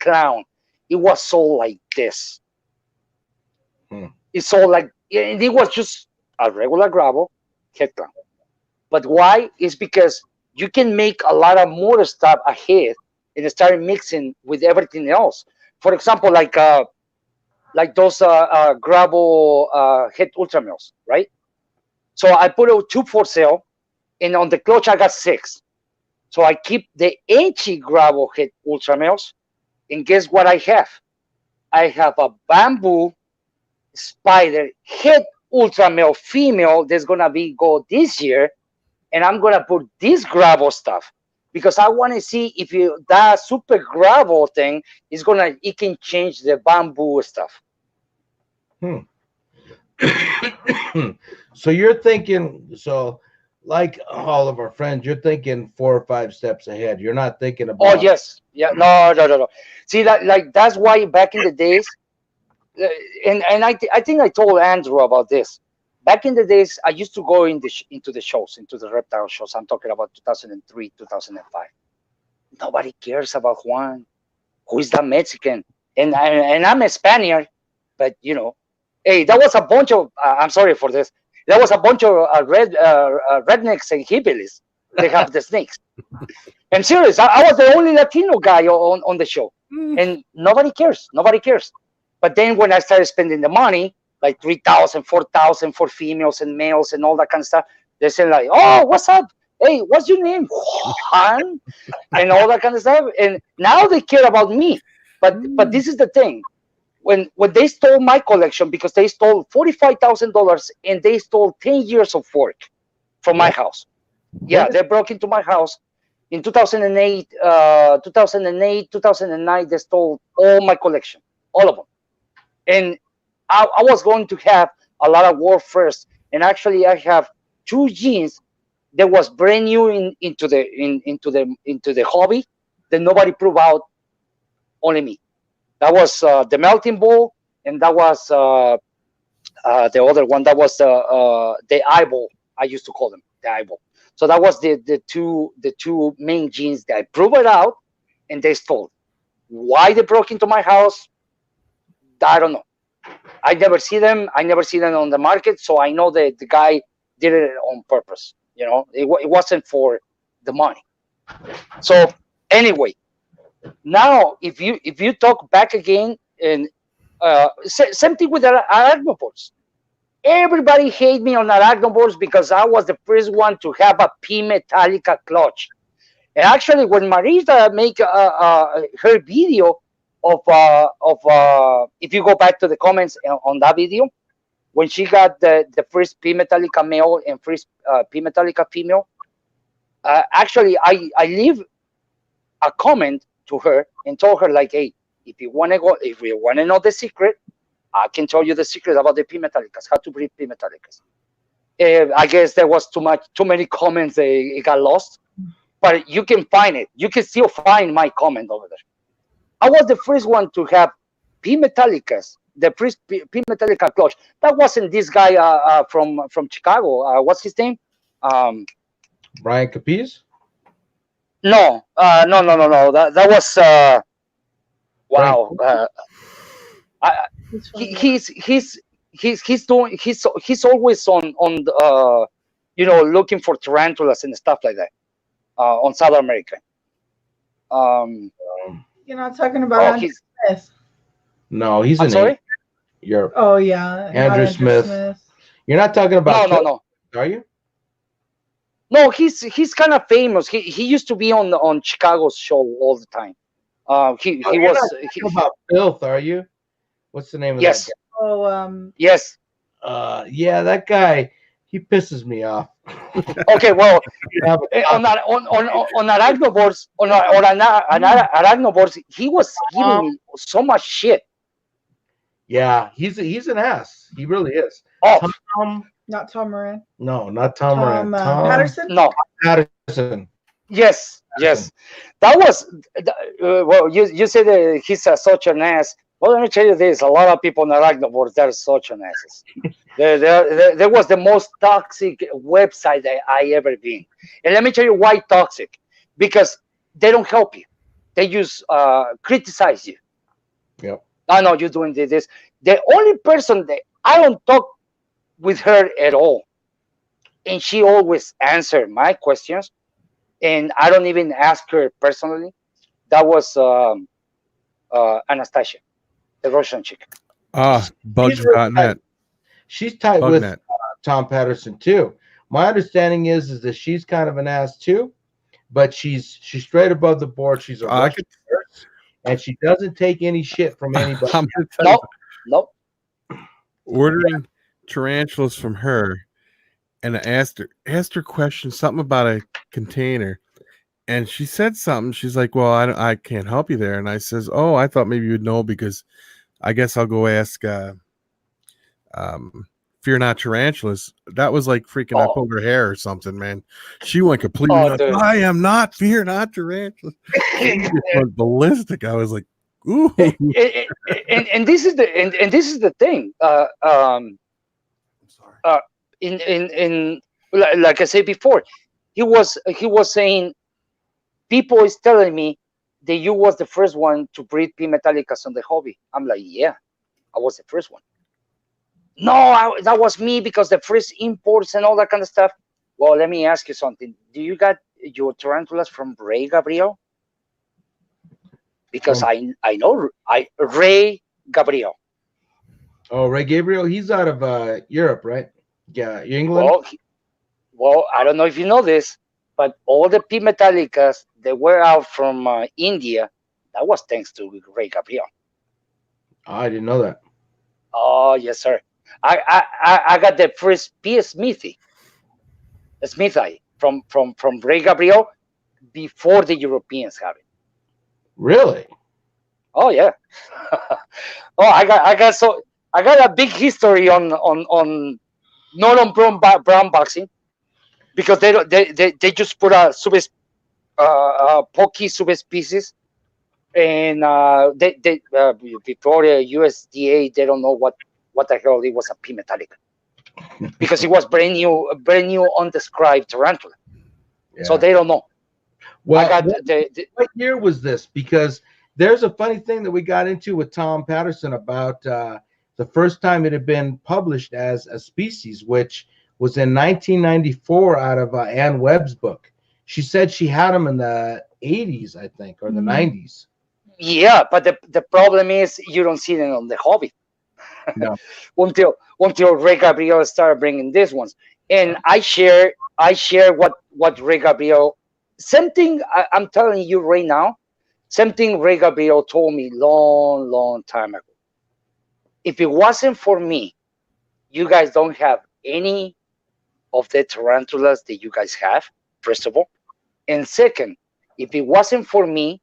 clown. It was sold like this. It sold like, it was just a regular gravel head clown. But why? Is because you can make a lot of more stuff ahead and started mixing with everything else. For example, like those gravel head ultramills, right? So I put out 2 for sale, and on the clutch I got 6. So I keep the HE gravel head ultramills, and guess what I have? I have a bamboo spider head ultramill female that's gonna go this year, and I'm gonna put this gravel stuff because I want to see if that super gravel thing is it can change the bamboo stuff. So you're thinking, like all of our friends, you're thinking 4 or 5 steps ahead. You're not thinking about. Oh yes, yeah, no. See that, like, that's why back in the days, and I think I told Andrew about this. Back in the days, I used to go into the shows, into the reptile shows. I'm talking about 2003, 2005. Nobody cares about Juan. Who is that Mexican? And I'm a Spaniard, but hey, that was a bunch of. I'm sorry for this. There was a bunch of rednecks and hillbillies. They have the snakes. I'm serious. I was the only Latino guy on the show, and nobody cares. Nobody cares. But then when I started spending the money, like 3,000, 4,000 for females and males and all that kind of stuff, they say like, "Oh, what's up? Hey, what's your name, Juan?" and all that kind of stuff. And now they care about me. But this is the thing. When they stole my collection, because they stole $45,000 and they stole 10 years of work from my house. Yeah, they broke into my house in 2008, 2009. They stole all my collection, all of them. And I was going to have a lot of work first. And actually, I have 2 jeans that was brand new into the hobby that nobody proved out, only me. That was the melting ball, and that was the other one. That was the eyeball. I used to call them the eyeball. So that was the two main jeans that I proved it out, and they stole. Why they broke into my house, I don't know. I never see them. I never see them on the market, so I know that the guy did it on purpose. It wasn't for the money. So anyway. Now, if you talk back again, and same thing with arachnopods. Everybody hate me on arachnopods because I was the first one to have a P Metallica clutch. And actually, when Marita make her video of if you go back to the comments on that video, when she got the first P Metallica male and first P Metallica female, actually I leave a comment to her and told her like, hey, if you want to know the secret, I can tell you the secret about the P Metallicas, how to breed P Metallicas. I guess there was too many comments. It got lost, but you can find it. You can still find my comment over there. I was the first one to have P Metallicas, the first P Metallica clutch. That wasn't this guy from Chicago. What's his name? Brian Capiz? No. That was wow. He's always on looking for tarantulas and stuff like that on South America. You're not talking about Andrew Smith. No, he's I'm sorry. Oh yeah, Andrew Smith. You're not talking about. No. Are you? No, he's kind of famous. He used to be on Chicago's show all the time. He was not about Filth, are you? What's the name of yes. that guy? Oh yes. Yeah, that guy, he pisses me off. Okay, well, on arachnoboards, on arachnoboards, he was giving me so much shit. Yeah, he's an ass. He really is. Oh, not Tom Moran. No, not Tom Moran. Tom Patterson. No, Patterson. Yes. That was well. You said he's such an ass. Well, let me tell you this: a lot of people on arachnoboards, they're such an asses. There was the most toxic website that I ever been, and let me tell you why toxic. Because they don't help you; they just criticize you. Yep. I know you're doing this. The only person that I don't talk with her at all, and she always answered my questions, and I don't even ask her personally. That was Anastasia, the Russian chick. Bugs.net. She's tight Bug with net. Tom Patterson too. My understanding is that she's kind of an ass too, but she's straight above the board. She's a Russian nurse, and she doesn't take any shit from anybody. I'm gonna tell you, Nope. ordering tarantulas from her, and I asked her questions, something about a container, and she said something. She's like, "Well, I can't help you there," and I says, "Oh, I thought maybe you'd know because I guess I'll go ask." Fear Not Tarantulas. That was like freaking I pulled her hair or something, man. She went completely nuts. Dude. I am not Fear Not Tarantulas. She just went ballistic. I was like, ooh. And this is the thing. I'm sorry. In like I said before, he was saying, people is telling me that you was the first one to breed P. metallicus on the hobby. I'm like, yeah, I was the first one. No, that was me because the first imports and all that kind of stuff. Well, let me ask you something. Do you got your tarantulas from Ray Gabriel? Because I know Ray Gabriel. Oh, Ray Gabriel, he's out of Europe, right? Yeah, England. Well, I don't know if you know this, but all the P. metallicas that were out from India, that was thanks to Ray Gabriel. Oh, I didn't know that. Oh, yes, sir. I got the first P. Smithi from Ray Gabriel before the Europeans have it. Really? Oh yeah. Oh, I got a big history on not on brown boxing, because they just put a pokey subspecies, and they before the USDA they don't know what the hell it was a P. metallica, because it was brand new undescribed tarantula. Yeah. So they don't know. Well, what year was this? Because there's a funny thing that we got into with Tom Patterson about the first time it had been published as a species, which was in 1994 out of Ann Webb's book. She said she had them in the 80s, I think, or the 90s. Yeah, but the problem is you don't see them on the hobby. No. until Ray Gabriel started bringing these ones, and I share what Ray Gabriel. Same thing I'm telling you right now. Same thing Ray Gabriel told me long time ago. If it wasn't for me, you guys don't have any of the tarantulas that you guys have, first of all. And second, if it wasn't for me,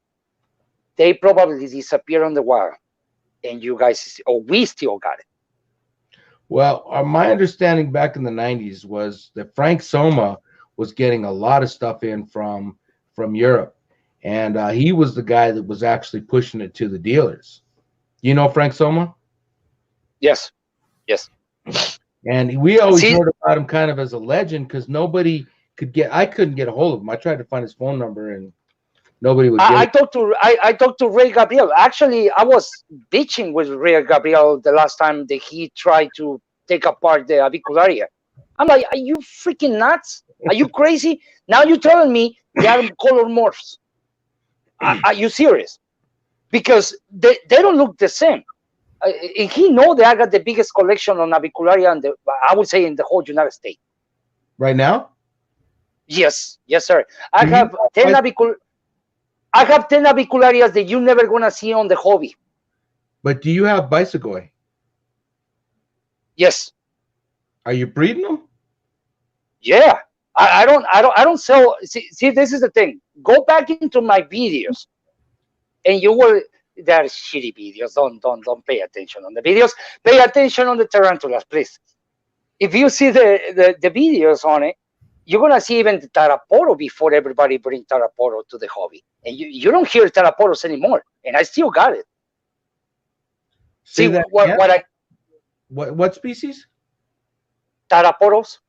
they probably disappear on the wild. And you guys, or we still got it. Well, my understanding back in the 90s was that Frank Soma was getting a lot of stuff in from Europe. And he was the guy that was actually pushing it to the dealers. You know Frank Soma? Yes. And we always heard about him kind of as a legend because nobody could I couldn't get a hold of him. I tried to find his phone number and nobody would get it. I talked to Ray Gabriel. Actually, I was bitching with Ray Gabriel the last time that he tried to take apart the avicularia. I'm like, are you freaking nuts? Are you crazy? Now you're telling me they are color morphs. Are you serious? Because they don't look the same. He know that I got the biggest collection on avicularia, I would say in the whole United States. Right now? Yes, sir. I have 10 avicularias that you're never gonna see on the hobby. But do you have Bicygoy? Yes. Are you breeding them? Yeah. I don't sell. See, this is the thing. Go back into my videos, and you will. They're shitty videos. Don't pay attention on the videos. Pay attention on the tarantulas, please. If you see the videos on it, you're gonna see even the Taraporo before everybody bring Taraporo to the hobby, and you don't hear Taraporos anymore. And I still got it. See that what species? Taraporos.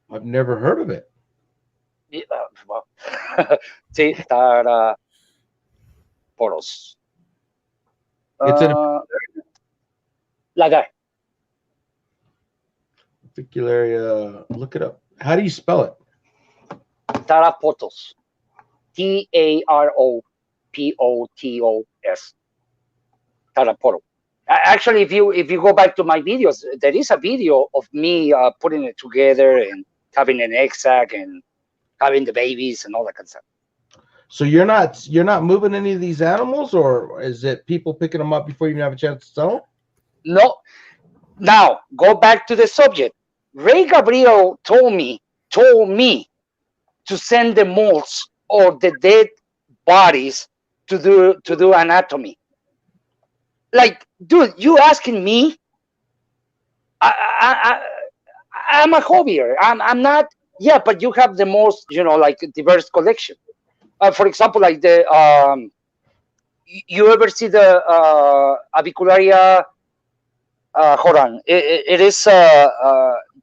I've never heard of it. Yeah, well, see, Taraporos. It's like that. Avicularia. Look it up. How do you spell it? Tarapotos. Taro. Potos. Tarapoto. Actually, if you go back to my videos, there is a video of me putting it together and having an egg sac and having the babies and all that kind of stuff. So you're not moving any of these animals, or is it people picking them up before you even have a chance to sell them? No. Now go back to the subject. Ray Gabriel told me to send the molds or the dead bodies to do anatomy. Like, dude, you asking me? I'm a hobbyer. I'm not. Yeah, but you have the most, like diverse collection. For example, like you ever see the avicularia? Hold on. It is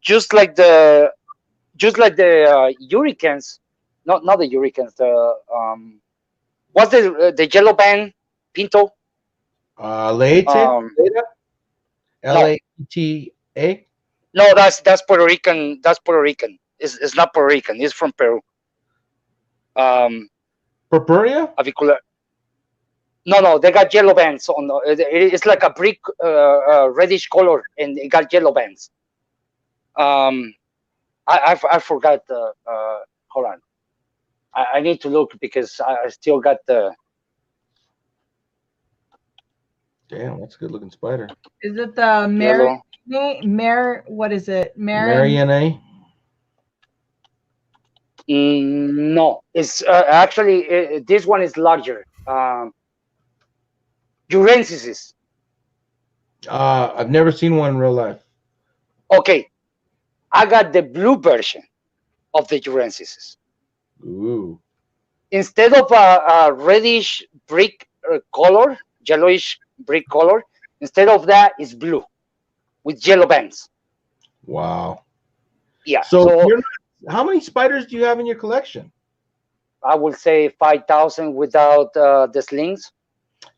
just like the hurricanes. Not the hurricanes. The what's the yellow band pinto? Laeta? L-A-E-T-A? No, that's Puerto Rican. That's Puerto Rican. It's not Puerto Rican. It's from Peru. Purpurea? Avicular. No, they got yellow bands on. It's like a brick, reddish color, and it got yellow bands. I forgot. Hold on. I need to look because I still got the. Damn, that's a good looking spider. Is it the what is it? Marianne? No, it's actually this one is larger. Urensis. I've never seen one in real life. Okay, I got the blue version of the Urensis. Ooh. Instead of a reddish brick color, yellowish brick color, instead of that, it's blue with yellow bands. Wow. Yeah. So how many spiders do you have in your collection? I would say 5,000 without the slings.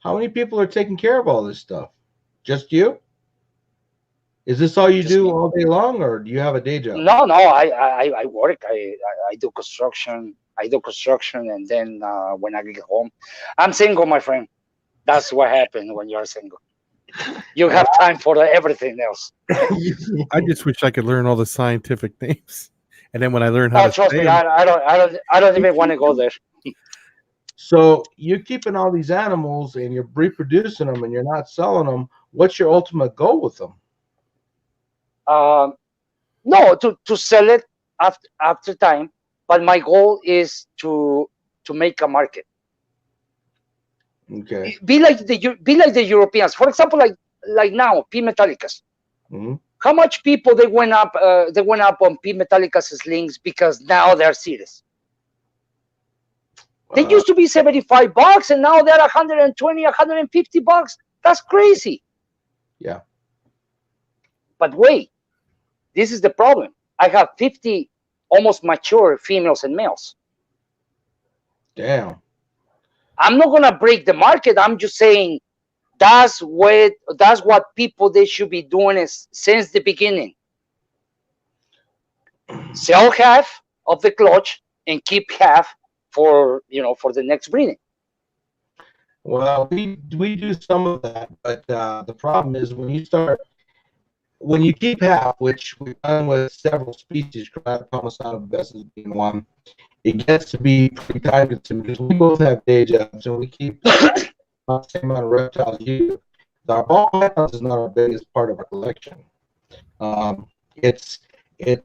How many people are taking care of all this stuff? Just you? Is this all you do all day long, or do you have a day job? No, I work. I do construction. And then when I get home, I'm single, my friend. That's what happens when you're single. You have time for everything else. I just wish I could learn all the scientific names, and then when I learn how to trust me, I don't even want to go there. So you're keeping all these animals and you're reproducing them and you're not selling them. What's your ultimate goal with them? No, to sell it after time. But my goal is to make a market. Okay. Be like the Europeans. For example, like now, P Metallicas. Mm-hmm. How much people they went up on P Metallicas slings because now they're serious. They used to be $75 and now they're $120, $150. That's crazy. Yeah. But wait, this is the problem. I have 50 almost mature females and males. Damn. I'm not gonna break the market. I'm just saying that's what people they should be doing since the beginning. Sell half of the clutch and keep half for the next breeding. Well, we do some of that, but the problem is when you keep half, which we've done with several species, Chromatopomosana bessus being one, it gets to be pretty time consuming because we both have day jobs and we keep the same amount of reptiles you do. Our ball pythons is not our biggest part of our collection. It's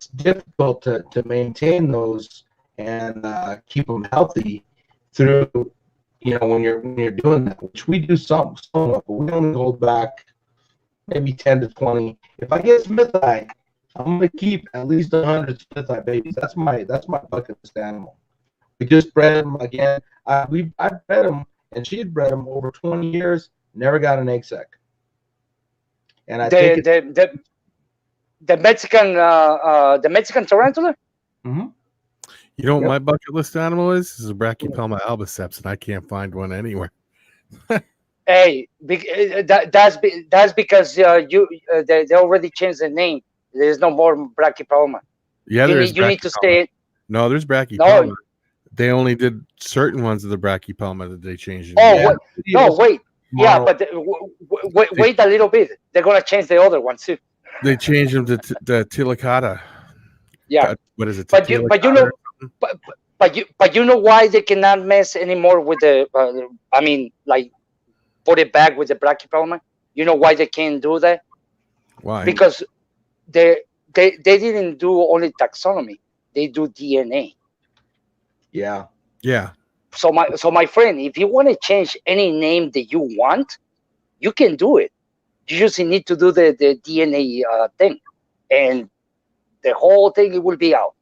difficult to maintain those and keep them healthy through when you're doing that, which we do some of, but we only hold back maybe 10 to 20. If I get Smith eye, I'm gonna keep at least 100 Smith eye babies. That's my bucket list animal. We just bred them again. I bred them, and she had bred them over 20 years. Never got an egg sac. And I think the Mexican tarantula. Mm-hmm. You know what my bucket list animal is? This is a Brachypelma albiceps, and I can't find one anywhere. Hey, that's because they already changed the name. There's no more Brachypelma. Yeah, You need to stay. No, there's Brachypelma. They only did certain ones of the brachypelma that they changed. Oh, Yeah. no, wait. Yeah, Model. but wait a little bit. They're gonna change the other ones too. They changed them to the tilicata. Yeah, What is it? but you know, but you know why they cannot mess anymore with the. I mean, like, put it back with the brachypelma. You know why they can't do that? Why? Because they didn't do only taxonomy. They do DNA. Yeah. Yeah. So my friend, if you want to change any name that you want, you can do it. You just need to do the DNA thing, and the whole thing will be out.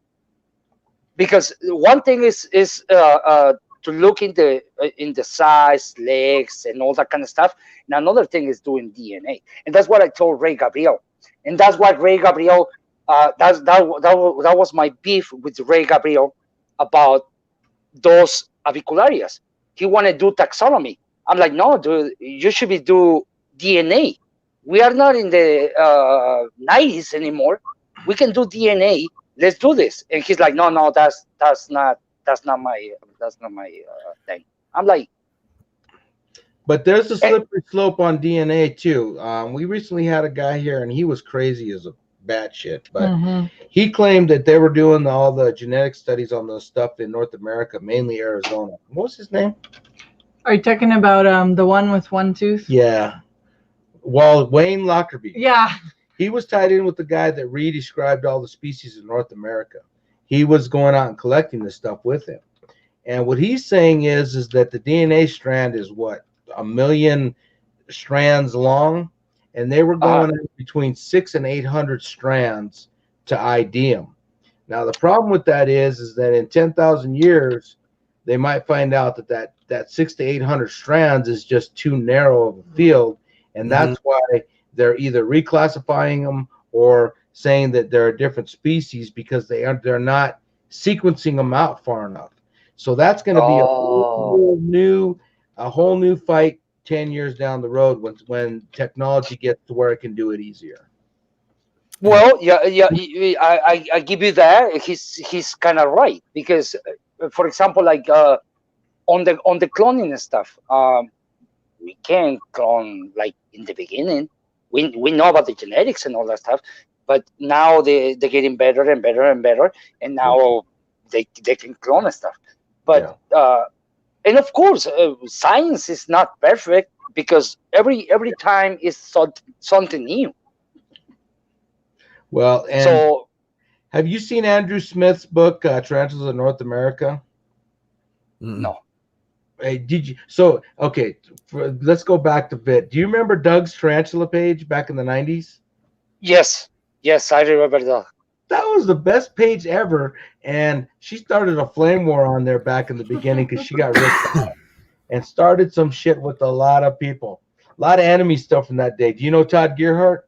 Because one thing is to look in the size, legs, and all that kind of stuff. And another thing is doing DNA, and that's what I told Ray Gabriel, and that's what Ray Gabriel. That was my beef with Ray Gabriel about those avicularias. He wanted to do taxonomy. I'm like, no, dude, you should be do DNA. We are not in the 90s anymore. We can do DNA. Let's do this. And he's like, no, that's not my thing. I'm like, But there's a slippery slope on DNA too. We recently had a guy here, and he was crazy as a batshit, but he claimed that they were doing all the genetic studies on the stuff in North America, mainly Arizona. What was his name? Are you talking about the one with one tooth? Yeah. Wayne Lockerbie. Yeah. He was tied in with the guy that redescribed all the species in North America. He was going out and collecting this stuff with him. And what he's saying is that the DNA strand is what, 1 million strands long, and they were going between 600 and 800 strands to ID them. Now the problem with that is that in 10,000 years, they might find out that 600 to 800 strands is just too narrow of a field, and that's why they're either reclassifying them or saying that they're a different species because they're not sequencing them out far enough. So that's going to be a whole new fight 10 years down the road when technology gets to where it can do it easier. well, yeah, I give you that. He's kind of right because, for example, like on the cloning and stuff, we can't clone like in the beginning. We know about the genetics and all that stuff, but now they're getting better and better and better, and now they can clone and stuff. But and of course, science is not perfect because every time is something new. Well, and so have you seen Andrew Smith's book, Tarantulas of North America? No. Hey, did you? So, okay, let's go back a bit. Do you remember Doug's tarantula page back in the 90s? Yes, I remember that. That was the best page ever, and she started a flame war on there back in the beginning because she got ripped and started some shit with a lot of people. A lot of enemy stuff from that day. Do you know Todd Gearhart?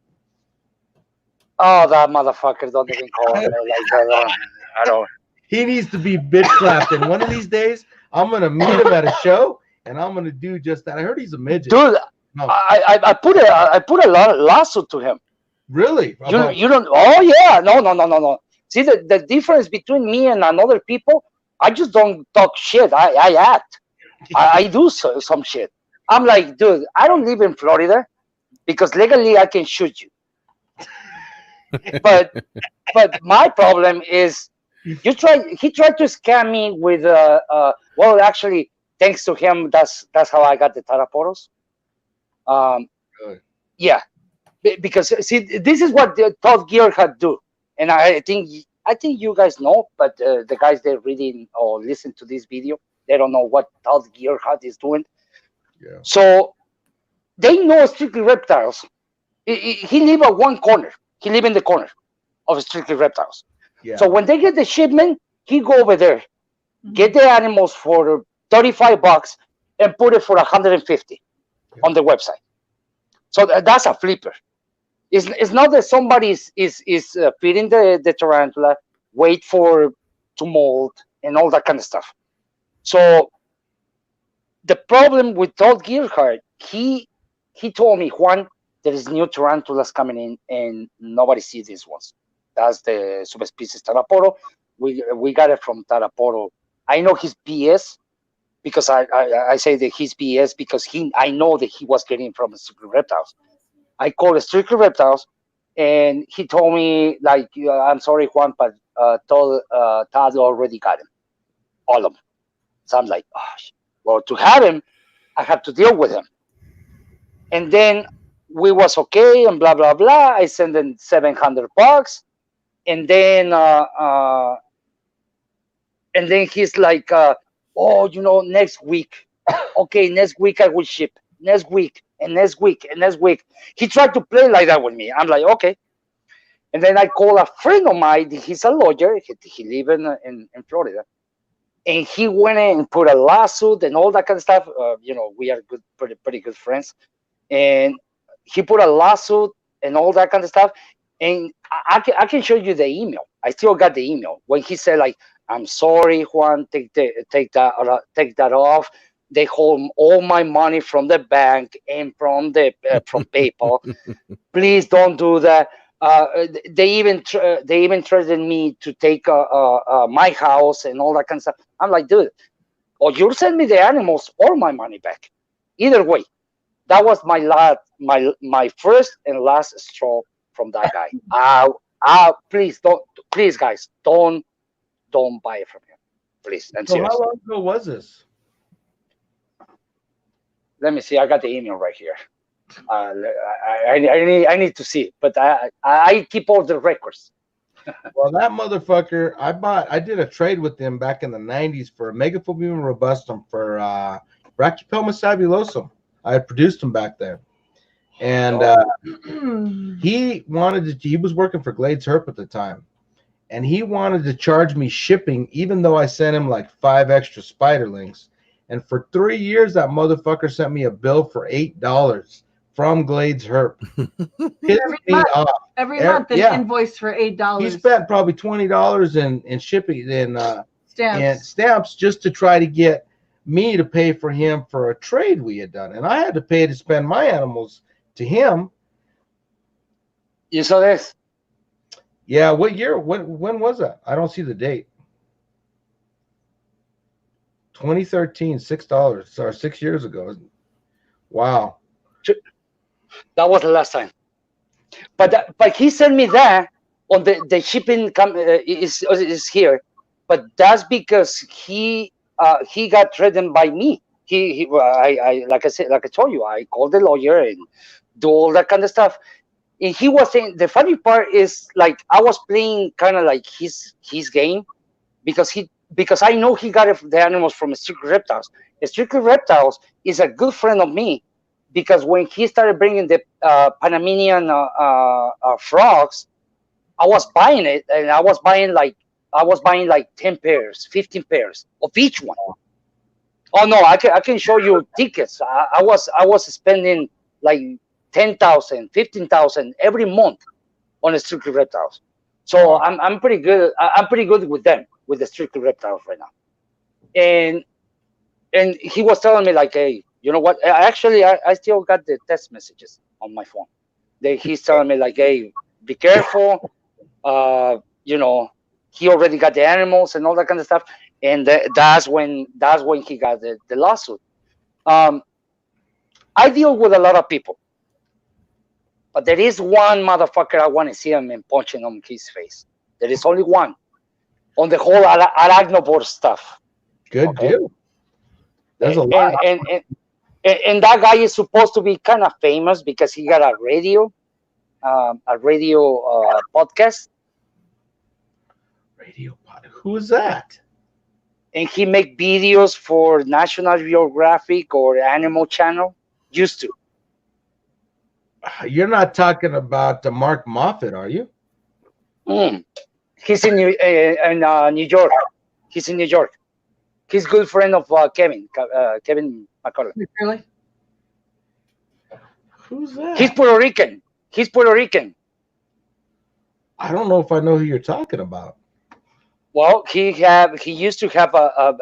Oh, that motherfucker! Don't even call him like that. I don't. He needs to be bitch slapped, and one of these days I'm gonna meet him at a show, and I'm gonna do just that. I heard he's a midget, dude. No. I put a lawsuit to him. Really? You don't? Oh yeah, no. See the difference between me and another people. I just don't talk shit. I act. I do some shit. I'm like, dude, I don't live in Florida because legally I can shoot you. but my problem is he tried to scam me with well, actually, thanks to him, that's how I got the taraporos. Yeah, because see, this is what Todd Gearhart do, and I think you guys know, but the guys that reading or listen to this video, they don't know what Todd Gearhart is doing. Yeah. So they know Strictly Reptiles. He live at one corner. He live in the corner of Strictly Reptiles. Yeah. So when they get the shipment, he go over there, get the animals for $35 and put it for 150 on the website. So that's a flipper. It's not that somebody is feeding the tarantula, wait for to mold and all that kind of stuff. So the problem with Todd Gearhart, he told me, Juan, there is new tarantulas coming in and nobody sees these ones. That's the subspecies Taraporo. We got it from Taraporo I know his BS because I say that he's BS because I know that he was getting from Strictly Reptiles. I called Strictly Reptiles, and he told me like, I'm sorry, Juan, but Todd already got him, all of them. So I'm like, oh, well, to have him, I have to deal with him. And then we was okay and blah blah blah. I sent him $700, and then he's like, oh, next week. Okay, next week I will ship. Next week and next week and next week. He tried to play like that with me. I'm like, okay. And then I call a friend of mine. He's a lawyer. He lives in Florida. And he went in and put a lawsuit and all that kind of stuff. We are good, pretty good friends. And he put a lawsuit and all that kind of stuff. And I can show you the email. I still got the email when he said like, I'm sorry, Juan, take that off. They hold all my money from the bank and from PayPal. Please don't do that. They even threatened me to take my house and all that kind of stuff. I'm like, dude, or you send me the animals or my money back. Either way, that was my first and last straw from that guy. Please, guys, don't buy it from him, please. I'm serious. How long ago was this? Let me see. I got the email right here. I need to see it, but I keep all the records. Well, that motherfucker, I did a trade with him back in the 90s for a Megaphobia robustum for Brachypelma sabulosum. I had produced him back then. And he was working for Glades Herp at the time. And he wanted to charge me shipping, even though I sent him like 5 extra spiderlings. And for 3 years, that motherfucker sent me a bill for $8 from Glades Herp. Every month, an invoice for $8. He spent probably $20 in shipping stamps just to try to get me to pay for him for a trade we had done. And I had to pay to spend my animals to him. You saw this? Yeah, what year? When was that? I don't see the date. 2013, $6. Sorry, 6 years ago. Wow. That was the last time. But he sent me that on the shipping is here. But that's because he got threatened by me. I like I told you, I called the lawyer and do all that kind of stuff. And he was saying the funny part is like I was playing kind of like his game because I know he got the animals from Strictly Reptiles. Strictly Reptiles is a good friend of me because when he started bringing the Panamanian frogs, I was buying it, and I was buying like 10 pairs, 15 pairs of each one. Oh no, I can show you tickets. I was spending like 10,000, 15,000 every month on the Strictly Reptiles. So I'm pretty good. I'm pretty good with them, with the Strictly Reptiles right now. And he was telling me like, hey, you know what? Actually, I still got the text messages on my phone. He's telling me like, hey, be careful. He already got the animals and all that kind of stuff. And that's when he got the lawsuit. I deal with a lot of people, but there is one motherfucker I want to see him and punching on his face. There is only one on the whole arachnivore stuff. Good deal. There's a lot. And that guy is supposed to be kind of famous because he got a radio podcast. Who is that? And he make videos for National Geographic or Animal Channel. Used to. You're not talking about Mark Moffat, are you? He's in New York. He's in New York. He's good friend of Kevin McCullough. Really? Who's that? He's Puerto Rican. I don't know if I know who you're talking about. Well, he used to have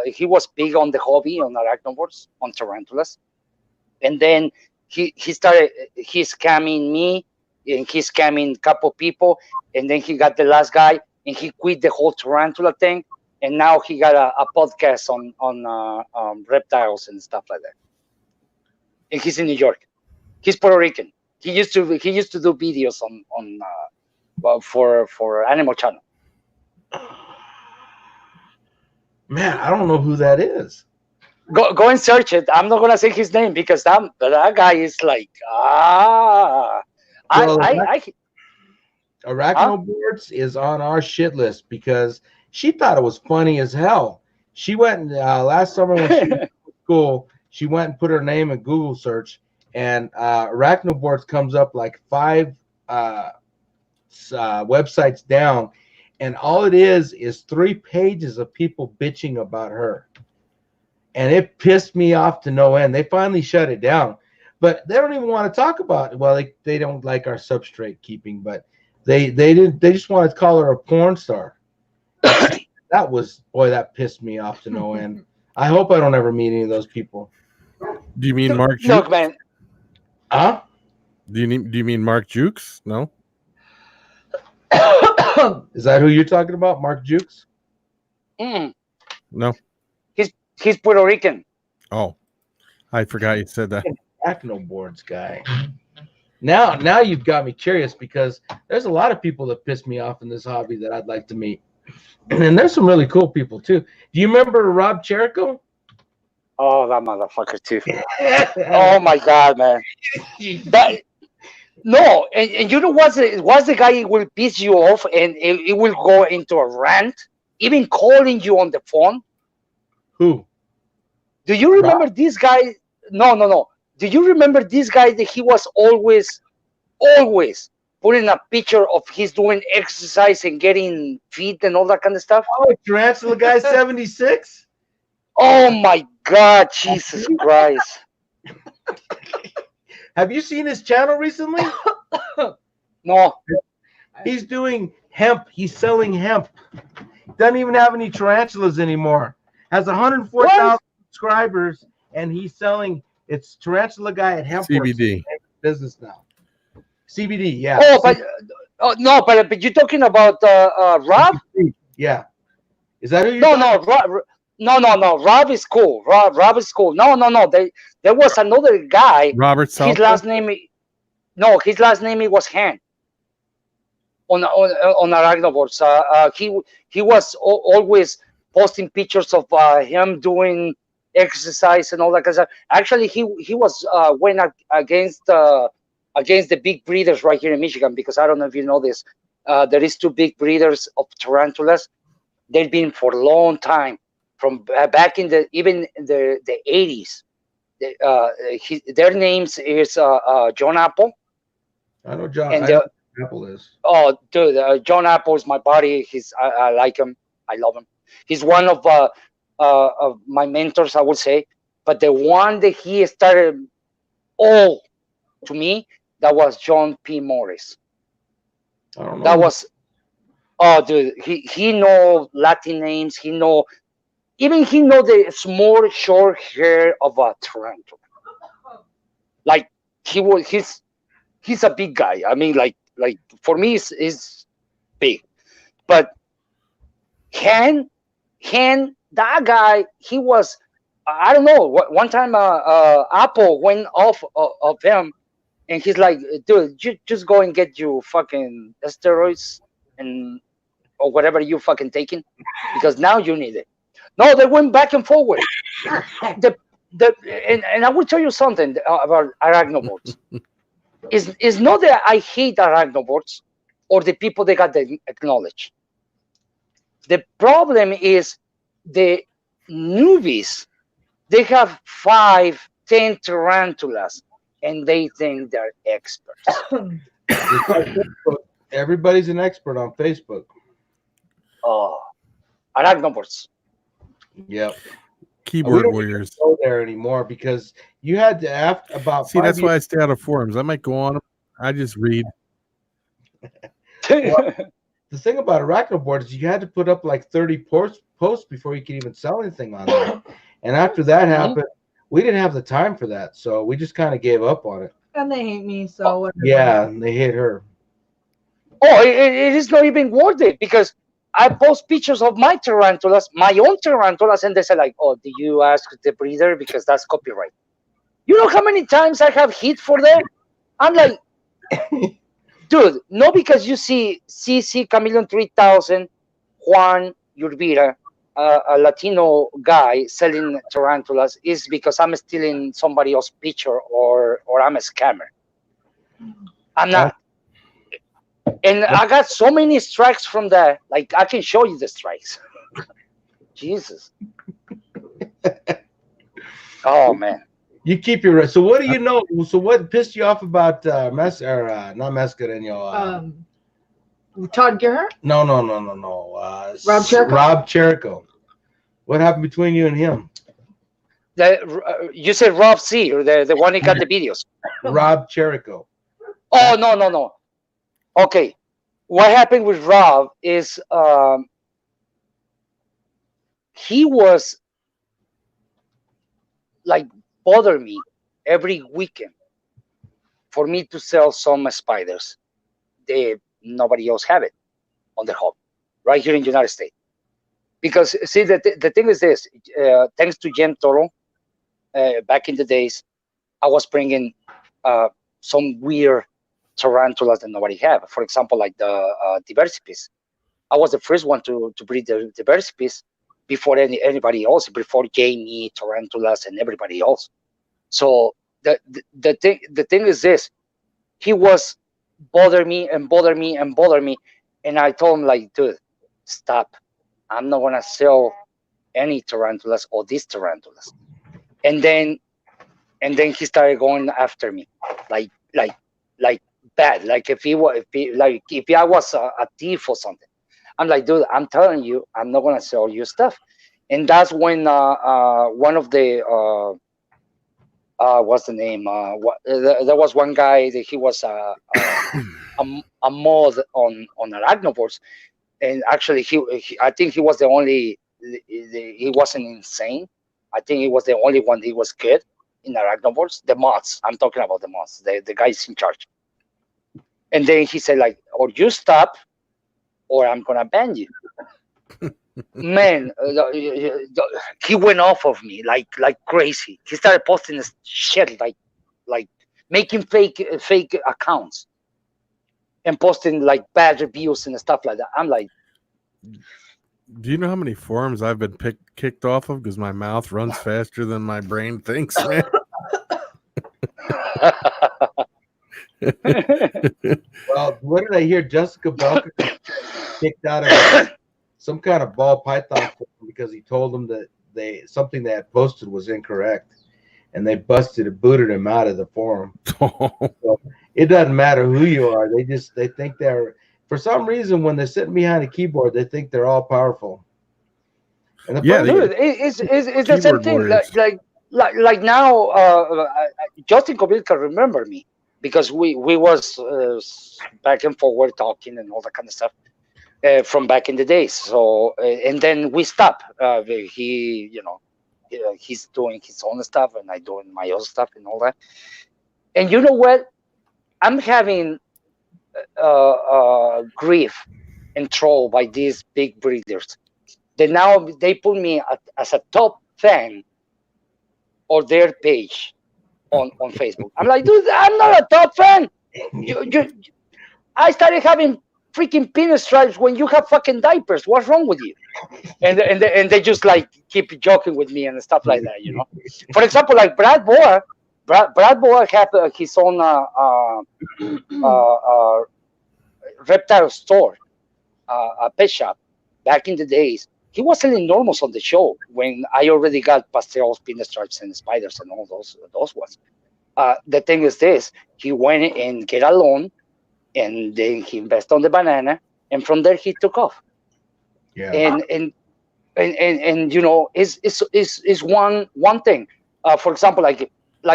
he was big on the hobby on arachnivores, on tarantulas, and then he's scamming me, and he's scamming a couple people, and then he got the last guy, and he quit the whole tarantula thing, and now he got a podcast on reptiles and stuff like that. And he's in New York. He's Puerto Rican. He used to do videos on for Animal Channel. Man, I don't know who that is. Go and search it. I'm not gonna say his name because that guy is like Arachnoboards is on our shit list because she thought it was funny as hell. She went last summer when she was in school. She went and put her name in Google search, and Arachnoboards comes up like 5 websites down, and all it is 3 pages of people bitching about her. And it pissed me off to no end. They finally shut it down, but they don't even want to talk about it. Well, they don't like our substrate keeping, but they just want to call her a porn star. That pissed me off to no end. I hope I don't ever meet any of those people. Do you mean Mark Jukes? Look, man. Huh? Do you mean Mark Jukes? No. Is that who you're talking about, Mark Jukes? No. He's Puerto Rican. Oh, I forgot you said that. Arachnoboards guy. Now you've got me curious because there's a lot of people that piss me off in this hobby that I'd like to meet. And there's some really cool people too. Do you remember Rob Cherico? Oh, that motherfucker too. Oh my God, man. No, and you know what's the guy who will piss you off and it will go into a rant, even calling you on the phone? Who? Do you remember this guy? No. Do you remember this guy that he was always putting a picture of he's doing exercise and getting fit and all that kind of stuff? Oh, Tarantula Guy 76? Oh my God, Jesus Christ. Have you seen his channel recently? No. He's doing hemp. He's selling hemp. Doesn't even have any tarantulas anymore. Has 104,000 subscribers, and he's selling. It's Tarantula Guy at Hemp CBD business now. CBD, yeah. Oh, but you're talking about Rob? Yeah. Is that who you're No, Rob is cool. Rob is cool. No. There was another guy. Robert Salter? His last name was Han. On Arachnoboards. He was always posting pictures of him doing exercise and all that kind of stuff. Actually, he was went against the big breeders right here in Michigan, because I don't know if you know this. There is 2 big breeders of tarantulas. They've been for a long time, from back in the 80s. Their names is John Apple. I know John. Apple is. Oh, dude, John Apple is my buddy. I like him. I love him. He's one of my mentors, I would say. But the one that he started all to me, that was John P. Morris. I don't know. That was, oh, dude, he know Latin names. He know the small short hair of a tarantula. Like he's a big guy. I mean, like for me, is big. But Han, that guy, he was, I don't know. One time, Apple went off of him, and he's like, "Dude, you just go and get your fucking steroids or whatever you fucking taking, because now you need it." No, they went back and forward. And I will tell you something about Arachnoboards. It's not that I hate Arachnoboards or the people that got the acknowledged. The problem is the newbies. They have 5, 10 tarantulas, and they think they're experts. Everybody's an expert on Facebook. Oh, Arachnoboards. Yep. Keyboard warriors. Don't go there anymore because you had to ask about. See, that's why I stay out of forums. I might go on them. I just read. Well, the thing about Arachnoboards is you had to put up like 30 posts before you could even sell anything on there. And after that happened, we didn't have the time for that, so we just kind of gave up on it. And they hate me, so whatever. Yeah, and they hit her. Oh, it is not even worth it, because I post pictures of my tarantulas, my own tarantulas, and they say like, "Oh, did you ask the breeder because that's copyright?" You know how many times I have hit for that? I'm like, dude, no, because you see CC Chameleon 3000, Juan Urbira, a Latino guy selling tarantulas, is because I'm stealing somebody else's picture or I'm a scammer. I'm not. And I got so many strikes from that. Like, I can show you the strikes. Jesus. Oh, man. You keep your. So what do you know? So what pissed you off about not Mascareno? Todd Gerhart? No. Rob Cherico? Rob Cherico. What happened between you and him? You said Rob C, or the one who got the videos. Rob Cherico. Oh, no. Okay. What happened with Rob is he was like bother me every weekend for me to sell some spiders. Nobody else have it on their home right here in the United States. Because see, the thing is this, thanks to Jem Toro, back in the days, I was bringing some weird tarantulas that nobody have. For example, like the diversipes. I was the first one to breed the diversipes before anybody else, before Jamie, tarantulas, and everybody else. So the thing is this, he was bother me, and I told him like, dude, stop. I'm not gonna sell any tarantulas or these tarantulas. And then he started going after me, like bad. Like if I was a thief or something. I'm like, dude, I'm telling you, I'm not gonna sell you stuff. And that's when one of the what's the name? There was one guy that he was a mod on arachnovores, and actually I think he was the only. He wasn't insane. I think he was the only one that was good in arachnovores. The mods, I'm talking about the mods. The guys in charge. And then he said like, or you stop, or I'm gonna ban you. Man, he went off of me like crazy. He started posting this shit like making fake accounts and posting like bad reviews and stuff like that. I'm like, do you know how many forums I've been kicked off of because my mouth runs faster than my brain thinks, man? Well, what did I hear? Jessica Belker kicked out of some kind of ball python because he told them that something they had posted was incorrect, and they booted him out of the forum. So it doesn't matter who you are; they think they're, for some reason, when they're sitting behind a keyboard, they think they're all powerful. And the dude, it's the same thing. Like now, Justin Coville can remember me because we was back and forward talking and all that kind of stuff. From back in the days. So and then we stopped. He, he's doing his own stuff and I doing my own stuff and all that. And you know what? I'm having grief and troll by these big breeders. They put me as a top fan on their page on Facebook. I'm like, dude, I'm not a top fan. I started having freaking pinstripes when you have fucking diapers. What's wrong with you? And they just like keep joking with me and stuff like that, For example, like Brad Boa had his own reptile store, a pet shop back in the days. He was selling normals on the show when I already got pastels, pinstripes, and spiders and all those ones. The thing is this: he went and get a loan. And then he invested on the banana, and from there he took off. Yeah. And is one thing. For example, like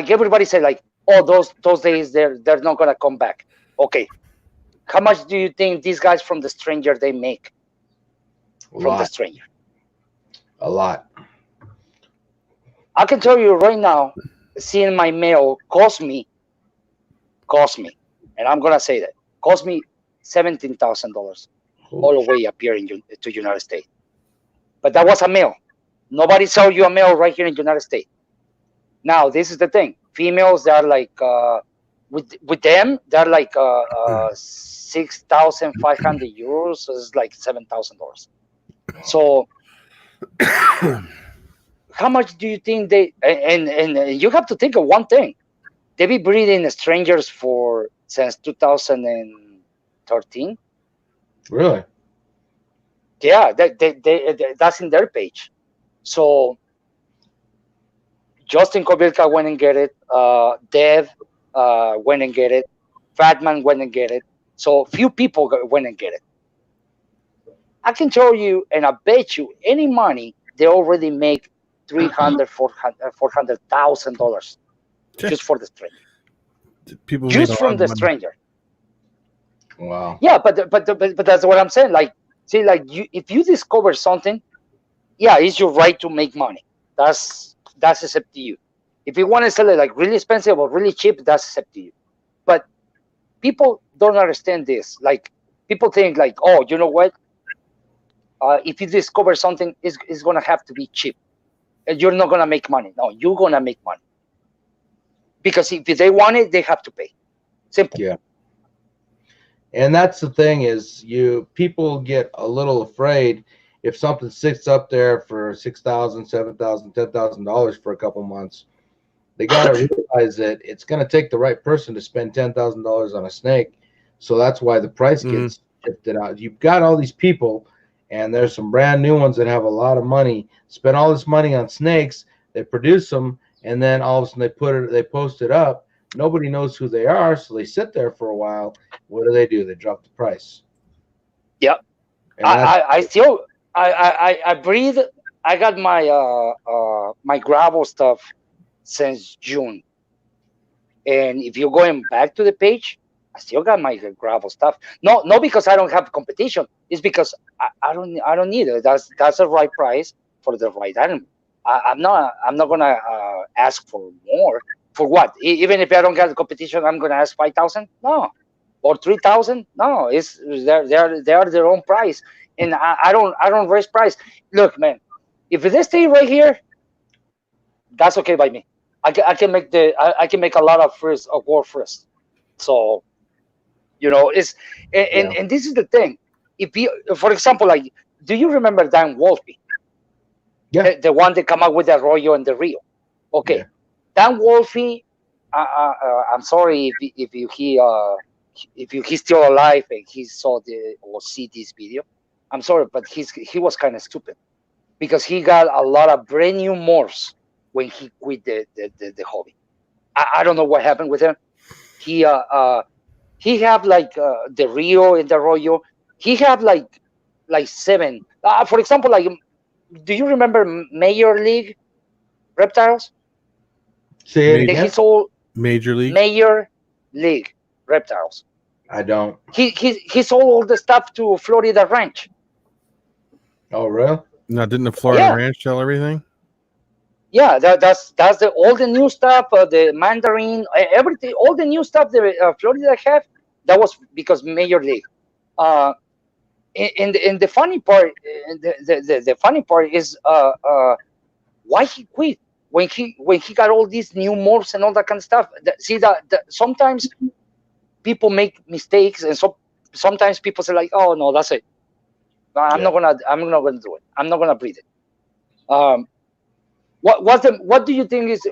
everybody said, like, oh, those days they're not gonna come back. Okay, how much do you think these guys from The Stranger they make from The Stranger? A lot. I can tell you right now, seeing my mail cost me, and I'm gonna say that. Cost me $17,000. all the way up here to United States. But that was a male. Nobody saw you a male right here in the United States. Now, this is the thing. Females, they're like, with them, they're like 6,500 euros. So it's like $7,000. So how much do you think they, and you have to think of one thing. They be breeding strangers since 2013. Really? Yeah, that's in their page. So Justin Kobilka went and get it. Dev went and get it. Fatman went and get it. So few people went and get it. I can tell you, and I bet you any money, they already make $400,000 just for the stranger. People Just from the stranger. Wow. Yeah, but that's what I'm saying. Like, see, like if you discover something, yeah, it's your right to make money. That's up to you. If you want to sell it like really expensive or really cheap, that's up to you. But people don't understand this. Like, people think like, oh, you know what? If you discover something, it's gonna have to be cheap, and you're not gonna make money. No, you're gonna make money because if they want it, they have to pay. Simple. Yeah. And that's the thing is, people get a little afraid if something sits up there for $6,000, $7,000, $10,000 for a couple months. They got to realize that it's going to take the right person to spend $10,000 on a snake. So that's why the price gets shifted out. You've got all these people, and there's some brand new ones that have a lot of money, spend all this money on snakes. They produce them, and then all of a sudden they post it up. Nobody knows who they are, so they sit there for a while. What do? They drop the price. Yep. I breathe. I got my my gravel stuff since June, and if you're going back to the page, I still got my gravel stuff. No, because I don't have competition. It's because I don't need it. That's the right price for the right item. I'm not gonna ask for more. For what? Even if I don't get the competition, I'm gonna ask 5,000? No, or 3,000? No. It's they are their own price, and I don't raise price. Look, man, if they stay right here, that's okay by me. I can make I can make a lot of war first. So, it's and this is the thing. If you, for example, like, do you remember Dan Wolfe? Yeah. The one that come out with the Arroyo and the Rio. Okay. Yeah. Dan Wolfe, I'm sorry if he's still alive and he saw or see this video. I'm sorry, but he was kind of stupid because he got a lot of brand new morphs when he quit the hobby. I don't know what happened with him. He have like the Rio and the Arroyo. He have like 7. For example, like, do you remember Major League Reptiles? Say it again. He sold Major League Reptiles. I don't. He sold all the stuff to Florida Ranch. Oh, really? Now, didn't the Florida Ranch sell everything? Yeah, that's all the new stuff, the Mandarin, everything, all the new stuff that Florida have. That was because Major League. And the funny part, the funny part is why he quit when he got all these new morphs and all that kind of stuff. See that sometimes people make mistakes, and sometimes people say like, oh no, that's it. I'm not gonna do it. I'm not gonna breed it. What do you think is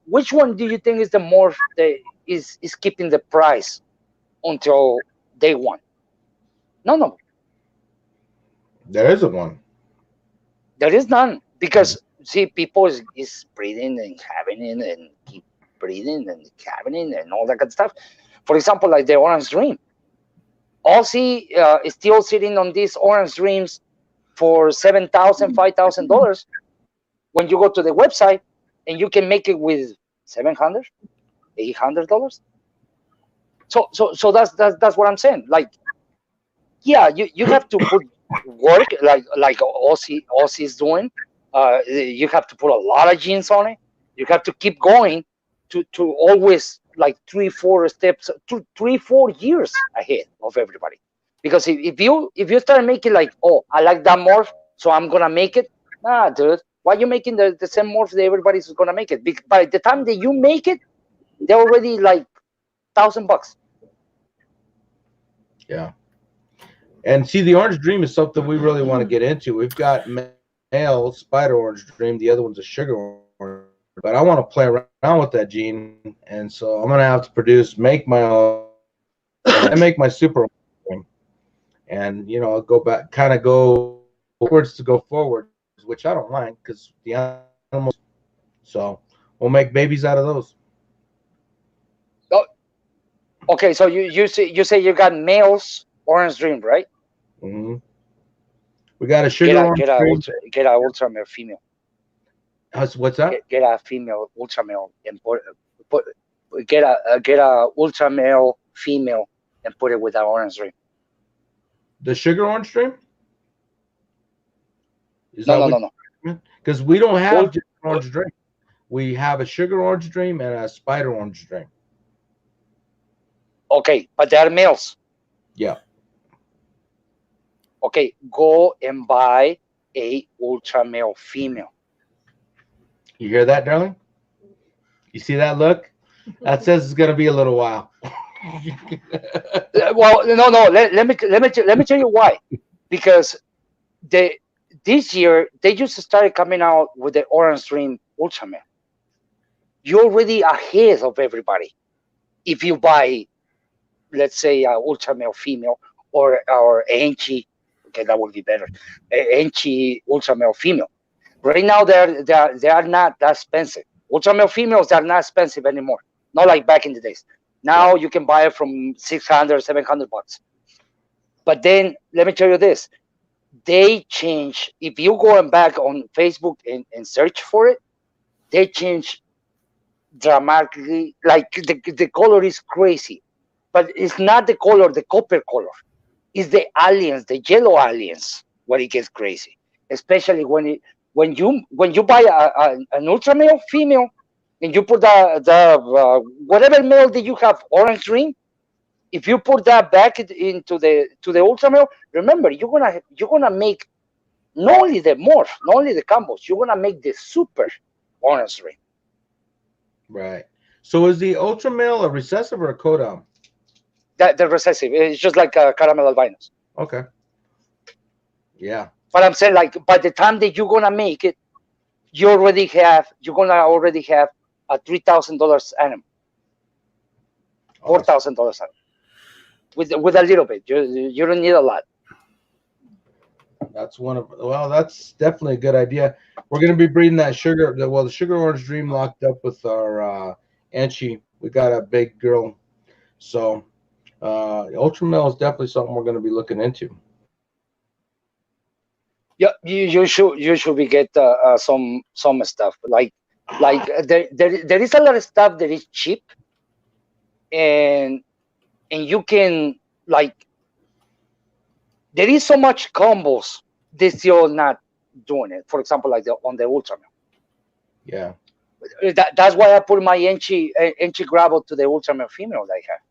which one do you think is the morph that is keeping the price until day one? No. There isn't one. There is none, because see, people is breeding and having it and keep breeding and having it and all that kind of stuff. For example, like the Orange Dream. Aussie is still sitting on these Orange Dreams for $7,000, $5,000 when you go to the website, and you can make it with $700, $800. So that's what I'm saying. Like, yeah, you have to put work like Aussie is doing. You have to put a lot of genes on it. You have to keep going to always like 3-4 steps, 3-4 years ahead of everybody. Because if you start making like, oh, I like that morph, so I'm gonna make it. Nah, dude, why are you making the same morph that everybody's gonna make it? By the time that you make it, they're already like $1,000. Yeah. And see, the Orange Dream is something we really want to get into. We've got male Spider Orange Dream. The other one's a Sugar Orange. But I want to play around with that gene. And so I'm going to have to make my own. I make my Super Orange Dream. And, I'll go back, kind of go backwards to go forward, which I don't mind because the animals. So we'll make babies out of those. Oh, okay, so you say you got males Orange Dream, right? Mm-hmm. We got a Sugar Orange Dream. Get a ultra male female. What's that? Get a female ultra male and get a ultra male female and put it with that Orange Dream. The Sugar Orange Dream? No. Because we don't have just Orange Dream. We have a Sugar Orange Dream and a Spider Orange Dream. Okay, but they are males. Yeah. Okay, go and buy a ultra male female. You hear that, darling? You see that look? That says it's gonna be a little while. Well, no. Let me tell you why. Because this year they just started coming out with the Orange Dream Ultra Male. You're already ahead of everybody. If you buy, let's say, an Ultra Male female or Enchi, okay, that would be better. Enchi Ultra Male female. Right now they are not that expensive. Ultra Male females are not expensive anymore. Not like back in the days. Now you can buy it from $600, $700. But then let me tell you this: they change. If you go back on Facebook and search for it, they change dramatically. Like the color is crazy, but it's not the color, the copper color. It's the aliens, the yellow aliens, when it gets crazy. Especially when you buy an ultra male female. And you put the whatever male that you have Orange Dream, if you put that back into the ultra male, remember you're gonna make not only the morph, not only the combos, you're gonna make the super Orange Dream. Right. So is the ultra male a recessive or a codon? The recessive, it's just like caramel albinos. Okay. Yeah. But I'm saying, like, by the time that you're gonna make it, you're gonna already have a $3,000 animal, $4,000 animal, with a little bit. You don't need a lot. That's that's definitely a good idea. We're gonna be breeding that the Sugar Orange Dream locked up with our Enchi. We got a big girl, so ultra male is definitely something we're gonna be looking into. Yeah, you should be get some stuff like there is a lot of stuff that is cheap, and you can, like, there is so much combos that you're not doing it. For example, like on the Ultra Male. Yeah. That's why I put my Enchi Gravel to the Ultra Male female that I have.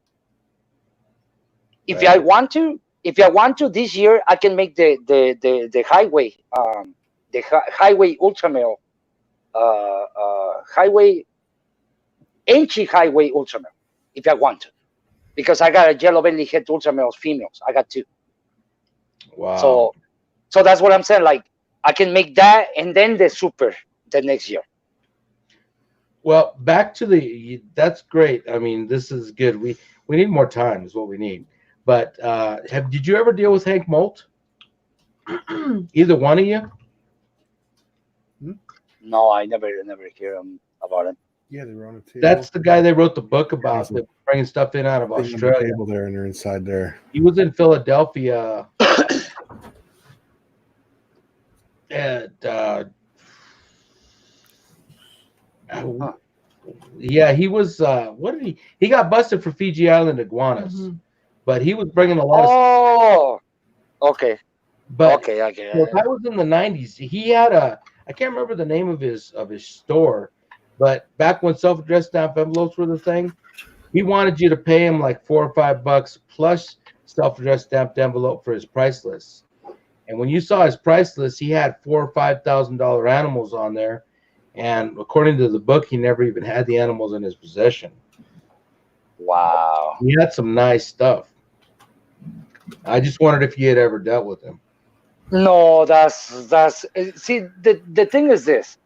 If I want to this year, I can make the highway highway Ultra Male highway Enchi highway Ultra Male if I want to, because I got a yellow belly head Ultra Male females. I got 2. Wow. So that's what I'm saying. Like, I can make that and then the super the next year. Well, back to that's great. I mean, this is good. We need more time is what we need. But did you ever deal with Hank Molt? Either one of you? No, I never hear about him. Yeah, they were on a table. That's the guy they wrote the book about, bringing stuff in out of Australia. Table there, and they're inside there. He was in Philadelphia. Yeah, he was. What did he got busted for Fiji Island iguanas, but he was bringing a lot of. Oh, okay. But okay, I get it. So that was in the 90s. He had I can't remember the name of his store, but back when self-addressed stamp envelopes were the thing, he wanted you to pay him like $4 or $5 plus self-addressed stamped envelope for his price list. And when you saw his price list, he had $4,000 or $5,000 animals on there. And according to the book, he never even had the animals in his possession. Wow. He had some nice stuff. I just wondered if you had ever dealt with him. No, that's see, the thing is this.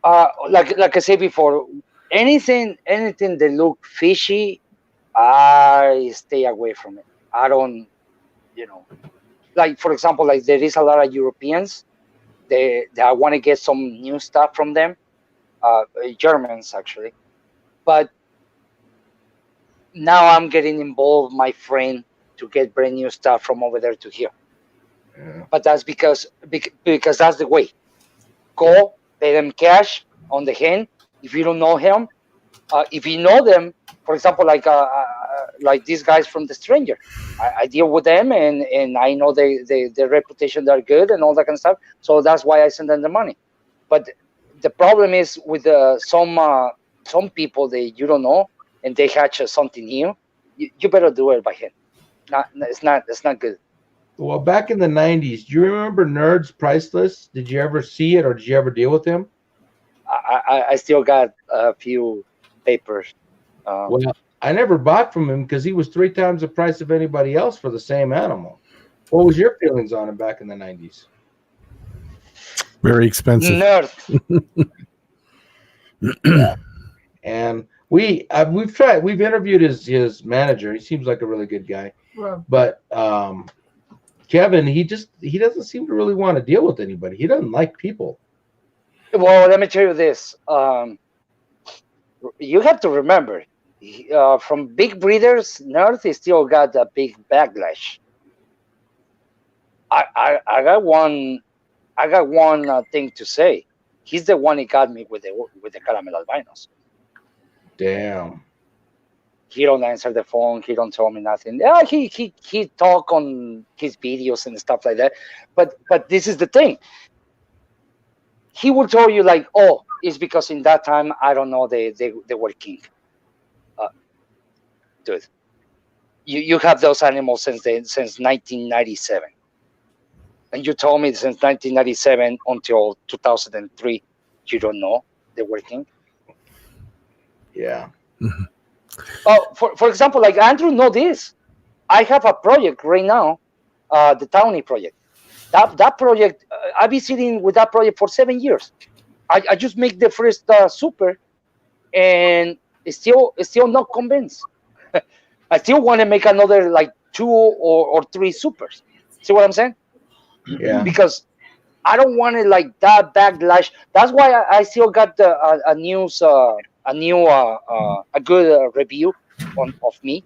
Like I said before, anything that look fishy, I stay away from it. I don't, like for example, like there is a lot of Europeans. They I want to get some new stuff from them, Germans actually, but now I'm getting involved, my friend, to get brand new stuff from over there to here. Yeah. But that's because that's the way. Go, pay them cash on the hand. If you don't know him, if you know them, for example, like these guys from The Stranger, I deal with them, and I know their reputation, they're good and all that kind of stuff. So that's why I send them the money. But the problem is with some people that you don't know, and they hatch something new. You better do it by hand. It's not good. Well, back in the 90s, do you remember Nerd's price list? Did you ever see it, or did you ever deal with him? I still got a few papers. Well, I never bought from him because he was 3 times the price of anybody else for the same animal. What was your feelings on him back in the 90s? Very expensive. Nerd. Yeah. And we've interviewed his manager. He seems like a really good guy. Well, But Kevin, he doesn't seem to really want to deal with anybody. He doesn't like people. Well, let me tell you this. You have to remember, from big breeders, Nerd he still got a big backlash. I got one thing to say. He's the one who got me with the caramel albinos. Damn. He don't answer the phone. He don't tell me nothing. Yeah, he talk on his videos and stuff like that. But this is the thing. He will tell you like, oh, it's because in that time I don't know they were king. Dude, you have those animals since 1997, and you told me since 1997 until 2003 you don't know they were king. Yeah. For example, like Andrew know this. I have a project right now, the Townie project. That project, I've been sitting with that project for 7 years. I just make the first super, and it's still not convinced. I still want to make another like 2 or 3 supers. See what I'm saying? Yeah. Because I don't want it like that backlash. That's why I still got a good review of me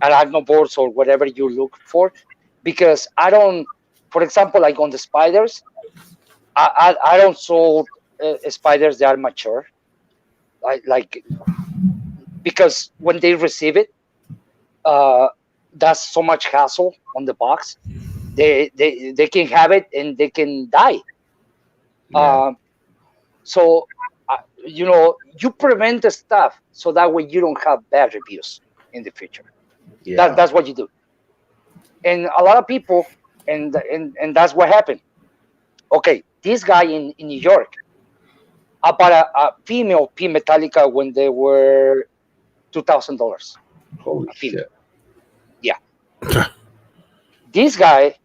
at Agno Boards or whatever you look for, because I don't, for example, like on the spiders, I don't sold spiders that are mature, like because when they receive it, that's so much hassle on the box. They can have it and they can die. Yeah. So you prevent the stuff so that way you don't have bad reviews in the future. Yeah. That's what you do. And a lot of people, and that's what happened. Okay, this guy in New York, I bought a female P Metallica when they were $2,000. Holy shit. Yeah. This guy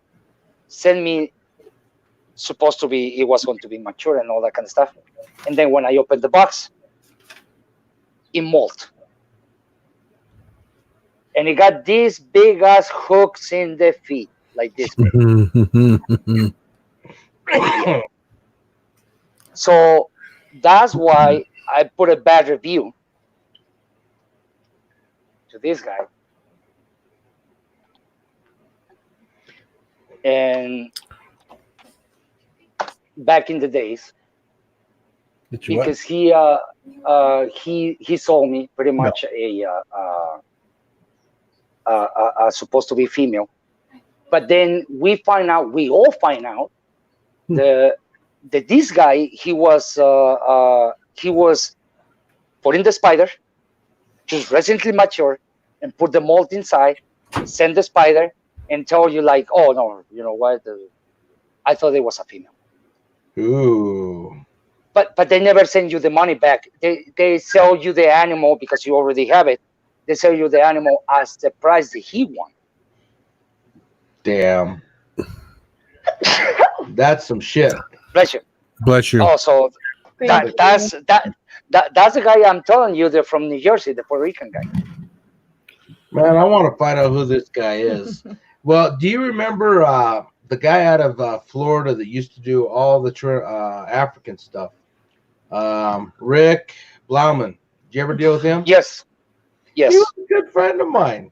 sent me, it was going to be mature and all that kind of stuff. And then when I opened the box, it molt. And it got these big ass hooks in the feet, like this big. So that's why I put a bad review to this guy. And back in the days, because he sold me pretty much a supposed to be female, but then we all find out that this guy he was putting the spider just recently mature and put the mold inside send the spider and tell you like, oh no, you know what? I thought it was a female. Ooh. But they never send you the money back. They sell you the animal because you already have it. They sell you the animal as the price that he won. Damn. That's some shit. Bless you. Bless you. Oh, so Thank that's the guy I'm telling you. They're from New Jersey, the Puerto Rican guy. Man, I want to find out who this guy is. Well, do you remember the guy out of Florida that used to do all the African stuff? Rick Blauman. Did you ever deal with him? Yes. Yes. He was a good friend of mine.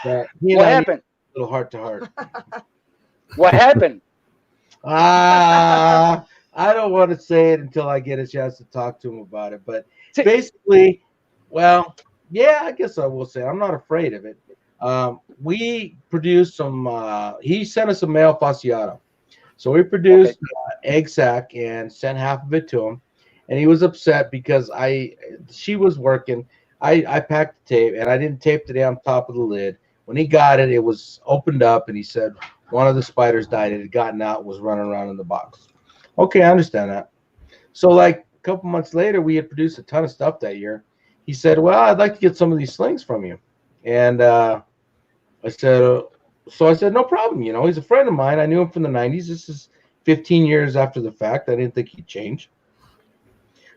What happened? A little heart to heart. What happened? I don't want to say it until I get a chance to talk to him about it. But basically, well, yeah, I guess I will say I'm not afraid of it. We produced some. He sent us a male fasciata, so we produced egg sac and sent half of it to him, and he was upset because she was working. I packed the tape and I didn't tape the damn top of the lid. When he got it, it was opened up, and he said one of the spiders died. It had gotten out, was running around in the box. Okay, I understand that. So, like a couple months later, we had produced a ton of stuff that year. He said, "Well, I'd like to get some of these slings from you," and I said, "No problem. You know, he's a friend of mine. I knew him from the '90s. This is 15 years after the fact. I didn't think he'd change."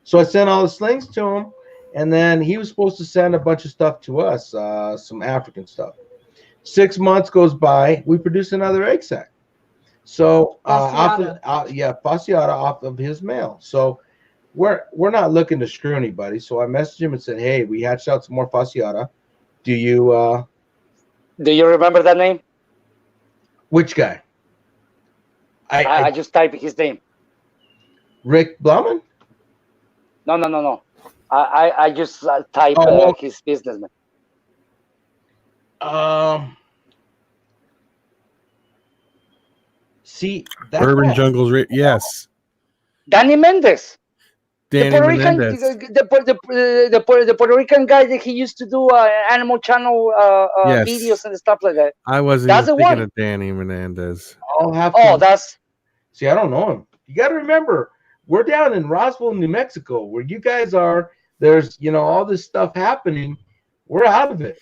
So I sent all the slings to him, and then he was supposed to send a bunch of stuff to us, some African stuff. 6 months goes by, we produce another egg sac. So fasciata off of his mail. So we're not looking to screw anybody. So I messaged him and said, "Hey, we hatched out some more fasciata. Do you remember that name?" Which guy? I just typed his name. Rick Blauman? No. I just typed his business name. See, that Urban guy. Jungles. Yes. Danny Mendez. Danny The Puerto Rican, Menendez. the Puerto Rican guy that he used to do Animal Channel Yes. videos and stuff like that. I wasn't That's even the thinking one. of Danny Menendez. I'll have to. Oh, that's. See, I don't know him. You got to remember, we're down in Roswell, New Mexico, where you guys are. There's, all this stuff happening. We're out of it.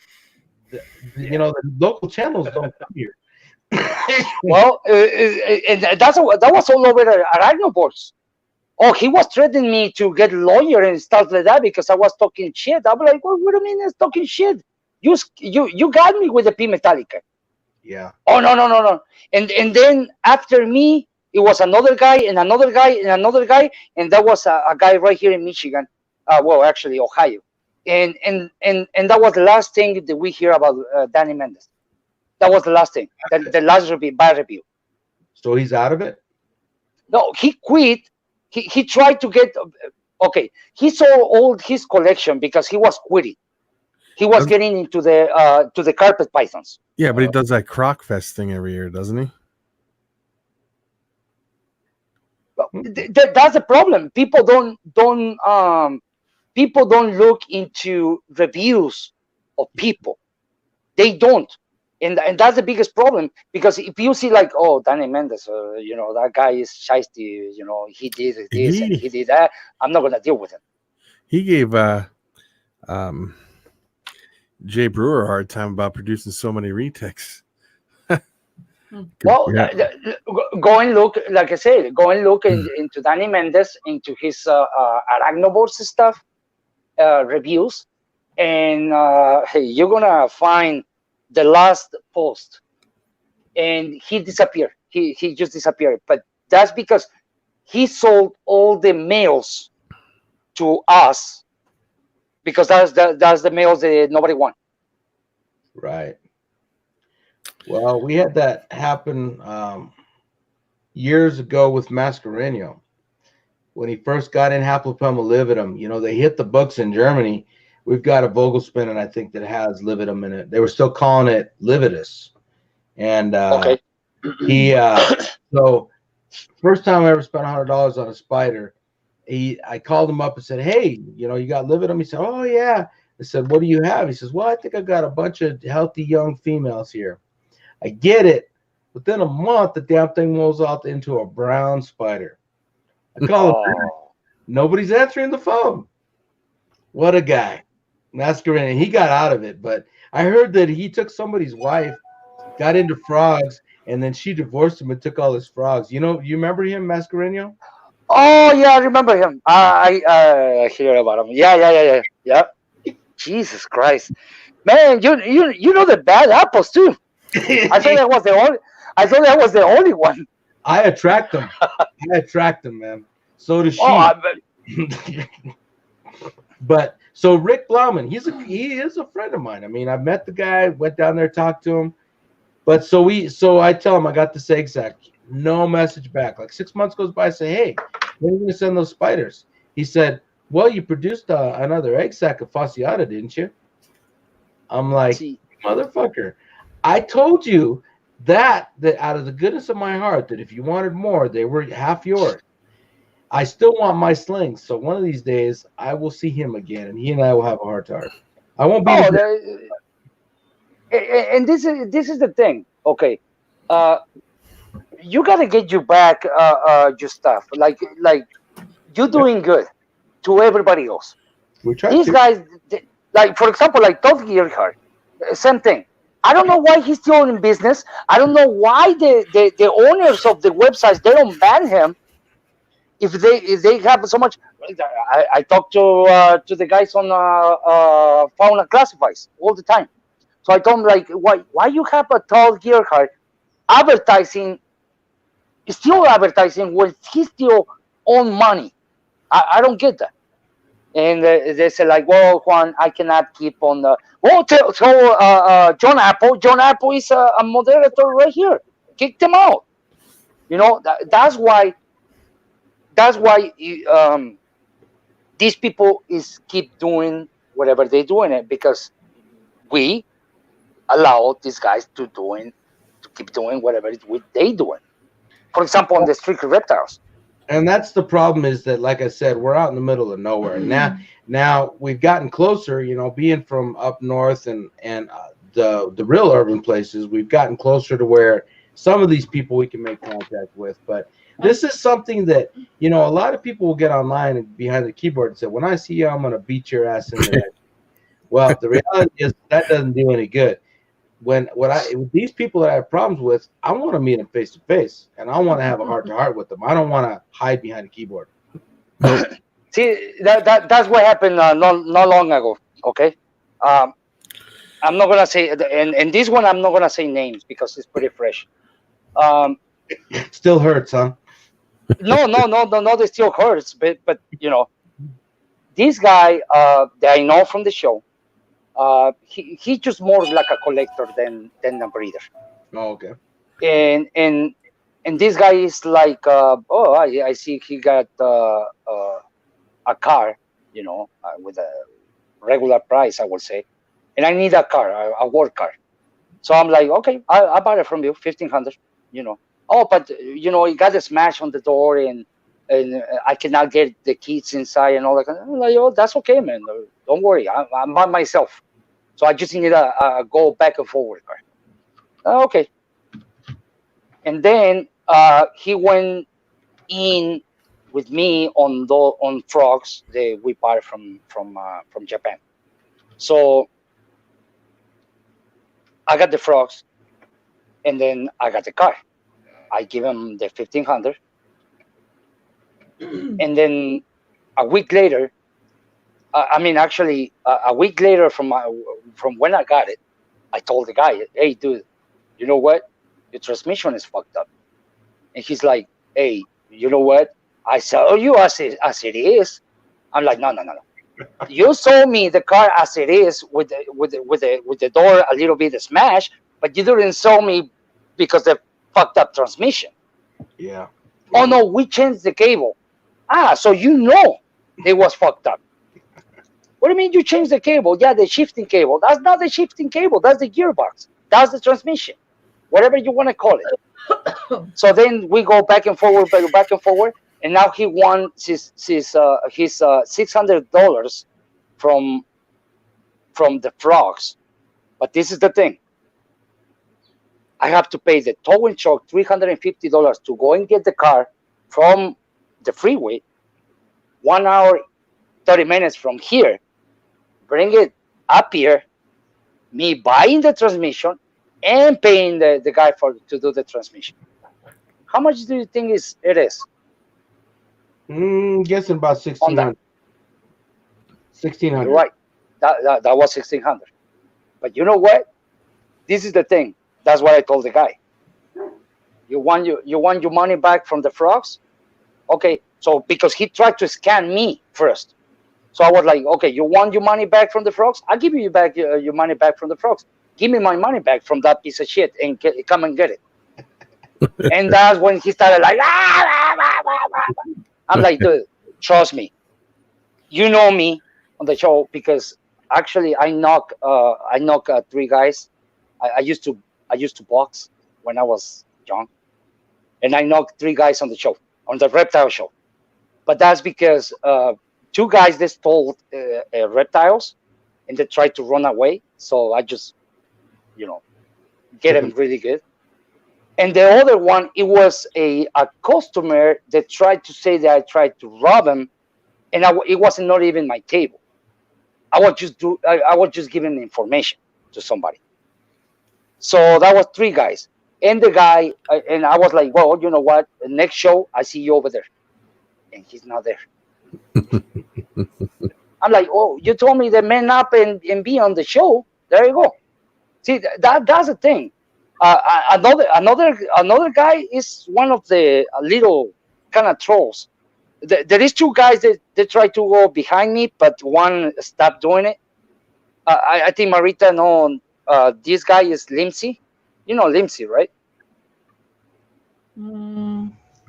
The local channels don't come here. Well, and that was all over the Arachnoboards. Oh, he was threatening me to get a lawyer and stuff like that because I was talking shit. I was like, well, what do you mean it's talking shit? You got me with the P Metallica. Yeah. Oh, no. And then after me, it was another guy and another guy and another guy. And that was a guy right here in Michigan. Well, actually, Ohio. And that was the last thing that we hear about Danny Mendez. That was the last thing. The last bad review. So he's out of it? No, he quit. He tried to get. Okay, he sold all his collection because he was quitting. He was getting into the carpet pythons. Yeah, but he does that Croc Fest thing every year, doesn't he? That's the problem. People don't look into reviews of people. They don't. And that's the biggest problem, because if you see like, oh, Danny Mendez, that guy is shiesty, he did this and he did that, I'm not gonna deal with him. He gave Jay Brewer a hard time about producing so many retakes. Well, go and look, like I said, into Danny Mendez, into his Arachnoboards stuff, reviews, and hey, you're gonna find the last post, and he disappeared. He just disappeared. But that's because he sold all the males to us, because that's the males that nobody wants. Right. Well, we had that happen years ago with Mascareño. When he first got in Haplopelma lividum, they hit the books in Germany. We've got a Vogelspin, I think, that has lividum in it. They were still calling it lividus. And okay. So first time I ever spent $100 on a spider, I called him up and said, "Hey, you got lividum?" He said, "Oh yeah, I said, what do you have? He says, well, I think I got a bunch of healthy young females here. I get it. Within a month, the damn thing rolls out into a brown spider. I call him. Nobody's answering the phone. What a guy. Masquerade. He got out of it, but I heard that he took somebody's wife, got into frogs, and then she divorced him and took all his frogs. You remember him, Mascareño? Oh yeah, I remember him. I hear about him. Yeah. Jesus Christ, man, you know the bad apples too. I thought that was the only one. I attract them. Man. So does she. But so Rick Blauman, he is a friend of mine. I mean, I met the guy, went down there, talked to him. But so I tell him I got this egg sack. No message back. Like 6 months goes by. I say, hey, when are you gonna send those spiders? He said, well, you produced another egg sack of fasciata, didn't you? I'm like, motherfucker. I told you that out of the goodness of my heart, that if you wanted more, they were half yours. I still want my slings. So one of these days, I will see him again, and he and I will have a heart to heart. I won't be. And this is the thing. Okay, you gotta get you back your stuff. Like you're doing good to everybody else. These guys, like for example, like Todd Gearhart, same thing. I don't know why he's still in business. I don't know why the owners of the websites, they don't ban him. If they have so much, I talk to the guys on Fauna Classifieds all the time. So I told him, like, why you have a Todd Gearhart still advertising when he still own money? I don't get that. And they say, like, well, Juan, I cannot keep on the. John Apple. John Apple is a moderator right here. Kick them out. That's why these people keep doing whatever they're doing it, because we allow these guys to keep doing whatever they doing. For example, on the Strictly Reptiles. And that's the problem, is that, like I said, we're out in the middle of nowhere. Now we've gotten closer, being from up north and the real urban places, we've gotten closer to where some of these people we can make contact with. But this is something that, a lot of people will get online and behind the keyboard and say, when I see you, I'm going to beat your ass in the head. Well, the reality is that doesn't do any good. With these people that I have problems with, I want to meet them face to face, and I want to have a heart to heart with them. I don't want to hide behind a keyboard. See, that's what happened not long ago. Okay, I'm not gonna say, and this one I'm not gonna say names because it's pretty fresh. Still hurts, huh? No, it still hurts, but this guy that I know from the show. He just more like a collector than a breeder. Oh, okay. And this guy is like, I see he got a car, with a regular price, I would say, and I need a car, a work car. So I'm like, okay, I buy it from you, 1,500. Oh, but it got a smash on the door, and I cannot get the keys inside and all that. I'm like, oh, that's okay, man. Don't worry, I'm by myself. So I just need a go back and forward car. Okay. And then he went in with me on frogs that we bought from Japan. So I got the frogs, and then I got the car. I give him the 1,500, and then a week later. A week later from when I got it, I told the guy, hey, dude, you know what? Your transmission is fucked up. And he's like, hey, you know what? I sell you as it is. I'm like, no. You sold me the car as it is with the door a little bit smashed, but you didn't sell me because the fucked up transmission. Yeah. Oh, no, we changed the cable. So it was fucked up. What do you mean you changed the cable? Yeah, the shifting cable. That's not the shifting cable. That's the gearbox. That's the transmission. Whatever you want to call it. So then we go back and forward, and now he wants his $600 from from the frogs. But this is the thing. I have to pay the towing truck $350 to go and get the car from the freeway, 1 hour, 30 minutes from here, bring it up here, me buying the transmission and paying the guy to do the transmission. How much do you think it is? Guessing about 1,600. 1,600. You're right. That was 1,600. But you know what? This is the thing. That's what I told the guy. You want your money back from the frogs? Okay. So because he tried to scan me first. So I was like, okay, you want your money back from the frogs? I'll give you back your money back from the frogs. Give me my money back from that piece of shit and come and get it. And that's when he started like, I'm like, dude, trust me. You know me on the show because actually I knock 3 guys. I used to box when I was young, and I knocked 3 guys on the show, on the reptile show. But that's because 2 guys they stole reptiles, and they tried to run away. So I just, get them really good. And the other one, it was a customer that tried to say that I tried to rob him, and it wasn't not even my table. I was just giving information to somebody. So that was 3 guys, and the guy, and I was like, well, you know what? The next show, I see you over there, and he's not there. I'm like, oh, you told me to man up and be on the show. There you go. See, that's the thing. Another guy is one of the little kind of trolls. There is 2 guys that try to go behind me, but one stopped doing it. I think Marita know this guy is Limsey. You know Limsey, right?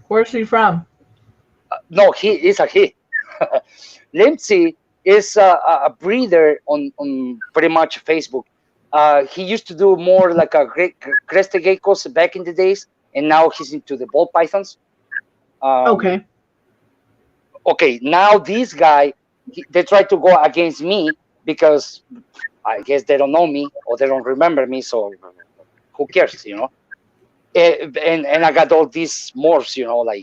Where's he from? No, he is a he. Limsey is a breeder on pretty much Facebook. He used to do more like a crested geckos back in the days, and now he's into the ball pythons. Okay. Okay, now this guy, they try to go against me because I guess they don't know me or they don't remember me, so who cares, And I got all these morphs, like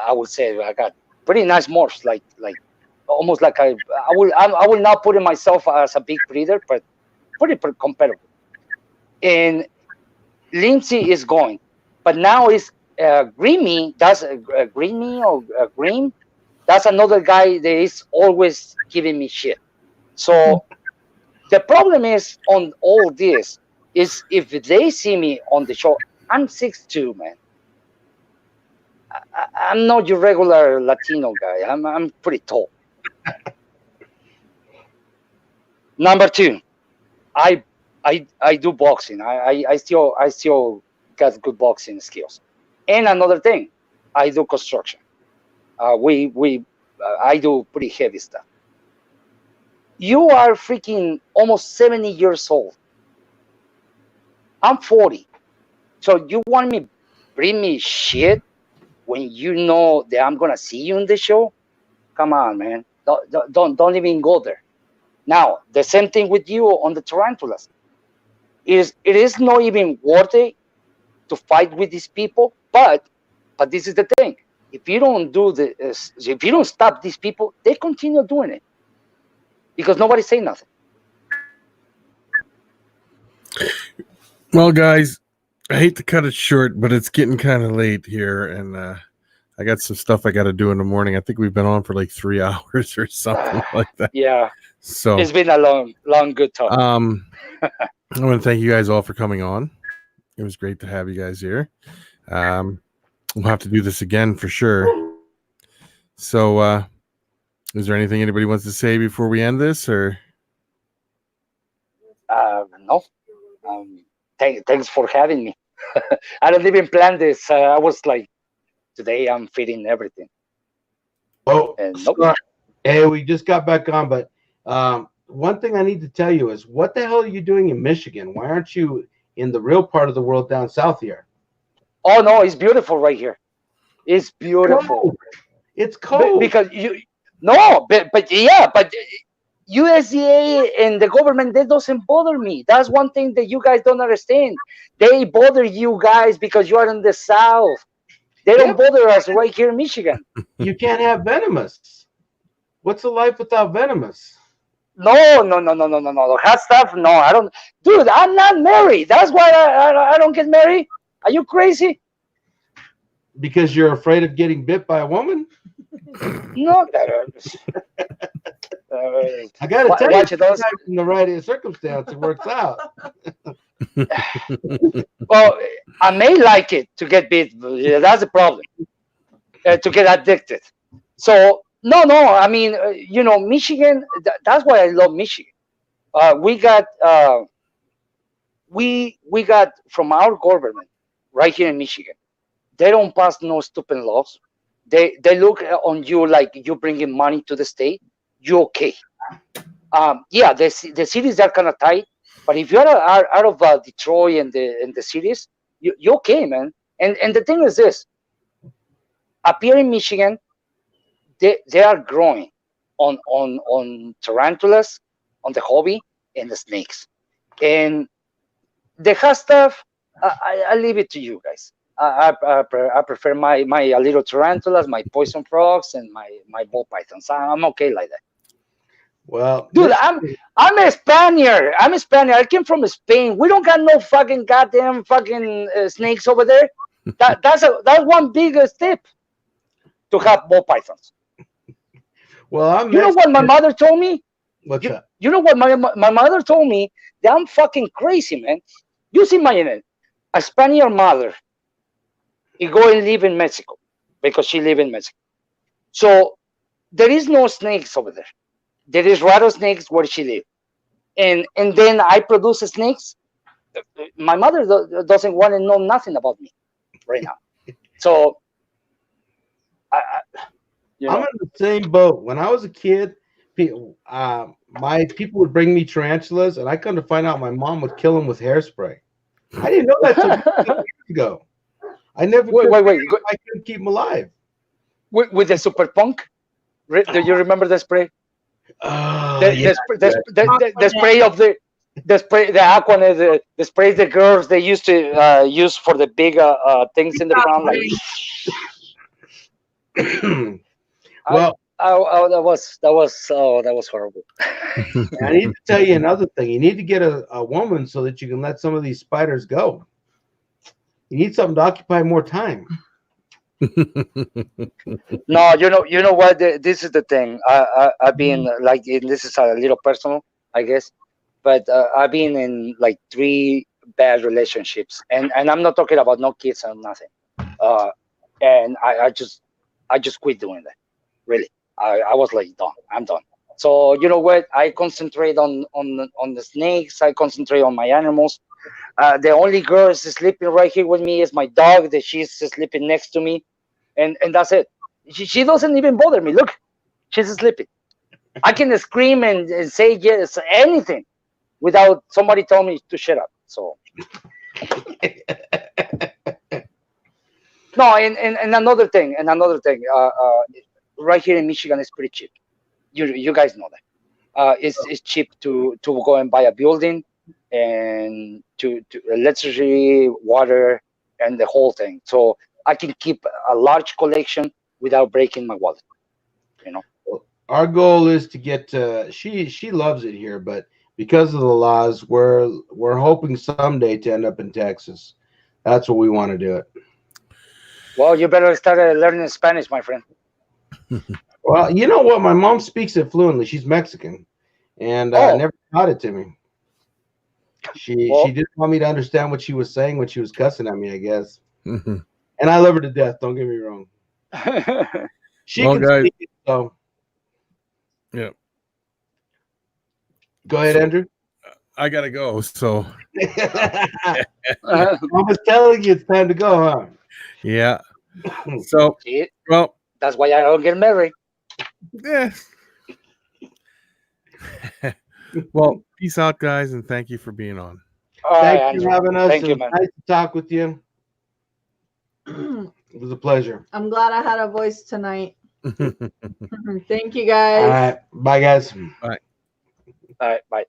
I would say I got pretty nice morphs, like almost like I will not put in myself as a big breeder, but pretty comparable. And Lindsay is going, but now is Greeny. That's Greeny or Green. That's another guy that is always giving me shit. So the problem is on all this is if they see me on the show, I'm 6'2", man. I'm not your regular Latino guy. I'm pretty tall. Number 2, I do boxing. I still got good boxing skills. And another thing, I do construction. I do pretty heavy stuff. You are freaking almost 70 years old. I'm 40. So you want me bring me shit when you know that I'm gonna see you in the show? Come on, man. Don't even go there. Now, the same thing with you on the tarantulas. It is not even worth it to fight with these people, but this is the thing. If you don't stop these people, they continue doing it because nobody say nothing. Well, guys, I hate to cut it short, but it's getting kind of late here, and I got some stuff I got to do in the morning. I think we've been on for like 3 hours or something like that. Yeah. So it's been a long, good talk. I want to thank you guys all for coming on. It was great to have you guys here. We'll have to do this again for sure. So, is there anything anybody wants to say before we end this, or? No. Thanks for having me. I don't even plan this. I was like, today I'm feeding everything. Oh, nope. Hey, we just got back on, but one thing I need to tell you is, what the hell are you doing in Michigan? Why aren't you in the real part of the world down south here? Oh no, it's beautiful right here. It's beautiful. It's cold. Because but USDA and the government, that doesn't bother me. That's one thing that you guys don't understand. They bother you guys because you are in the South. They don't bother us right here in Michigan. You can't have venomous. What's a life without venomous? No. Hot stuff, no. I don't. Dude, I'm not married. That's why I don't get married. Are you crazy? Because you're afraid of getting bit by a woman? No. I gotta tell watch you, it, those- in the right circumstance, it works out. Well, I may like it to get bit. That's the problem. To get addicted. So no. I mean, Michigan. That's why I love Michigan. We got from our government right here in Michigan. They don't pass no stupid laws. They look on you like you bringing money to the state. You okay? Yeah, the cities are kind of tight, but if you're out of Detroit and the cities, you're okay, man. And the thing is this: up here in Michigan, they are growing on tarantulas, on the hobby, and the snakes, and the hot stuff. I leave it to you guys. I prefer my little tarantulas, my poison frogs, and my ball pythons. I'm okay like that. Well, Dude, I'm a Spaniard. I came from Spain. We don't got no fucking goddamn fucking snakes over there. That's one big step to have ball pythons. well, You know what my mother told me? What's that? You know what my mother told me? That I'm fucking crazy, man. You see a Spaniard mother. He go and live in Mexico because she live in Mexico. So there is no snakes over there. There is rattlesnakes where she live, and then I produce snakes. My mother doesn't want to know nothing about me right now. So I'm in the same boat. When I was a kid, my people would bring me tarantulas, and I come to find out my mom would kill them with hairspray. I didn't know that till years ago. I never. Wait. I couldn't keep them alive. With the super punk. Do you remember the spray? The spray of the Aquanet, the spray the girls they used to use for the big things in the front, like. Well, that was horrible. I need to tell you another thing. You need to get a woman so that you can let some of these spiders go. You need something to occupy more time. No, you know what? This is the thing. I've been like, this is a little personal, I guess, but I've been in like 3 bad relationships, and I'm not talking about no kids or nothing. And I just quit doing that. Really, I was like, done. I'm done. So you know what? I concentrate on the snakes. I concentrate on my animals. The only girl is sleeping right here with me is my dog. That she's sleeping next to me, and that's it. She doesn't even bother me. Look, she's sleeping. I can scream and say yes, anything, without somebody telling me to shut up. So. No, and another thing, right here in Michigan is pretty cheap. You guys know that. It's cheap to go and buy a building, and to electricity, water, and the whole thing. So I can keep a large collection without breaking my wallet. Our goal is to get to. She loves it here, but because of the laws, we're hoping someday to end up in Texas. That's what we want to do it. Well, you better start learning Spanish, my friend. Well, you know what? My mom speaks it fluently. She's Mexican, and never taught it to me. She didn't want me to understand what she was saying when she was cussing at me, I guess. Mm-hmm. And I love her to death. Don't get me wrong. She can speak it, so. Yeah. Go ahead, Andrew. I gotta go. So. I was telling you it's time to go, huh? Yeah. So, well, that's why I don't get married. Yeah. Well, peace out, guys, and thank you for being on. Thank you for having us. Thank you, man. Nice to talk with you. It was a pleasure. I'm glad I had a voice tonight. Thank you, guys. All right. Bye, guys. Bye. All right, bye.